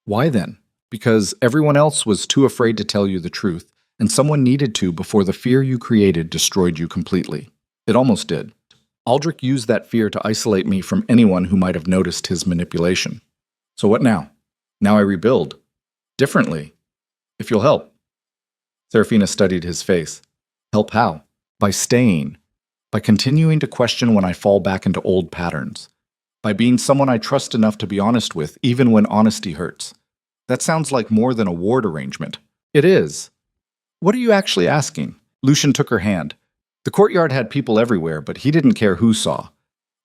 Why then? Because everyone else was too afraid to tell you the truth, and someone needed to before the fear you created destroyed you completely. It almost did. Aldrich used that fear to isolate me from anyone who might have noticed his manipulation. So what now? Now I rebuild. Differently. If you'll help. Serafina studied his face. Help how? By staying. By continuing to question when I fall back into old patterns. By being someone I trust enough to be honest with, even when honesty hurts. That sounds like more than a ward arrangement. It is. What are you actually asking? Lucian took her hand. The courtyard had people everywhere, but he didn't care who saw.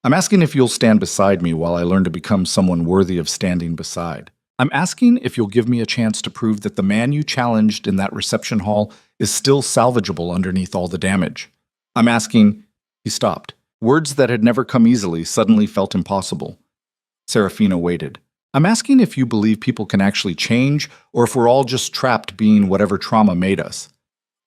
I'm asking if you'll stand beside me while I learn to become someone worthy of standing beside. I'm asking if you'll give me a chance to prove that the man you challenged in that reception hall is still salvageable underneath all the damage. I'm asking... He stopped. Words that had never come easily suddenly felt impossible. Serafina waited. I'm asking if you believe people can actually change, or if we're all just trapped being whatever trauma made us.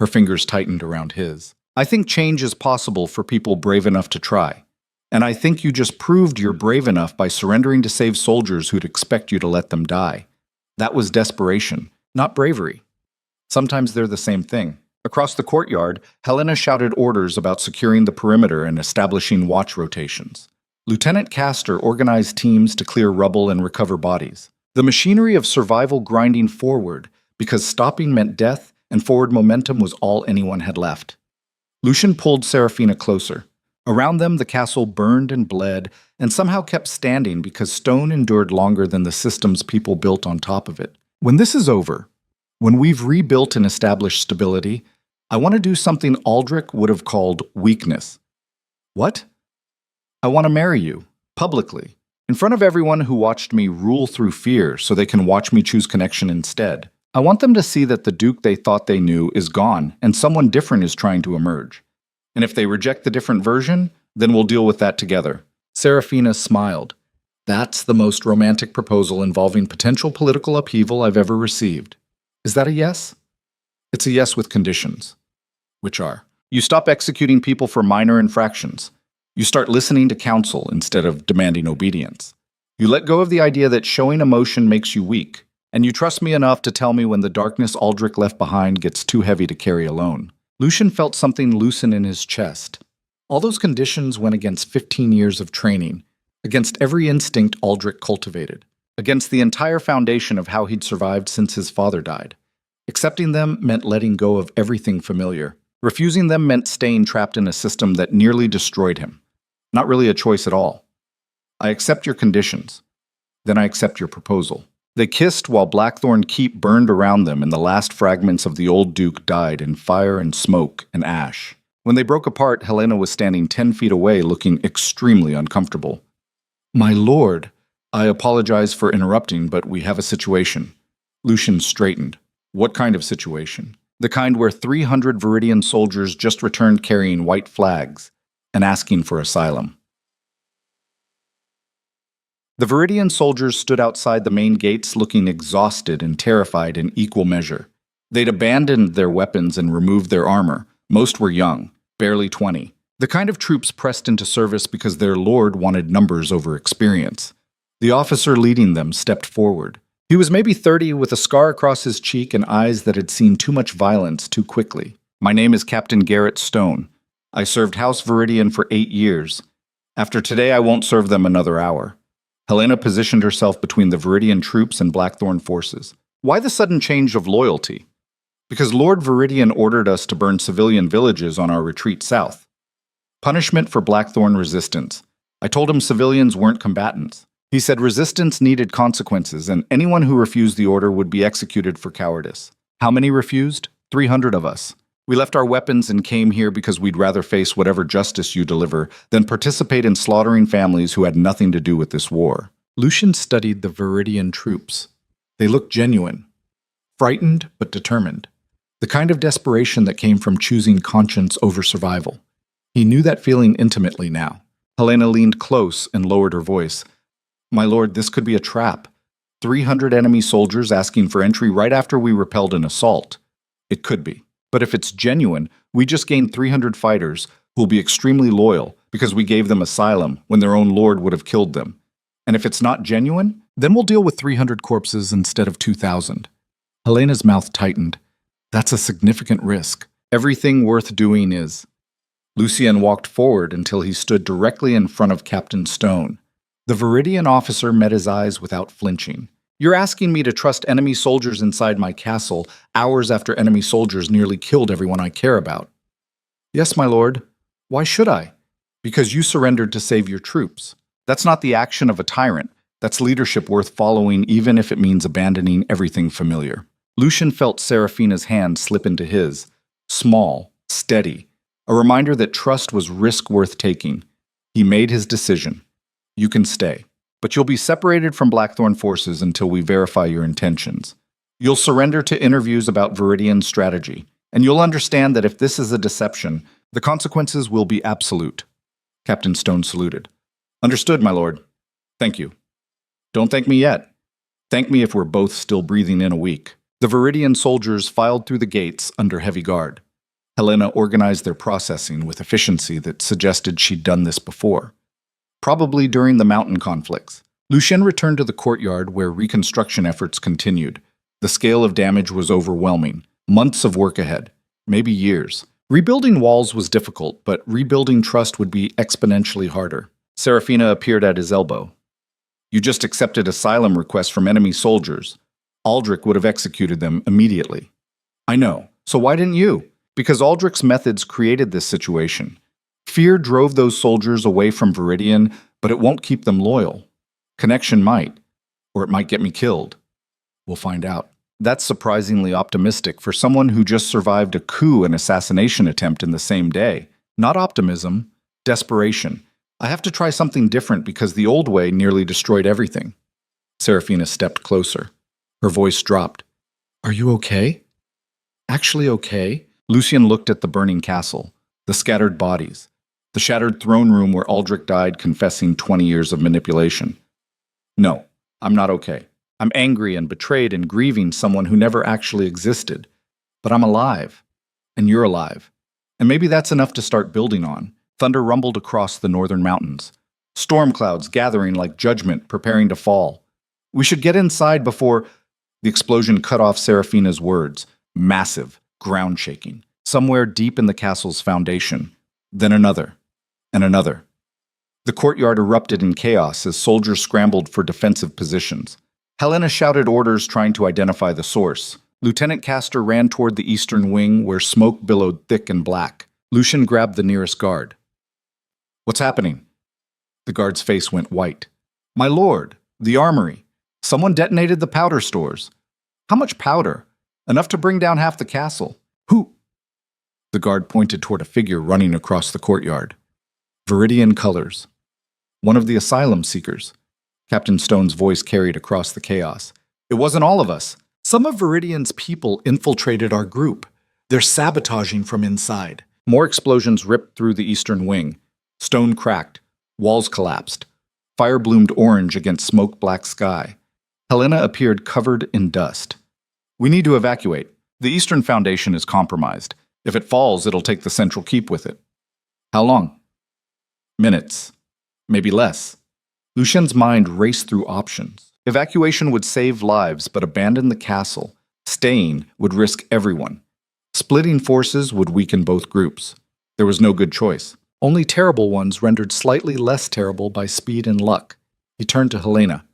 Her fingers tightened around his. I think change is possible for people brave enough to try. And I think you just proved you're brave enough by surrendering to save soldiers who'd expect you to let them die. That was desperation, not bravery. Sometimes they're the same thing. Across the courtyard, Helena shouted orders about securing the perimeter and establishing watch rotations. Lieutenant Castor organized teams to clear rubble and recover bodies. The machinery of survival grinding forward, because stopping meant death and forward momentum was all anyone had left. Lucian pulled Serafina closer. Around them, the castle burned and bled, and somehow kept standing because stone endured longer than the systems people built on top of it. When this is over, when we've rebuilt and established stability, I want to do something Aldrich would have called weakness. What? I want to marry you, publicly, in front of everyone who watched me rule through fear so they can watch me choose connection instead. I want them to see that the Duke they thought they knew is gone and someone different is trying to emerge. And if they reject the different version, then we'll deal with that together. Serafina smiled. That's the most romantic proposal involving potential political upheaval I've ever received. Is that a yes? It's a yes with conditions. Which are, you stop executing people for minor infractions. You start listening to counsel instead of demanding obedience. You let go of the idea that showing emotion makes you weak, and you trust me enough to tell me when the darkness Aldrich left behind gets too heavy to carry alone. Lucian felt something loosen in his chest. All those conditions went against 15 years of training, against every instinct Aldrich cultivated, against the entire foundation of how he'd survived since his father died. Accepting them meant letting go of everything familiar. Refusing them meant staying trapped in a system that nearly destroyed him. Not really a choice at all. I accept your conditions. Then I accept your proposal. They kissed while Blackthorn Keep burned around them and the last fragments of the old Duke died in fire and smoke and ash. When they broke apart, Helena was standing 10 feet away looking extremely uncomfortable. My lord, I apologize for interrupting, but we have a situation. Lucian straightened. What kind of situation? The kind where 300 Viridian soldiers just returned carrying white flags and asking for asylum. The Viridian soldiers stood outside the main gates looking exhausted and terrified in equal measure. They'd abandoned their weapons and removed their armor. Most were young, barely 20. The kind of troops pressed into service because their lord wanted numbers over experience. The officer leading them stepped forward. He was maybe 30 with a scar across his cheek and eyes that had seen too much violence too quickly. My name is Captain Garrett Stone. I served House Viridian for 8 years. After today, I won't serve them another hour. Helena positioned herself between the Viridian troops and Blackthorn forces. Why the sudden change of loyalty? Because Lord Viridian ordered us to burn civilian villages on our retreat south. Punishment for Blackthorn resistance. I told him civilians weren't combatants. He said resistance needed consequences, and anyone who refused the order would be executed for cowardice. How many refused? 300 of us. We left our weapons and came here because we'd rather face whatever justice you deliver than participate in slaughtering families who had nothing to do with this war. Lucian studied the Viridian troops. They looked genuine, frightened but determined. The kind of desperation that came from choosing conscience over survival. He knew that feeling intimately now. Helena leaned close and lowered her voice. My lord, this could be a trap. 300 enemy soldiers asking for entry right after we repelled an assault. It could be. But if it's genuine, we just gained 300 fighters who will be extremely loyal because we gave them asylum when their own lord would have killed them. And if it's not genuine, then we'll deal with 300 corpses instead of 2,000. Helena's mouth tightened. That's a significant risk. Everything worth doing is. Lucien walked forward until he stood directly in front of Captain Stone. The Viridian officer met his eyes without flinching. You're asking me to trust enemy soldiers inside my castle hours after enemy soldiers nearly killed everyone I care about. Yes, my lord. Why should I? Because you surrendered to save your troops. That's not the action of a tyrant. That's leadership worth following even if it means abandoning everything familiar. Lucian felt Seraphina's hand slip into his. Small, steady. A reminder that trust was risk worth taking. He made his decision. You can stay. But you'll be separated from Blackthorn forces until we verify your intentions. You'll surrender to interviews about Viridian strategy, and you'll understand that if this is a deception, the consequences will be absolute. Captain Stone saluted. Understood, my lord. Thank you. Don't thank me yet. Thank me if we're both still breathing in a week. The Viridian soldiers filed through the gates under heavy guard. Helena organized their processing with efficiency that suggested she'd done this before. Probably during the mountain conflicts. Lucien returned to the courtyard where reconstruction efforts continued. The scale of damage was overwhelming. Months of work ahead. Maybe years. Rebuilding walls was difficult, but rebuilding trust would be exponentially harder. Seraphina appeared at his elbow. You just accepted asylum requests from enemy soldiers. Aldrich would have executed them immediately. I know. So why didn't you? Because Aldrich's methods created this situation. Fear drove those soldiers away from Viridian, but it won't keep them loyal. Connection might, or it might get me killed. We'll find out. That's surprisingly optimistic for someone who just survived a coup and assassination attempt in the same day. Not optimism, desperation. I have to try something different because the old way nearly destroyed everything. Seraphina stepped closer. Her voice dropped. Are you okay? Actually okay? Lucien looked at the burning castle, the scattered bodies, the shattered throne room where Aldrich died confessing 20 years of manipulation. No, I'm not okay. I'm angry and betrayed and grieving someone who never actually existed. But I'm alive. And you're alive. And maybe that's enough to start building on. Thunder rumbled across the northern mountains. Storm clouds gathering like judgment, preparing to fall. We should get inside before... The explosion cut off Serafina's words. Massive, ground-shaking. Somewhere deep in the castle's foundation. Then another. And another. The courtyard erupted in chaos as soldiers scrambled for defensive positions. Helena shouted orders trying to identify the source. Lieutenant Castor ran toward the eastern wing where smoke billowed thick and black. Lucian grabbed the nearest guard. "What's happening?" The guard's face went white. "My lord, the armory. Someone detonated the powder stores." "How much powder?" "Enough to bring down half the castle." "Who?" The guard pointed toward a figure running across the courtyard. Viridian colors. One of the asylum seekers. Captain Stone's voice carried across the chaos. "It wasn't all of us. Some of Viridian's people infiltrated our group. They're sabotaging from inside." More explosions ripped through the eastern wing. Stone cracked. Walls collapsed. Fire bloomed orange against smoke-black sky. Helena appeared covered in dust. "We need to evacuate. The eastern foundation is compromised. If it falls, it'll take the central keep with it." "How long?" "Minutes. Maybe less." Lucien's mind raced through options. Evacuation would save lives, but abandon the castle. Staying would risk everyone. Splitting forces would weaken both groups. There was no good choice. Only terrible ones rendered slightly less terrible by speed and luck. He turned to Helena.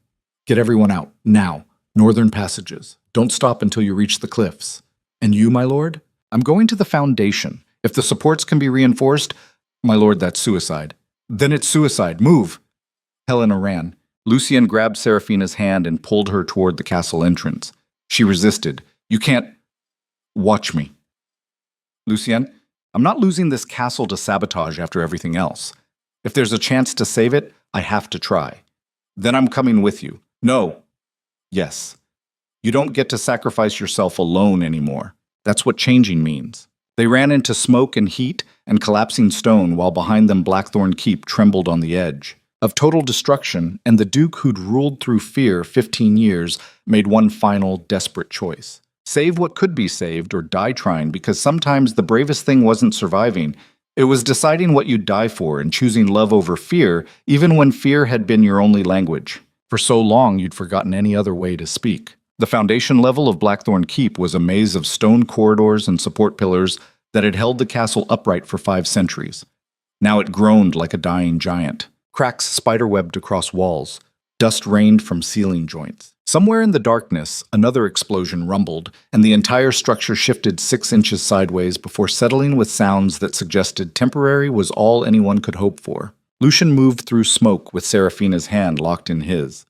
"Get everyone out, now. Northern passages. Don't stop until you reach the cliffs." "And you, my lord?" "I'm going to the foundation. If the supports can be reinforced..." "My lord, that's suicide." "Then it's suicide. Move!" Helena ran. Lucien grabbed Serafina's hand and pulled her toward the castle entrance. She resisted. "You can't..." "Watch me." "Lucien, I'm not losing this castle to sabotage after everything else. If there's a chance to save it, I have to try. Then I'm coming with you." "No." "Yes. You don't get to sacrifice yourself alone anymore. That's what changing means." They ran into smoke and heat and collapsing stone while behind them Blackthorn Keep trembled on the edge of total destruction, and the Duke who'd ruled through fear 15 years made one final desperate choice. Save what could be saved or die trying, because sometimes the bravest thing wasn't surviving. It was deciding what you'd die for and choosing love over fear, even when fear had been your only language. For so long you'd forgotten any other way to speak. The foundation level of Blackthorn Keep was a maze of stone corridors and support pillars that had held the castle upright for 5 centuries. Now it groaned like a dying giant. Cracks spiderwebbed across walls. Dust rained from ceiling joints. Somewhere in the darkness, another explosion rumbled, and the entire structure shifted 6 inches sideways before settling with sounds that suggested temporary was all anyone could hope for. Lucian moved through smoke with Serafina's hand locked in his.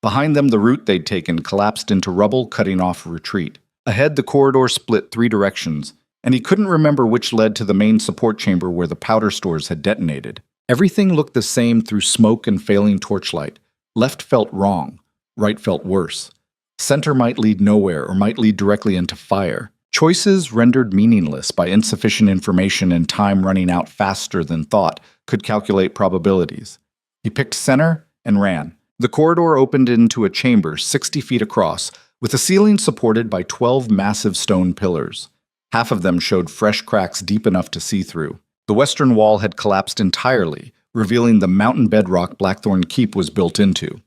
Behind them, the route they'd taken collapsed into rubble, cutting off a retreat. Ahead, the corridor split 3 directions, and he couldn't remember which led to the main support chamber where the powder stores had detonated. Everything looked the same through smoke and failing torchlight. Left felt wrong. Right felt worse. Center might lead nowhere or might lead directly into fire. Choices rendered meaningless by insufficient information and time running out faster than thought could calculate probabilities. He picked center and ran. The corridor opened into a chamber 60 feet across, with a ceiling supported by 12 massive stone pillars. Half of them showed fresh cracks deep enough to see through. The western wall had collapsed entirely, revealing the mountain bedrock Blackthorn Keep was built into.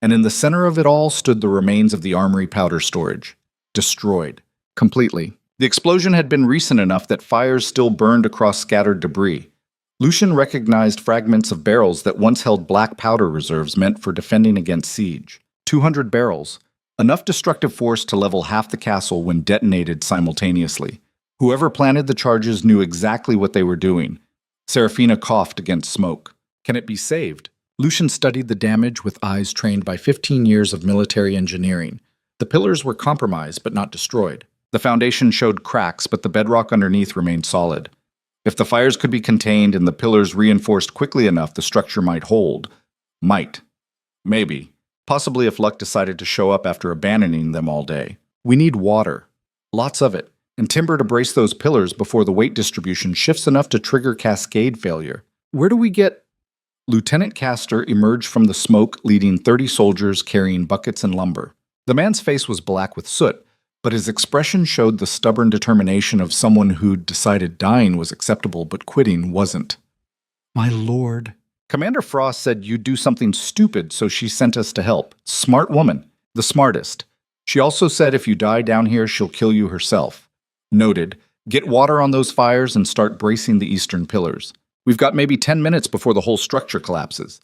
And in the center of it all stood the remains of the armory powder storage. Destroyed. Completely. The explosion had been recent enough that fires still burned across scattered debris. Lucian recognized fragments of barrels that once held black powder reserves meant for defending against siege. 200 barrels. Enough destructive force to level half the castle when detonated simultaneously. Whoever planted the charges knew exactly what they were doing. Serafina coughed against smoke. Can it be saved? Lucian studied the damage with eyes trained by 15 years of military engineering. The pillars were compromised but not destroyed. The foundation showed cracks, but the bedrock underneath remained solid. If the fires could be contained and the pillars reinforced quickly enough, the structure might hold. Might. Maybe. Possibly if luck decided to show up after abandoning them all day. We need water. Lots of it. And timber to brace those pillars before the weight distribution shifts enough to trigger cascade failure. Where do we get... Lieutenant Castor emerged from the smoke leading 30 soldiers carrying buckets and lumber. The man's face was black with soot, but his expression showed the stubborn determination of someone who'd decided dying was acceptable but quitting wasn't. My lord. Commander Frost said you'd do something stupid, so she sent us to help. Smart woman. The smartest. She also said if you die down here, she'll kill you herself. Noted. Get water on those fires and start bracing the eastern pillars. We've got maybe 10 minutes before the whole structure collapses.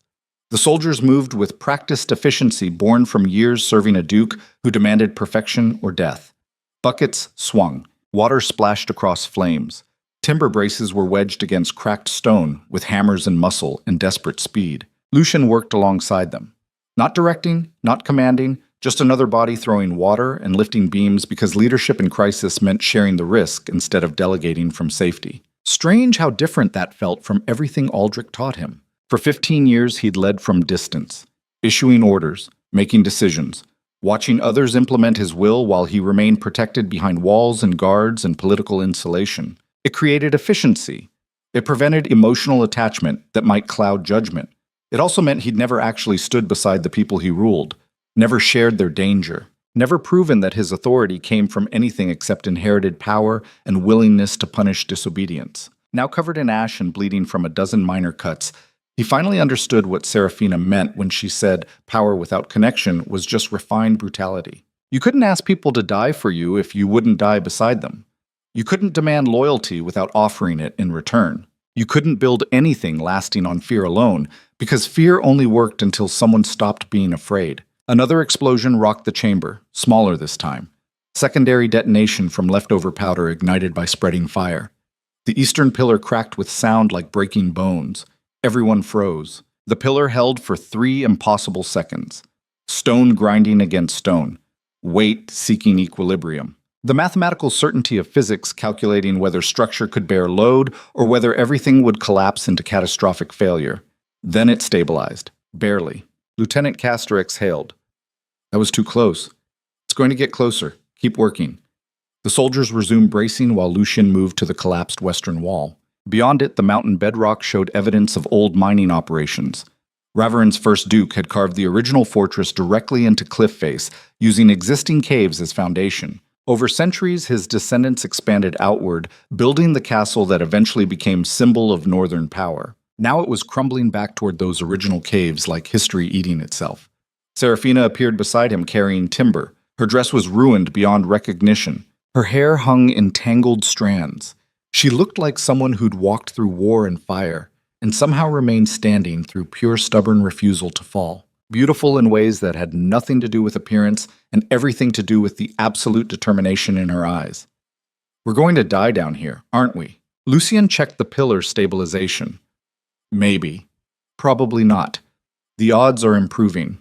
The soldiers moved with practiced efficiency born from years serving a duke who demanded perfection or death. Buckets swung. Water splashed across flames. Timber braces were wedged against cracked stone with hammers and muscle in desperate speed. Lucian worked alongside them. Not directing, not commanding, just another body throwing water and lifting beams because leadership in crisis meant sharing the risk instead of delegating from safety. Strange how different that felt from everything Aldrich taught him. For 15 years, he'd led from distance, issuing orders, making decisions, watching others implement his will while he remained protected behind walls and guards and political insulation. It created efficiency. It prevented emotional attachment that might cloud judgment. It also meant he'd never actually stood beside the people he ruled, never shared their danger, never proven that his authority came from anything except inherited power and willingness to punish disobedience. Now covered in ash and bleeding from a dozen minor cuts, he finally understood what Seraphina meant when she said power without connection was just refined brutality. You couldn't ask people to die for you if you wouldn't die beside them. You couldn't demand loyalty without offering it in return. You couldn't build anything lasting on fear alone, because fear only worked until someone stopped being afraid. Another explosion rocked the chamber, smaller this time. Secondary detonation from leftover powder ignited by spreading fire. The eastern pillar cracked with sound like breaking bones. Everyone froze. The pillar held for 3 impossible seconds. Stone grinding against stone. Weight seeking equilibrium. The mathematical certainty of physics calculating whether structure could bear load or whether everything would collapse into catastrophic failure. Then it stabilized. Barely. Lieutenant Castor exhaled. That was too close. It's going to get closer. Keep working. The soldiers resumed bracing while Lucian moved to the collapsed western wall. Beyond it, the mountain bedrock showed evidence of old mining operations. Raveren's first duke had carved the original fortress directly into cliff face, using existing caves as foundation. Over centuries, his descendants expanded outward, building the castle that eventually became symbol of northern power. Now it was crumbling back toward those original caves like history eating itself. Seraphina appeared beside him carrying timber. Her dress was ruined beyond recognition. Her hair hung in tangled strands. She looked like someone who'd walked through war and fire, and somehow remained standing through pure stubborn refusal to fall. Beautiful in ways that had nothing to do with appearance and everything to do with the absolute determination in her eyes. We're going to die down here, aren't we? Lucian checked the pillar stabilization. Maybe. Probably not. The odds are improving.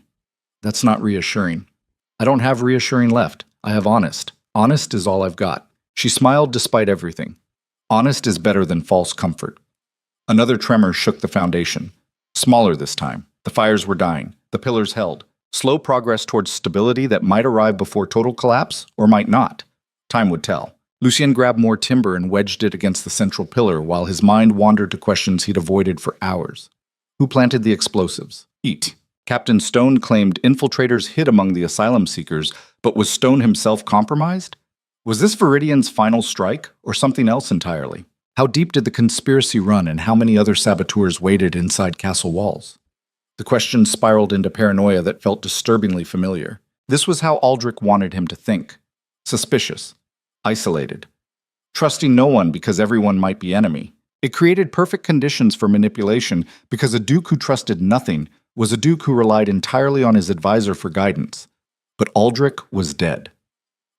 That's not reassuring. I don't have reassuring left. I have honest. Honest is all I've got. She smiled despite everything. Honest is better than false comfort. Another tremor shook the foundation. Smaller this time. The fires were dying. The pillars held. Slow progress towards stability that might arrive before total collapse, or might not. Time would tell. Lucian grabbed more timber and wedged it against the central pillar while his mind wandered to questions he'd avoided for hours. Who planted the explosives? Eat. Captain Stone claimed infiltrators hid among the asylum seekers, but was Stone himself compromised? Was this Viridian's final strike, or something else entirely? How deep did the conspiracy run, and how many other saboteurs waited inside castle walls? The question spiraled into paranoia that felt disturbingly familiar. This was how Aldrich wanted him to think. Suspicious. Isolated. Trusting no one because everyone might be enemy. It created perfect conditions for manipulation because a duke who trusted nothing was a duke who relied entirely on his advisor for guidance. But Aldrich was dead.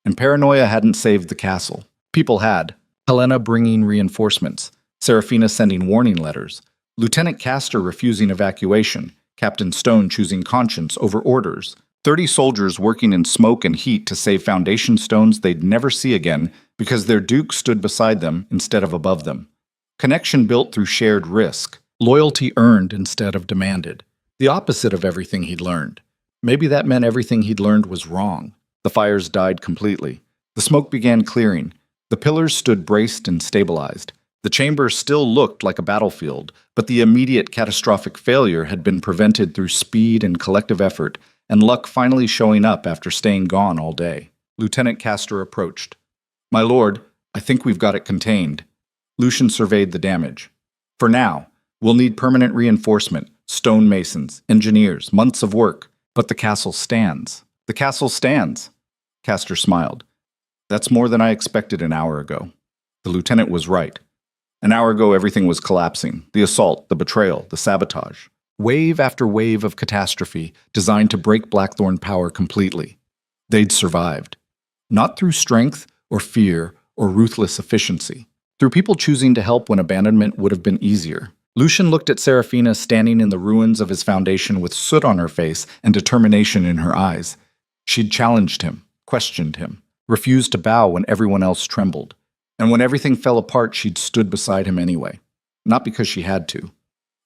And paranoia hadn't saved the castle. People had. Helena bringing reinforcements. Seraphina sending warning letters. Lieutenant Castor refusing evacuation. Captain Stone choosing conscience over orders. 30 soldiers working in smoke and heat to save foundation stones they'd never see again because their duke stood beside them instead of above them. Connection built through shared risk. Loyalty earned instead of demanded. The opposite of everything he'd learned. Maybe that meant everything he'd learned was wrong. The fires died completely. The smoke began clearing. The pillars stood braced and stabilized. The chamber still looked like a battlefield, but the immediate catastrophic failure had been prevented through speed and collective effort, and luck finally showing up after staying gone all day. Lieutenant Castor approached. "My lord, I think we've got it contained." Lucian surveyed the damage. "For now. We'll need permanent reinforcement, stonemasons, engineers, months of work. But the castle stands. The castle stands. Castor smiled. That's more than I expected an hour ago. The lieutenant was right. An hour ago, everything was collapsing. The assault, the betrayal, the sabotage. Wave after wave of catastrophe designed to break Blackthorn power completely. They'd survived. Not through strength or fear or ruthless efficiency. Through people choosing to help when abandonment would have been easier. Lucian looked at Seraphina standing in the ruins of his foundation with soot on her face and determination in her eyes. She'd challenged him, questioned him, refused to bow when everyone else trembled. And when everything fell apart, she'd stood beside him anyway. Not because she had to,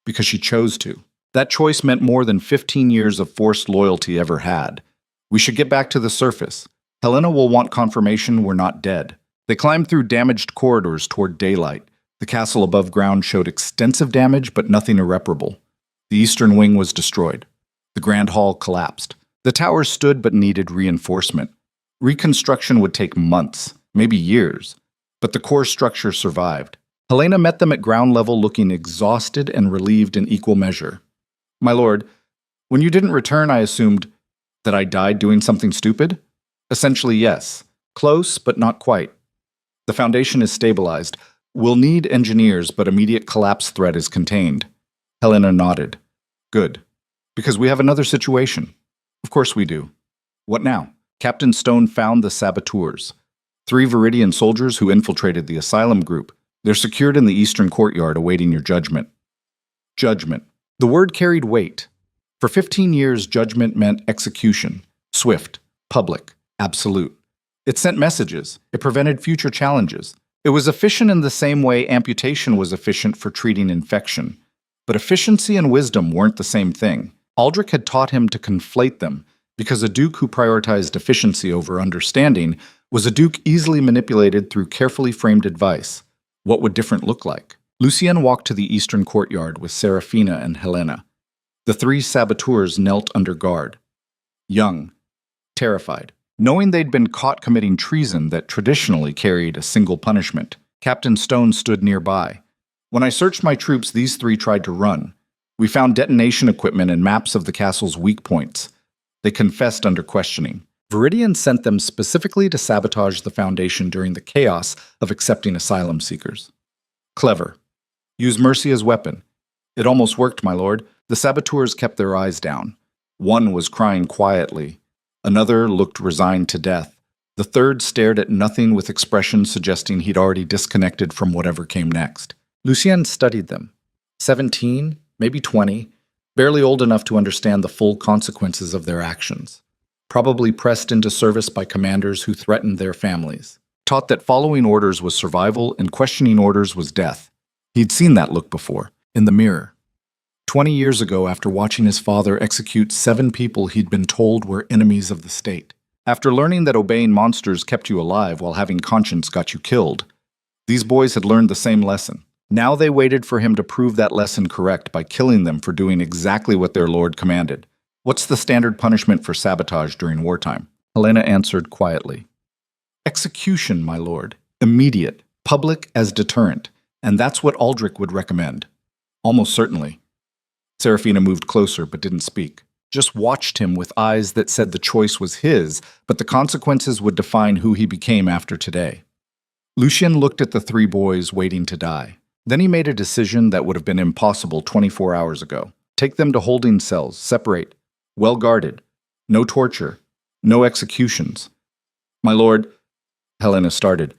because she chose to. That choice meant more than 15 years of forced loyalty ever had. We should get back to the surface. Helena will want confirmation we're not dead. They climbed through damaged corridors toward daylight. The castle above ground showed extensive damage, but nothing irreparable. The eastern wing was destroyed. The grand hall collapsed. The towers stood but needed reinforcement. Reconstruction would take months, maybe years. But the core structure survived. Helena met them at ground level looking exhausted and relieved in equal measure. My lord, when you didn't return, I assumed that I died doing something stupid? Essentially, yes. Close, but not quite. The foundation is stabilized. We'll need engineers, but immediate collapse threat is contained. Helena nodded. Good. Because we have another situation. Of course we do. What now? Captain Stone found the saboteurs. 3 Viridian soldiers who infiltrated the asylum group. They're secured in the eastern courtyard awaiting your judgment. Judgment. The word carried weight. For 15 years, judgment meant execution. Swift, public, absolute. It sent messages. It prevented future challenges. It was efficient in the same way amputation was efficient for treating infection. But efficiency and wisdom weren't the same thing. Aldrich had taught him to conflate them, because a duke who prioritized efficiency over understanding was a duke easily manipulated through carefully framed advice. What would different look like? Lucien walked to the eastern courtyard with Seraphina and Helena. The 3 saboteurs knelt under guard. Young, terrified, knowing they'd been caught committing treason that traditionally carried a single punishment. Captain Stone stood nearby. When I searched my troops, these 3 tried to run. We found detonation equipment and maps of the castle's weak points. They confessed under questioning. Viridian sent them specifically to sabotage the Foundation during the chaos of accepting asylum seekers. Clever. Use mercy as weapon. It almost worked, my lord. The saboteurs kept their eyes down. One was crying quietly. Another looked resigned to death. The third stared at nothing with expressions suggesting he'd already disconnected from whatever came next. Lucien studied them. 17, maybe 20, barely old enough to understand the full consequences of their actions. Probably pressed into service by commanders who threatened their families. Taught that following orders was survival and questioning orders was death. He'd seen that look before, in the mirror. 20 years ago, after watching his father execute 7 people he'd been told were enemies of the state. After learning that obeying monsters kept you alive while having conscience got you killed, these boys had learned the same lesson. Now they waited for him to prove that lesson correct by killing them for doing exactly what their lord commanded. What's the standard punishment for sabotage during wartime? Helena answered quietly. Execution, my lord. Immediate. Public as deterrent. And that's what Aldrich would recommend. Almost certainly. Seraphina moved closer but didn't speak. Just watched him with eyes that said the choice was his, but the consequences would define who he became after today. Lucien looked at the 3 boys waiting to die. Then he made a decision that would have been impossible 24 hours ago. Take them to holding cells, separate. Well guarded. No torture. No executions. My lord, Helena started,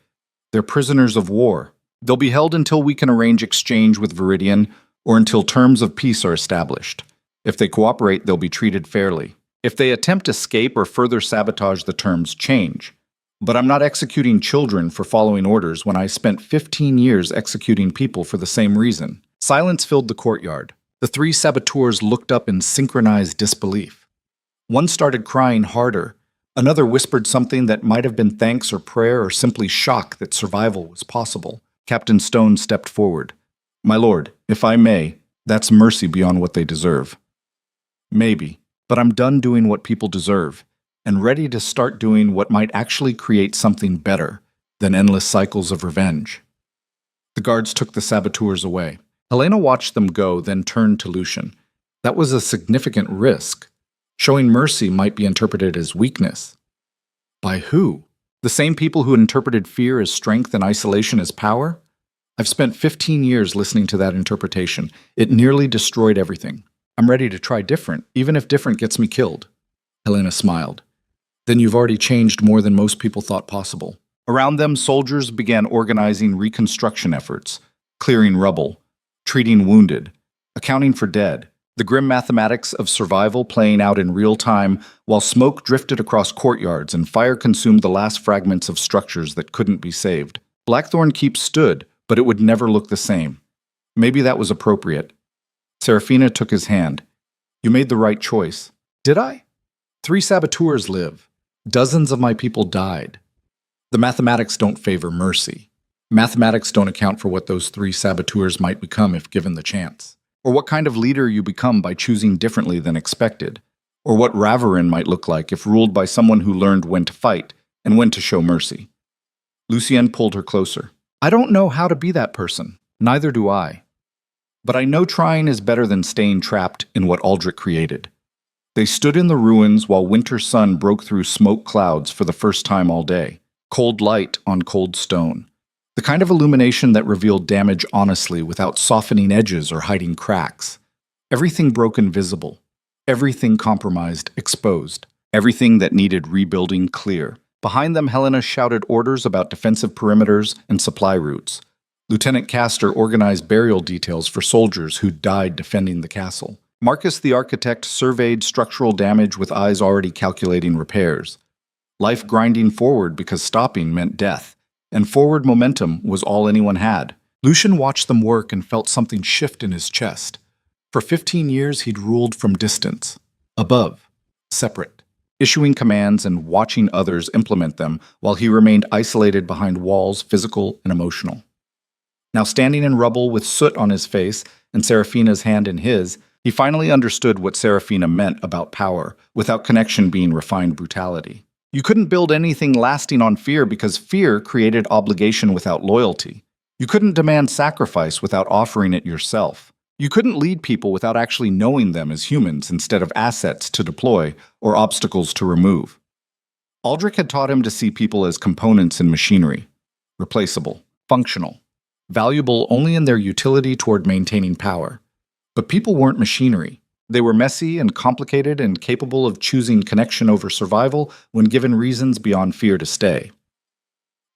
they're prisoners of war. They'll be held until we can arrange exchange with Viridian or until terms of peace are established. If they cooperate, they'll be treated fairly. If they attempt escape or further sabotage, the terms change. But I'm not executing children for following orders when I spent 15 years executing people for the same reason. Silence filled the courtyard. The 3 saboteurs looked up in synchronized disbelief. One started crying harder. Another whispered something that might have been thanks or prayer or simply shock that survival was possible. Captain Stone stepped forward. My lord, if I may, that's mercy beyond what they deserve. Maybe, but I'm done doing what people deserve, and ready to start doing what might actually create something better than endless cycles of revenge. The guards took the saboteurs away. Helena watched them go, then turned to Lucian. That was a significant risk. Showing mercy might be interpreted as weakness. By who? The same people who interpreted fear as strength and isolation as power? I've spent 15 years listening to that interpretation. It nearly destroyed everything. I'm ready to try different, even if different gets me killed. Helena smiled. Then you've already changed more than most people thought possible. Around them, soldiers began organizing reconstruction efforts, clearing rubble, treating wounded, accounting for dead. The grim mathematics of survival playing out in real time while smoke drifted across courtyards and fire consumed the last fragments of structures that couldn't be saved. Blackthorn Keep stood, but it would never look the same. Maybe that was appropriate. Seraphina took his hand. You made the right choice. Did I? 3 saboteurs live. Dozens of my people died. The mathematics don't favor mercy. Mathematics don't account for what those 3 saboteurs might become if given the chance. Or what kind of leader you become by choosing differently than expected. Or what Ravarin might look like if ruled by someone who learned when to fight and when to show mercy. Lucienne pulled her closer. I don't know how to be that person. Neither do I. But I know trying is better than staying trapped in what Aldrich created. They stood in the ruins while winter sun broke through smoke clouds for the first time all day. Cold light on cold stone. The kind of illumination that revealed damage honestly without softening edges or hiding cracks. Everything broken visible. Everything compromised exposed. Everything that needed rebuilding clear. Behind them, Helena shouted orders about defensive perimeters and supply routes. Lieutenant Castor organized burial details for soldiers who died defending the castle. Marcus the architect surveyed structural damage with eyes already calculating repairs. Life grinding forward because stopping meant death, and forward momentum was all anyone had. Lucian watched them work and felt something shift in his chest. For 15 years, he'd ruled from distance, above, separate, issuing commands and watching others implement them while he remained isolated behind walls, physical and emotional. Now standing in rubble with soot on his face and Seraphina's hand in his, he finally understood what Seraphina meant about power, without connection being refined brutality. You couldn't build anything lasting on fear because fear created obligation without loyalty. You couldn't demand sacrifice without offering it yourself. You couldn't lead people without actually knowing them as humans instead of assets to deploy or obstacles to remove. Aldrich had taught him to see people as components in machinery, replaceable, functional, valuable only in their utility toward maintaining power. But people weren't machinery. They were messy and complicated and capable of choosing connection over survival when given reasons beyond fear to stay.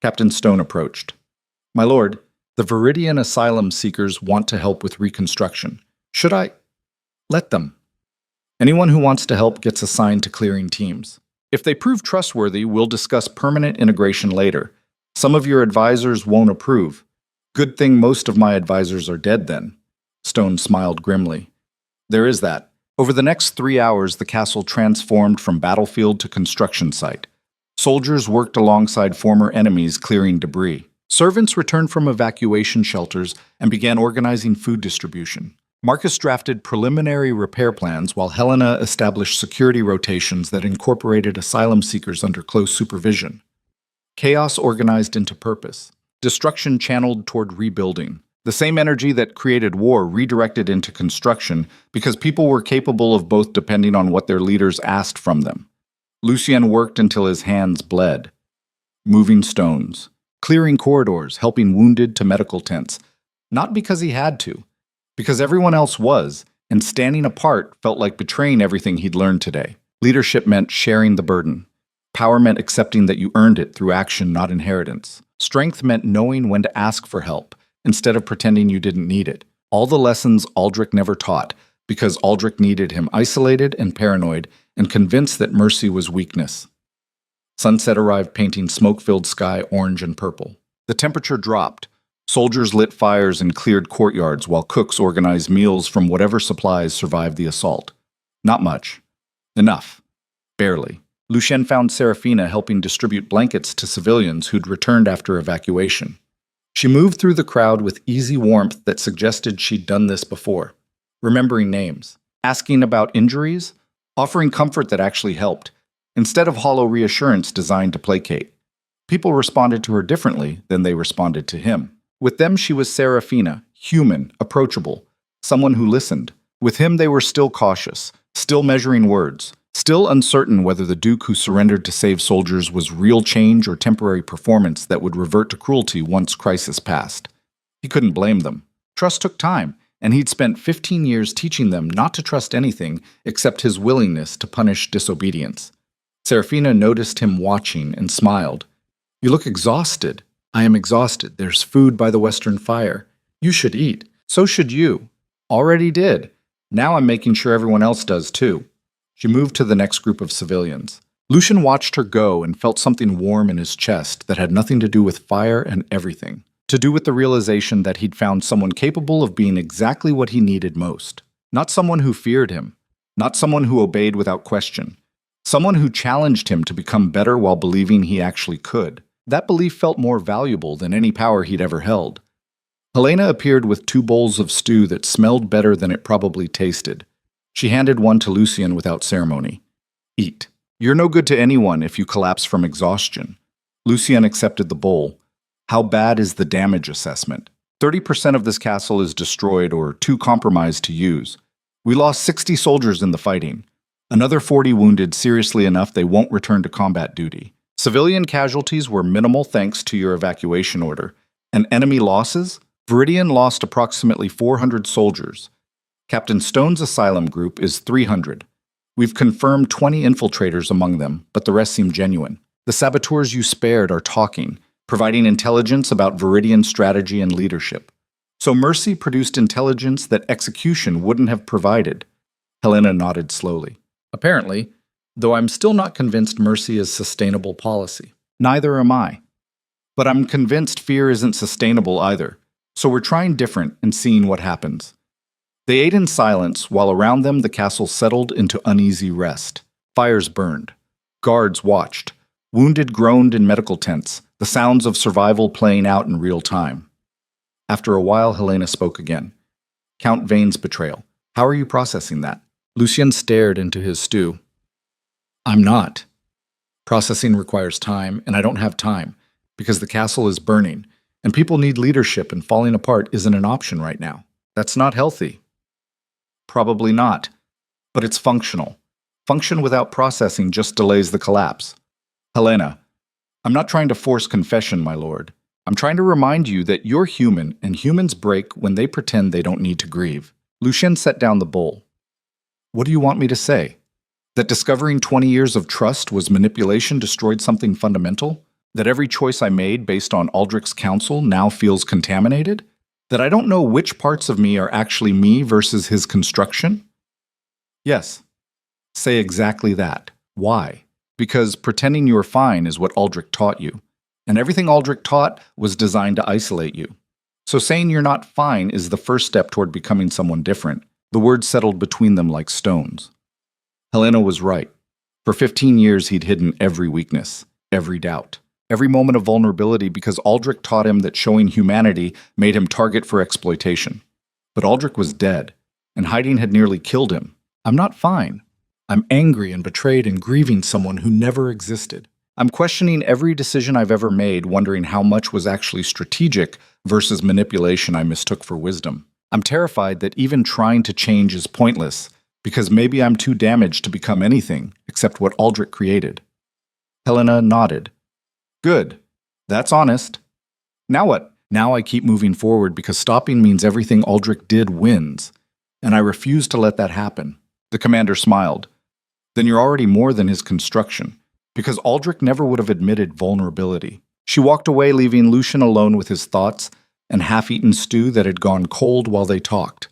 Captain Stone approached. My lord, the Viridian asylum seekers want to help with reconstruction. Should I? Let them. Anyone who wants to help gets assigned to clearing teams. If they prove trustworthy, we'll discuss permanent integration later. Some of your advisors won't approve. Good thing most of my advisors are dead then. Stone smiled grimly. There is that. Over the next 3 hours, the castle transformed from battlefield to construction site. Soldiers worked alongside former enemies clearing debris. Servants returned from evacuation shelters and began organizing food distribution. Marcus drafted preliminary repair plans while Helena established security rotations that incorporated asylum seekers under close supervision. Chaos organized into purpose. Destruction channeled toward rebuilding. The same energy that created war redirected into construction because people were capable of both depending on what their leaders asked from them. Lucien worked until his hands bled. Moving stones, clearing corridors, helping wounded to medical tents. Not because he had to, because everyone else was, and standing apart felt like betraying everything he'd learned today. Leadership meant sharing the burden. Power meant accepting that you earned it through action, not inheritance. Strength meant knowing when to ask for help, instead of pretending you didn't need it. All the lessons Aldrich never taught, because Aldrich needed him isolated and paranoid and convinced that mercy was weakness. Sunset arrived painting smoke-filled sky orange and purple. The temperature dropped. Soldiers lit fires and cleared courtyards while cooks organized meals from whatever supplies survived the assault. Not much. Enough. Barely. Lucien found Seraphina helping distribute blankets to civilians who'd returned after evacuation. She moved through the crowd with easy warmth that suggested she'd done this before, remembering names, asking about injuries, offering comfort that actually helped, instead of hollow reassurance designed to placate. People responded to her differently than they responded to him. With them, she was Serafina, human, approachable, someone who listened. With him, they were still cautious, still measuring words, still uncertain whether the Duke who surrendered to save soldiers was real change or temporary performance that would revert to cruelty once crisis passed. He couldn't blame them. Trust took time, and he'd spent 15 years teaching them not to trust anything except his willingness to punish disobedience. Serafina noticed him watching and smiled. "You look exhausted." "I am exhausted. There's food by the western fire. You should eat. So should you." "Already did. Now I'm making sure everyone else does too." She moved to the next group of civilians. Lucian watched her go and felt something warm in his chest that had nothing to do with fire and everything to do with the realization that he'd found someone capable of being exactly what he needed most. Not someone who feared him, not someone who obeyed without question, someone who challenged him to become better while believing he actually could. That belief felt more valuable than any power he'd ever held. Helena appeared with 2 bowls of stew that smelled better than it probably tasted. She handed one to Lucian without ceremony. "Eat. You're no good to anyone if you collapse from exhaustion." Lucian accepted the bowl. "How bad is the damage assessment?" 30% of this castle is destroyed or too compromised to use. We lost 60 soldiers in the fighting. Another 40 wounded seriously enough they won't return to combat duty. Civilian casualties were minimal thanks to your evacuation order. And enemy losses? Viridian lost approximately 400 soldiers. Captain Stone's asylum group is 300. We've confirmed 20 infiltrators among them, but the rest seem genuine. The saboteurs you spared are talking, providing intelligence about Viridian strategy and leadership. So Mercy produced intelligence that execution wouldn't have provided. Helena nodded slowly. Apparently, though I'm still not convinced Mercy is sustainable policy. Neither am I. But I'm convinced fear isn't sustainable either, so we're trying different and seeing what happens. They ate in silence, while around them the castle settled into uneasy rest. Fires burned. Guards watched. Wounded groaned in medical tents, the sounds of survival playing out in real time. After a while, Helena spoke again. "Count Vane's betrayal. How are you processing that?" Lucian stared into his stew. "I'm not. Processing requires time, and I don't have time, because the castle is burning, and people need leadership, and falling apart isn't an option right now. That's not healthy." Probably not, but it's functional. Function without processing just delays the collapse. Helena, I'm not trying to force confession, my lord. I'm trying to remind you that you're human, and humans break when they pretend they don't need to grieve. Lucian set down the bowl. What do you want me to say? That discovering 20 years of trust was manipulation destroyed something fundamental? That every choice I made based on Aldrich's counsel now feels contaminated? That I don't know which parts of me are actually me versus his construction? Yes. Say exactly that. Why? Because pretending you were fine is what Aldrich taught you. And everything Aldrich taught was designed to isolate you. So saying you're not fine is the first step toward becoming someone different. The words settled between them like stones. Helena was right. For 15 years he'd hidden every weakness, every doubt, every moment of vulnerability because Aldrich taught him that showing humanity made him target for exploitation. But Aldrich was dead, and hiding had nearly killed him. I'm not fine. I'm angry and betrayed and grieving someone who never existed. I'm questioning every decision I've ever made, wondering how much was actually strategic versus manipulation I mistook for wisdom. I'm terrified that even trying to change is pointless, because maybe I'm too damaged to become anything except what Aldrich created. Helena nodded. Good. That's honest. Now what? Now I keep moving forward because stopping means everything Aldrich did wins, and I refuse to let that happen. The commander smiled. Then you're already more than his construction, because Aldrich never would have admitted vulnerability. She walked away, leaving Lucian alone with his thoughts and half-eaten stew that had gone cold while they talked.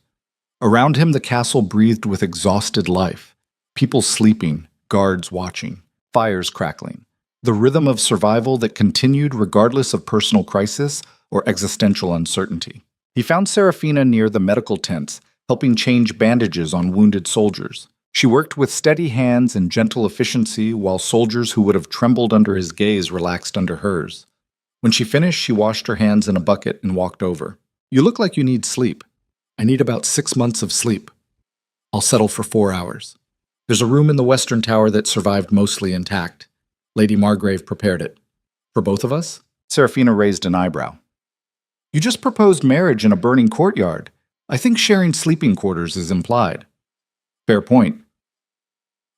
Around him the castle breathed with exhausted life, people sleeping, guards watching, fires crackling. The rhythm of survival that continued regardless of personal crisis or existential uncertainty. He found Serafina near the medical tents, helping change bandages on wounded soldiers. She worked with steady hands and gentle efficiency while soldiers who would have trembled under his gaze relaxed under hers. When she finished, she washed her hands in a bucket and walked over. You look like you need sleep. I need about 6 months of sleep. I'll settle for 4 hours. There's a room in the western tower that survived mostly intact. Lady Margrave prepared it. For both of us? Serafina raised an eyebrow. You just proposed marriage in a burning courtyard. I think sharing sleeping quarters is implied. Fair point.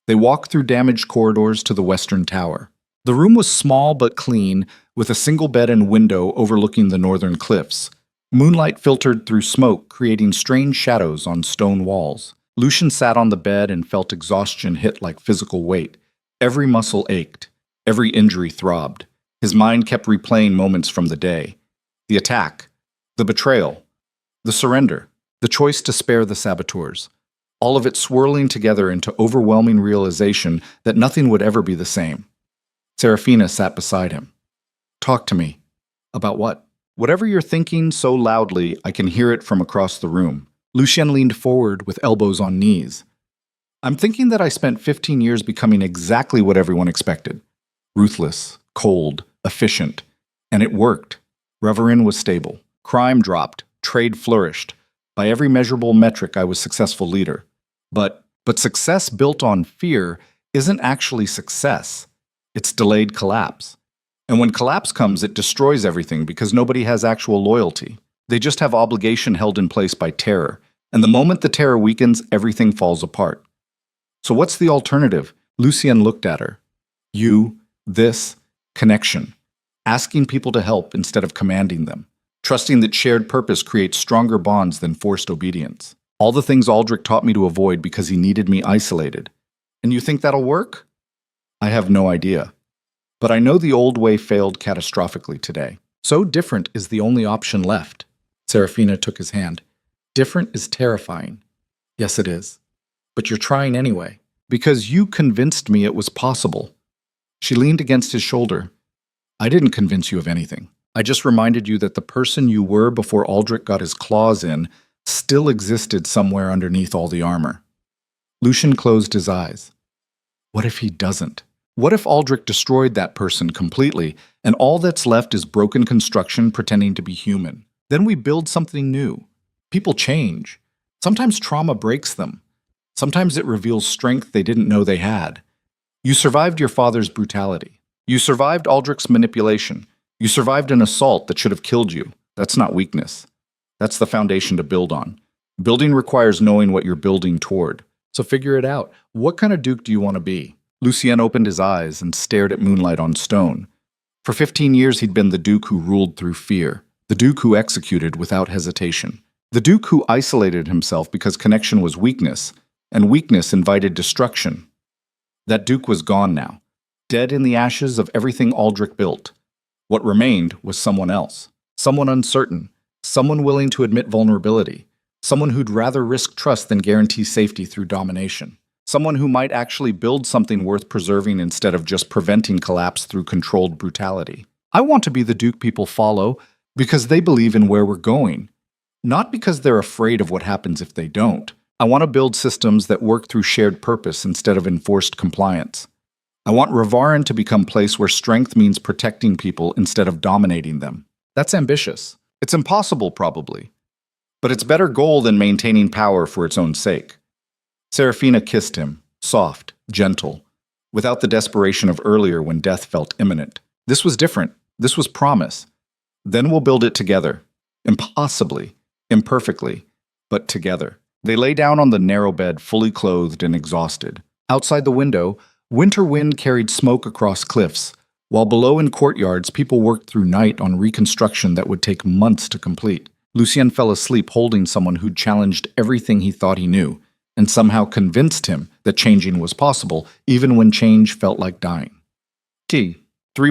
They walked through damaged corridors to the western tower. The room was small but clean, with a single bed and window overlooking the northern cliffs. Moonlight filtered through smoke, creating strange shadows on stone walls. Lucian sat on the bed and felt exhaustion hit like physical weight. Every muscle ached. Every injury throbbed. His mind kept replaying moments from the day. The attack. The betrayal. The surrender. The choice to spare the saboteurs. All of it swirling together into overwhelming realization that nothing would ever be the same. Serafina sat beside him. Talk to me. About what? Whatever you're thinking so loudly, I can hear it from across the room. Lucien leaned forward with elbows on knees. I'm thinking that I spent 15 years becoming exactly what everyone expected. Ruthless, cold, efficient. And it worked. Reverin was stable. Crime dropped. Trade flourished. By every measurable metric, I was a successful leader. But success built on fear isn't actually success. It's delayed collapse. And when collapse comes, it destroys everything because nobody has actual loyalty. They just have obligation held in place by terror. And the moment the terror weakens, everything falls apart. So what's the alternative? Lucien looked at her. You, this, connection. Asking people to help instead of commanding them. Trusting that shared purpose creates stronger bonds than forced obedience. All the things Aldrich taught me to avoid because he needed me isolated. And you think that'll work? I have no idea. But I know the old way failed catastrophically today. So different is the only option left. Serafina took his hand. Different is terrifying. Yes, it is. But you're trying anyway. Because you convinced me it was possible. She leaned against his shoulder. I didn't convince you of anything. I just reminded you that the person you were before Aldrich got his claws in still existed somewhere underneath all the armor. Lucien closed his eyes. What if he doesn't? What if Aldrich destroyed that person completely, and all that's left is broken construction pretending to be human? Then we build something new. People change. Sometimes trauma breaks them. Sometimes it reveals strength they didn't know they had. You survived your father's brutality. You survived Aldrich's manipulation. You survived an assault that should have killed you. That's not weakness. That's the foundation to build on. Building requires knowing what you're building toward. So figure it out. What kind of duke do you want to be? Lucien opened his eyes and stared at moonlight on stone. For 15 years he'd been the duke who ruled through fear, the duke who executed without hesitation, the duke who isolated himself because connection was weakness, and weakness invited destruction. That duke was gone now, dead in the ashes of everything Aldrich built. What remained was someone else, someone uncertain, someone willing to admit vulnerability, someone who'd rather risk trust than guarantee safety through domination. Someone who might actually build something worth preserving instead of just preventing collapse through controlled brutality. I want to be the duke people follow because they believe in where we're going, not because they're afraid of what happens if they don't. I want to build systems that work through shared purpose instead of enforced compliance. I want Revarin to become a place where strength means protecting people instead of dominating them. That's ambitious. It's impossible, probably. But it's a better goal than maintaining power for its own sake. Serafina kissed him, soft, gentle, without the desperation of earlier when death felt imminent. This was different. This was promise. Then we'll build it together. Impossibly, imperfectly, but together. They lay down on the narrow bed, fully clothed and exhausted. Outside the window, winter wind carried smoke across cliffs, while below in courtyards, people worked through night on reconstruction that would take months to complete. Lucien fell asleep holding someone who'd challenged everything he thought he knew, and somehow convinced him that changing was possible, even when change felt like dying. 3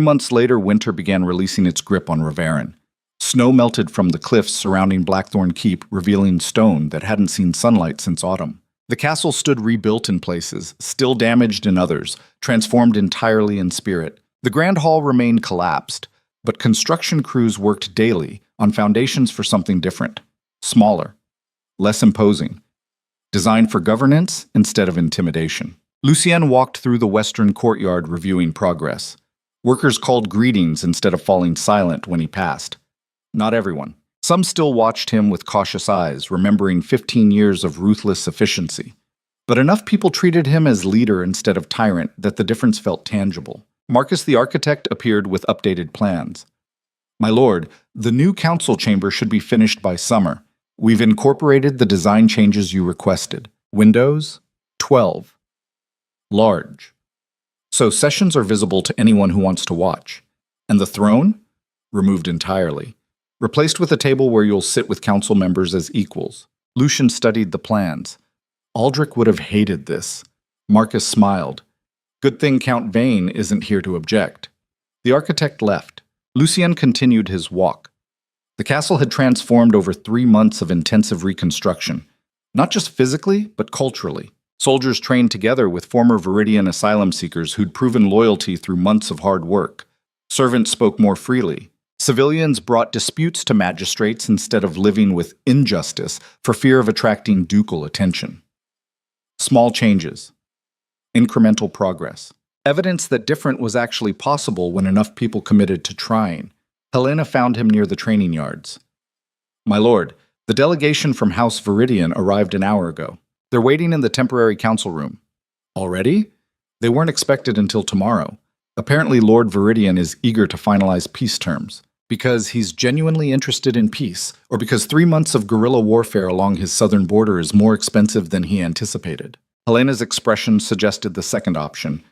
months later, winter began releasing its grip on Revarin. Snow melted from the cliffs surrounding Blackthorn Keep, revealing stone that hadn't seen sunlight since autumn. The castle stood rebuilt in places, still damaged in others, transformed entirely in spirit. The Grand Hall remained collapsed, but construction crews worked daily on foundations for something different, smaller, less imposing, designed for governance instead of intimidation. Lucien walked through the western courtyard reviewing progress. Workers called greetings instead of falling silent when he passed. Not everyone. Some still watched him with cautious eyes, remembering 15 years of ruthless efficiency. But enough people treated him as leader instead of tyrant that the difference felt tangible. Marcus the architect appeared with updated plans. My lord, the new council chamber should be finished by summer. We've incorporated the design changes you requested. Windows, 12. Large. So sessions are visible to anyone who wants to watch. And the throne? Removed entirely. Replaced with a table where you'll sit with council members as equals. Lucian studied the plans. Aldrich would have hated this. Marcus smiled. Good thing Count Vane isn't here to object. The architect left. Lucien continued his walk. The castle had transformed over 3 months of intensive reconstruction, not just physically, but culturally. Soldiers trained together with former Viridian asylum seekers who'd proven loyalty through months of hard work. Servants spoke more freely. Civilians brought disputes to magistrates instead of living with injustice for fear of attracting ducal attention. Small changes. Incremental progress. Evidence that different was actually possible when enough people committed to trying. Helena found him near the training yards. My lord, the delegation from House Viridian arrived an hour ago. They're waiting in the temporary council room. Already? They weren't expected until tomorrow. Apparently Lord Viridian is eager to finalize peace terms. Because he's genuinely interested in peace, or because 3 months of guerrilla warfare along his southern border is more expensive than he anticipated. Helena's expression suggested the second option.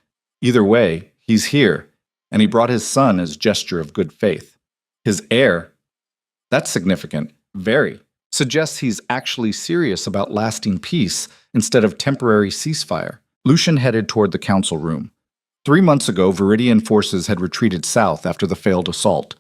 Either way, he's here, and he brought his son as gesture of good faith. His heir? That's significant. Very. Suggests he's actually serious about lasting peace instead of temporary ceasefire. Lucian headed toward the council room. 3 months ago, Viridian forces had retreated south after the failed assault.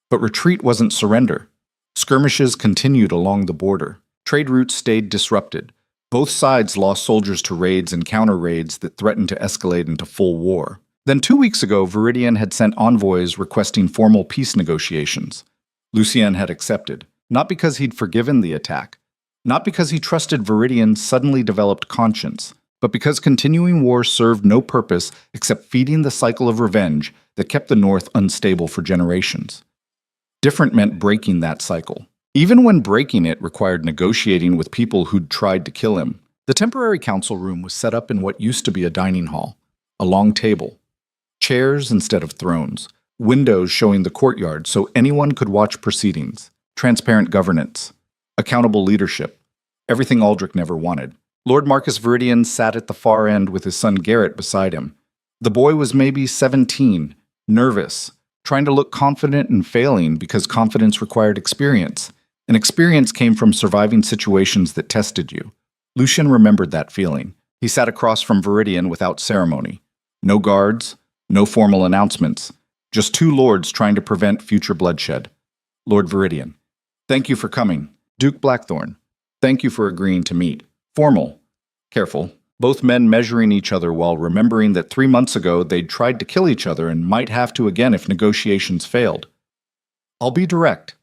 But retreat wasn't surrender. Skirmishes continued along the border. Trade routes stayed disrupted. Both sides lost soldiers to raids and counter-raids that threatened to escalate into full war. Then 2 weeks ago, Viridian had sent envoys requesting formal peace negotiations. Lucien had accepted, not because he'd forgiven the attack, not because he trusted Viridian's suddenly developed conscience, but because continuing war served no purpose except feeding the cycle of revenge that kept the North unstable for generations. Different meant breaking that cycle. Even when breaking it required negotiating with people who'd tried to kill him. The temporary council room was set up in what used to be a dining hall. A long table. Chairs instead of thrones. Windows showing the courtyard so anyone could watch proceedings. Transparent governance. Accountable leadership. Everything Aldrich never wanted. Lord Marcus Viridian sat at the far end with his son Garrett beside him. The boy was maybe 17, nervous, trying to look confident and failing because confidence required experience. And experience came from surviving situations that tested you. Lucian remembered that feeling. He sat across from Viridian without ceremony. No guards, no formal announcements. Just 2 lords trying to prevent future bloodshed. Lord Viridian. Thank you for coming. Duke Blackthorn. Thank you for agreeing to meet. Formal. Careful. Both men measuring each other while remembering that 3 months ago they'd tried to kill each other and might have to again if negotiations failed. I'll be direct.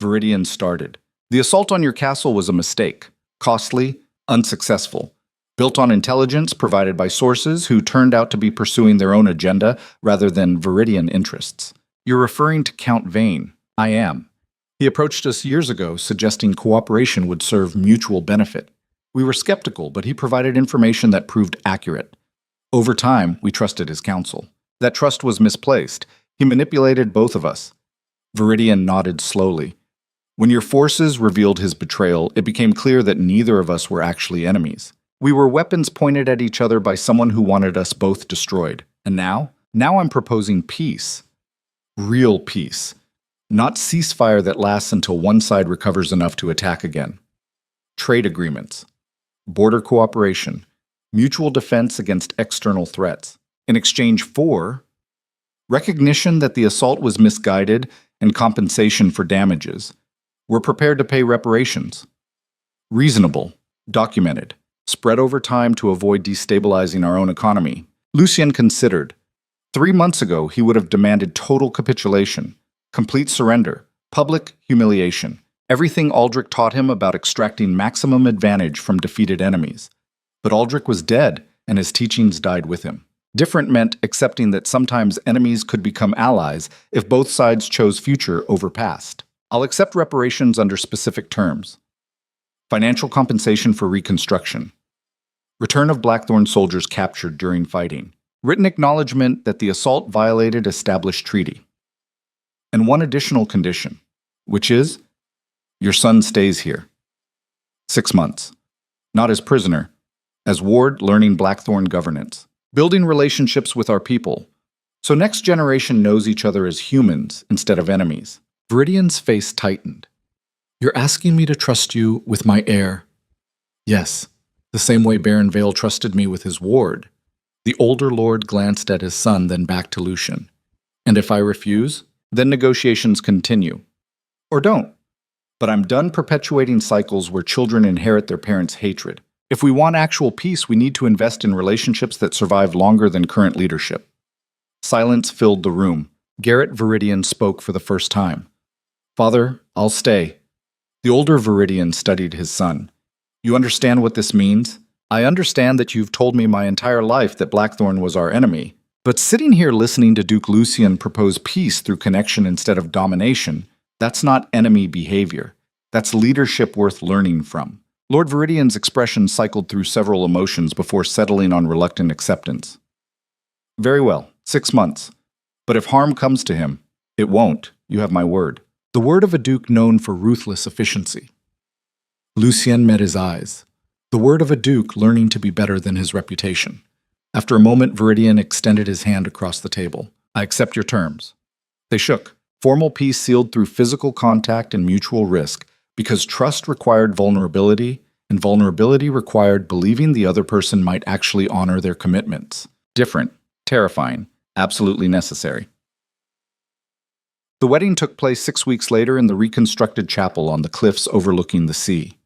Viridian started. The assault on your castle was a mistake. Costly, unsuccessful. Built on intelligence provided by sources who turned out to be pursuing their own agenda rather than Viridian interests. You're referring to Count Vane. I am. He approached us years ago suggesting cooperation would serve mutual benefit. We were skeptical, but he provided information that proved accurate. Over time, we trusted his counsel. That trust was misplaced. He manipulated both of us. Viridian nodded slowly. When your forces revealed his betrayal, it became clear that neither of us were actually enemies. We were weapons pointed at each other by someone who wanted us both destroyed. And now? Now I'm proposing peace. Real peace. Not ceasefire that lasts until one side recovers enough to attack again. Trade agreements. Border cooperation, mutual defense against external threats. In exchange for recognition that the assault was misguided and compensation for damages. We're prepared to pay reparations. Reasonable, documented, spread over time to avoid destabilizing our own economy. Lucien considered. 3 months ago, he would have demanded total capitulation, complete surrender, public humiliation. Everything Aldrich taught him about extracting maximum advantage from defeated enemies. But Aldrich was dead, and his teachings died with him. Different meant accepting that sometimes enemies could become allies if both sides chose future over past. I'll accept reparations under specific terms. Financial compensation for reconstruction. Return of Blackthorn soldiers captured during fighting. Written acknowledgement that the assault violated established treaty. and one additional condition, which is your son stays here. 6 months. Not as prisoner, as ward learning Blackthorn governance, building relationships with our people, so next generation knows each other as humans instead of enemies. Viridian's face tightened. You're asking me to trust you with my heir. Yes, the same way Baron Vale trusted me with his ward. The older lord glanced at his son, then back to Lucian. And if I refuse, then negotiations continue. Or don't. But I'm done perpetuating cycles where children inherit their parents' hatred. If we want actual peace, we need to invest in relationships that survive longer than current leadership. Silence filled the room. Garrett Viridian spoke for the first time. Father, I'll stay. The older Viridian studied his son. You understand what this means? I understand that you've told me my entire life that Blackthorn was our enemy. But sitting here listening to Duke Lucian propose peace through connection instead of domination, that's not enemy behavior. That's leadership worth learning from. Lord Viridian's expression cycled through several emotions before settling on reluctant acceptance. Very well, 6 months. But if harm comes to him, it won't. You have my word. The word of a duke known for ruthless efficiency. Lucien met his eyes. The word of a duke learning to be better than his reputation. After a moment, Viridian extended his hand across the table. I accept your terms. They shook. Formal peace sealed through physical contact and mutual risk, because trust required vulnerability, and vulnerability required believing the other person might actually honor their commitments. Different, terrifying, absolutely necessary. The wedding took place 6 weeks later in the reconstructed chapel on the cliffs overlooking the sea.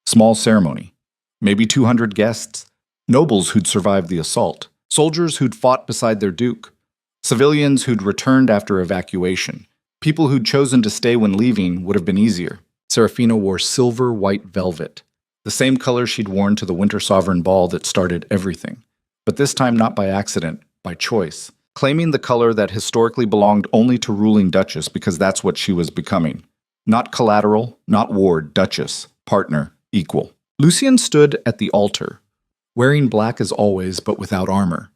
Small ceremony. Maybe 200 guests. Nobles who'd survived the assault. Soldiers who'd fought beside their duke. Civilians who'd returned after evacuation. People who'd chosen to stay when leaving would have been easier. Serafina wore silver white velvet, the same color she'd worn to the Winter Sovereign Ball that started everything. But this time not by accident, by choice. Claiming the color that historically belonged only to ruling Duchess because that's what she was becoming. Not collateral, not ward, Duchess, partner, equal. Lucien stood at the altar, wearing black as always but without armor.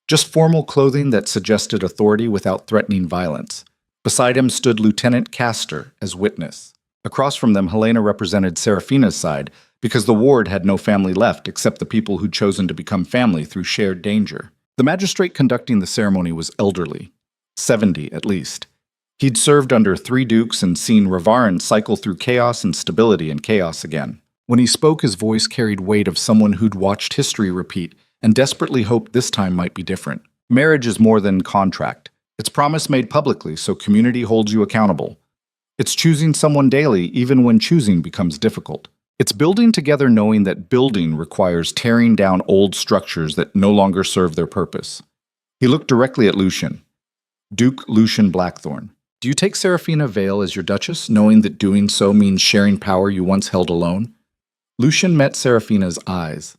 Just formal clothing that suggested authority without threatening violence. Beside him stood Lieutenant Castor as witness. Across from them, Helena represented Serafina's side because the ward had no family left except the people who'd chosen to become family through shared danger. The magistrate conducting the ceremony was elderly, 70 at least. He'd served under 3 dukes and seen Ravarin cycle through chaos and stability and chaos again. When he spoke, his voice carried weight of someone who'd watched history repeat and desperately hoped this time might be different. Marriage is more than contract. It's promise made publicly so community holds you accountable. It's choosing someone daily even when choosing becomes difficult. It's building together knowing that building requires tearing down old structures that no longer serve their purpose. He looked directly at Lucian. Duke Lucian Blackthorn. Do you take Serafina Vale as your Duchess, knowing that doing so means sharing power you once held alone? Lucian met Serafina's eyes.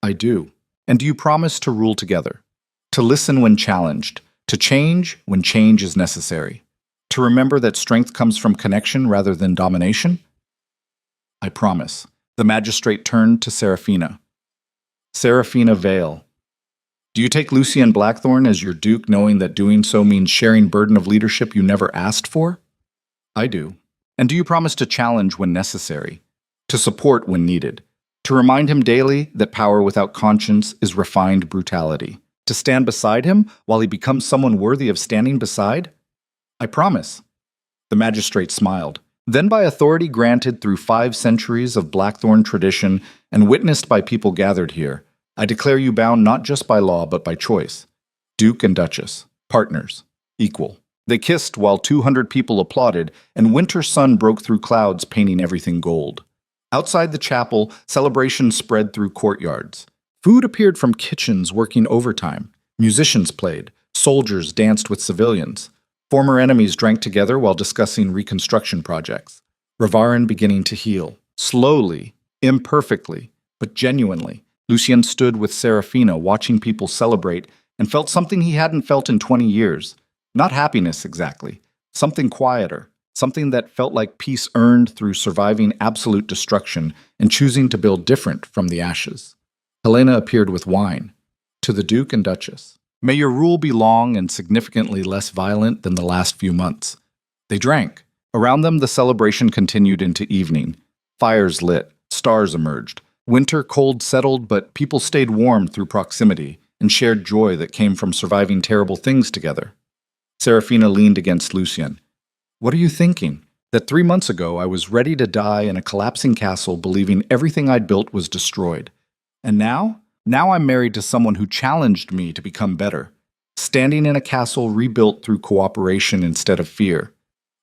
I do. And do you promise to rule together? To listen when challenged, to change when change is necessary, to remember that strength comes from connection rather than domination? I promise. The magistrate turned to Serafina. Serafina Vale. Do you take Lucien Blackthorn as your duke, knowing that doing so means sharing burden of leadership you never asked for? I do. And do you promise to challenge when necessary, to support when needed, to remind him daily that power without conscience is refined brutality, to stand beside him while he becomes someone worthy of standing beside? I promise. The magistrate smiled. Then by authority granted through 5 centuries of Blackthorn tradition and witnessed by people gathered here, I declare you bound not just by law but by choice. Duke and Duchess, partners, equal. They kissed while 200 people applauded, and winter sun broke through clouds painting everything gold. Outside the chapel, celebrations spread through courtyards. Food appeared from kitchens working overtime. Musicians played. Soldiers danced with civilians. Former enemies drank together while discussing reconstruction projects. Ravarin beginning to heal. Slowly, imperfectly, but genuinely. Lucien stood with Serafina watching people celebrate and felt something he hadn't felt in 20 years. Not happiness exactly. Something quieter. Something that felt like peace earned through surviving absolute destruction and choosing to build different from the ashes. Helena appeared with wine. To the Duke and Duchess. May your rule be long and significantly less violent than the last few months. They drank. Around them, the celebration continued into evening. Fires lit, stars emerged. Winter cold settled, but people stayed warm through proximity and shared joy that came from surviving terrible things together. Serafina leaned against Lucien. What are you thinking? That 3 months ago I was ready to die in a collapsing castle, believing everything I'd built was destroyed. And now? Now I'm married to someone who challenged me to become better, standing in a castle rebuilt through cooperation instead of fear.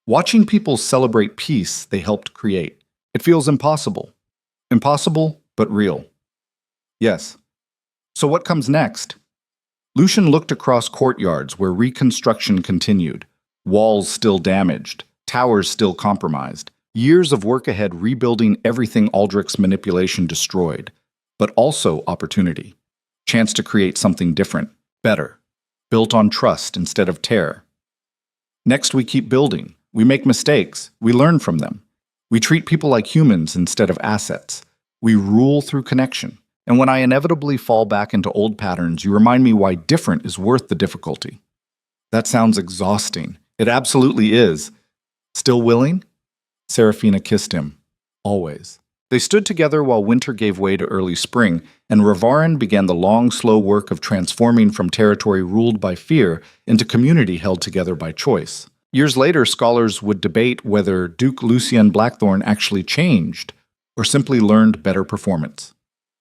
Watching people celebrate peace they helped create. It feels impossible. Impossible, but real. Yes. So what comes next? Lucien looked across courtyards where reconstruction continued. Walls still damaged, towers still compromised. Years of work ahead rebuilding everything Aldrich's manipulation destroyed. But also opportunity. Chance to create something different, better. Built on trust instead of terror. Next, we keep building. We make mistakes. We learn from them. We treat people like humans instead of assets. We rule through connection. And when I inevitably fall back into old patterns, you remind me why different is worth the difficulty. That sounds exhausting. It absolutely is. Still willing? Serafina kissed him. Always. They stood together while winter gave way to early spring, and Ravarin began the long, slow work of transforming from territory ruled by fear into community held together by choice. Years later, scholars would debate whether Duke Lucien Blackthorn actually changed or simply learned better performance.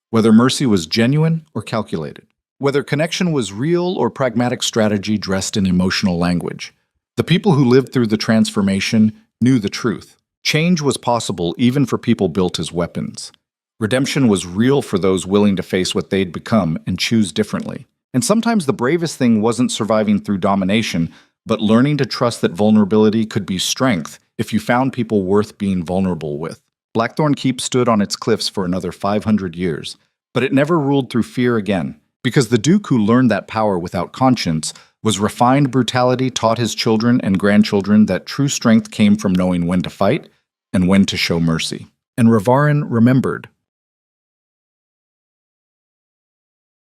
Whether mercy was genuine or calculated. Whether connection was real or pragmatic strategy dressed in emotional language. The people who lived through the transformation knew the truth. Change was possible even for people built as weapons. Redemption was real for those willing to face what they'd become and choose differently. And sometimes the bravest thing wasn't surviving through domination, but learning to trust that vulnerability could be strength if you found people worth being vulnerable with. Blackthorn Keep stood on its cliffs for another 500 years, but it never ruled through fear again, because the Duke who learned that power without conscience was refined brutality taught his children and grandchildren that true strength came from knowing when to fight and when to show mercy. And Ravarin remembered.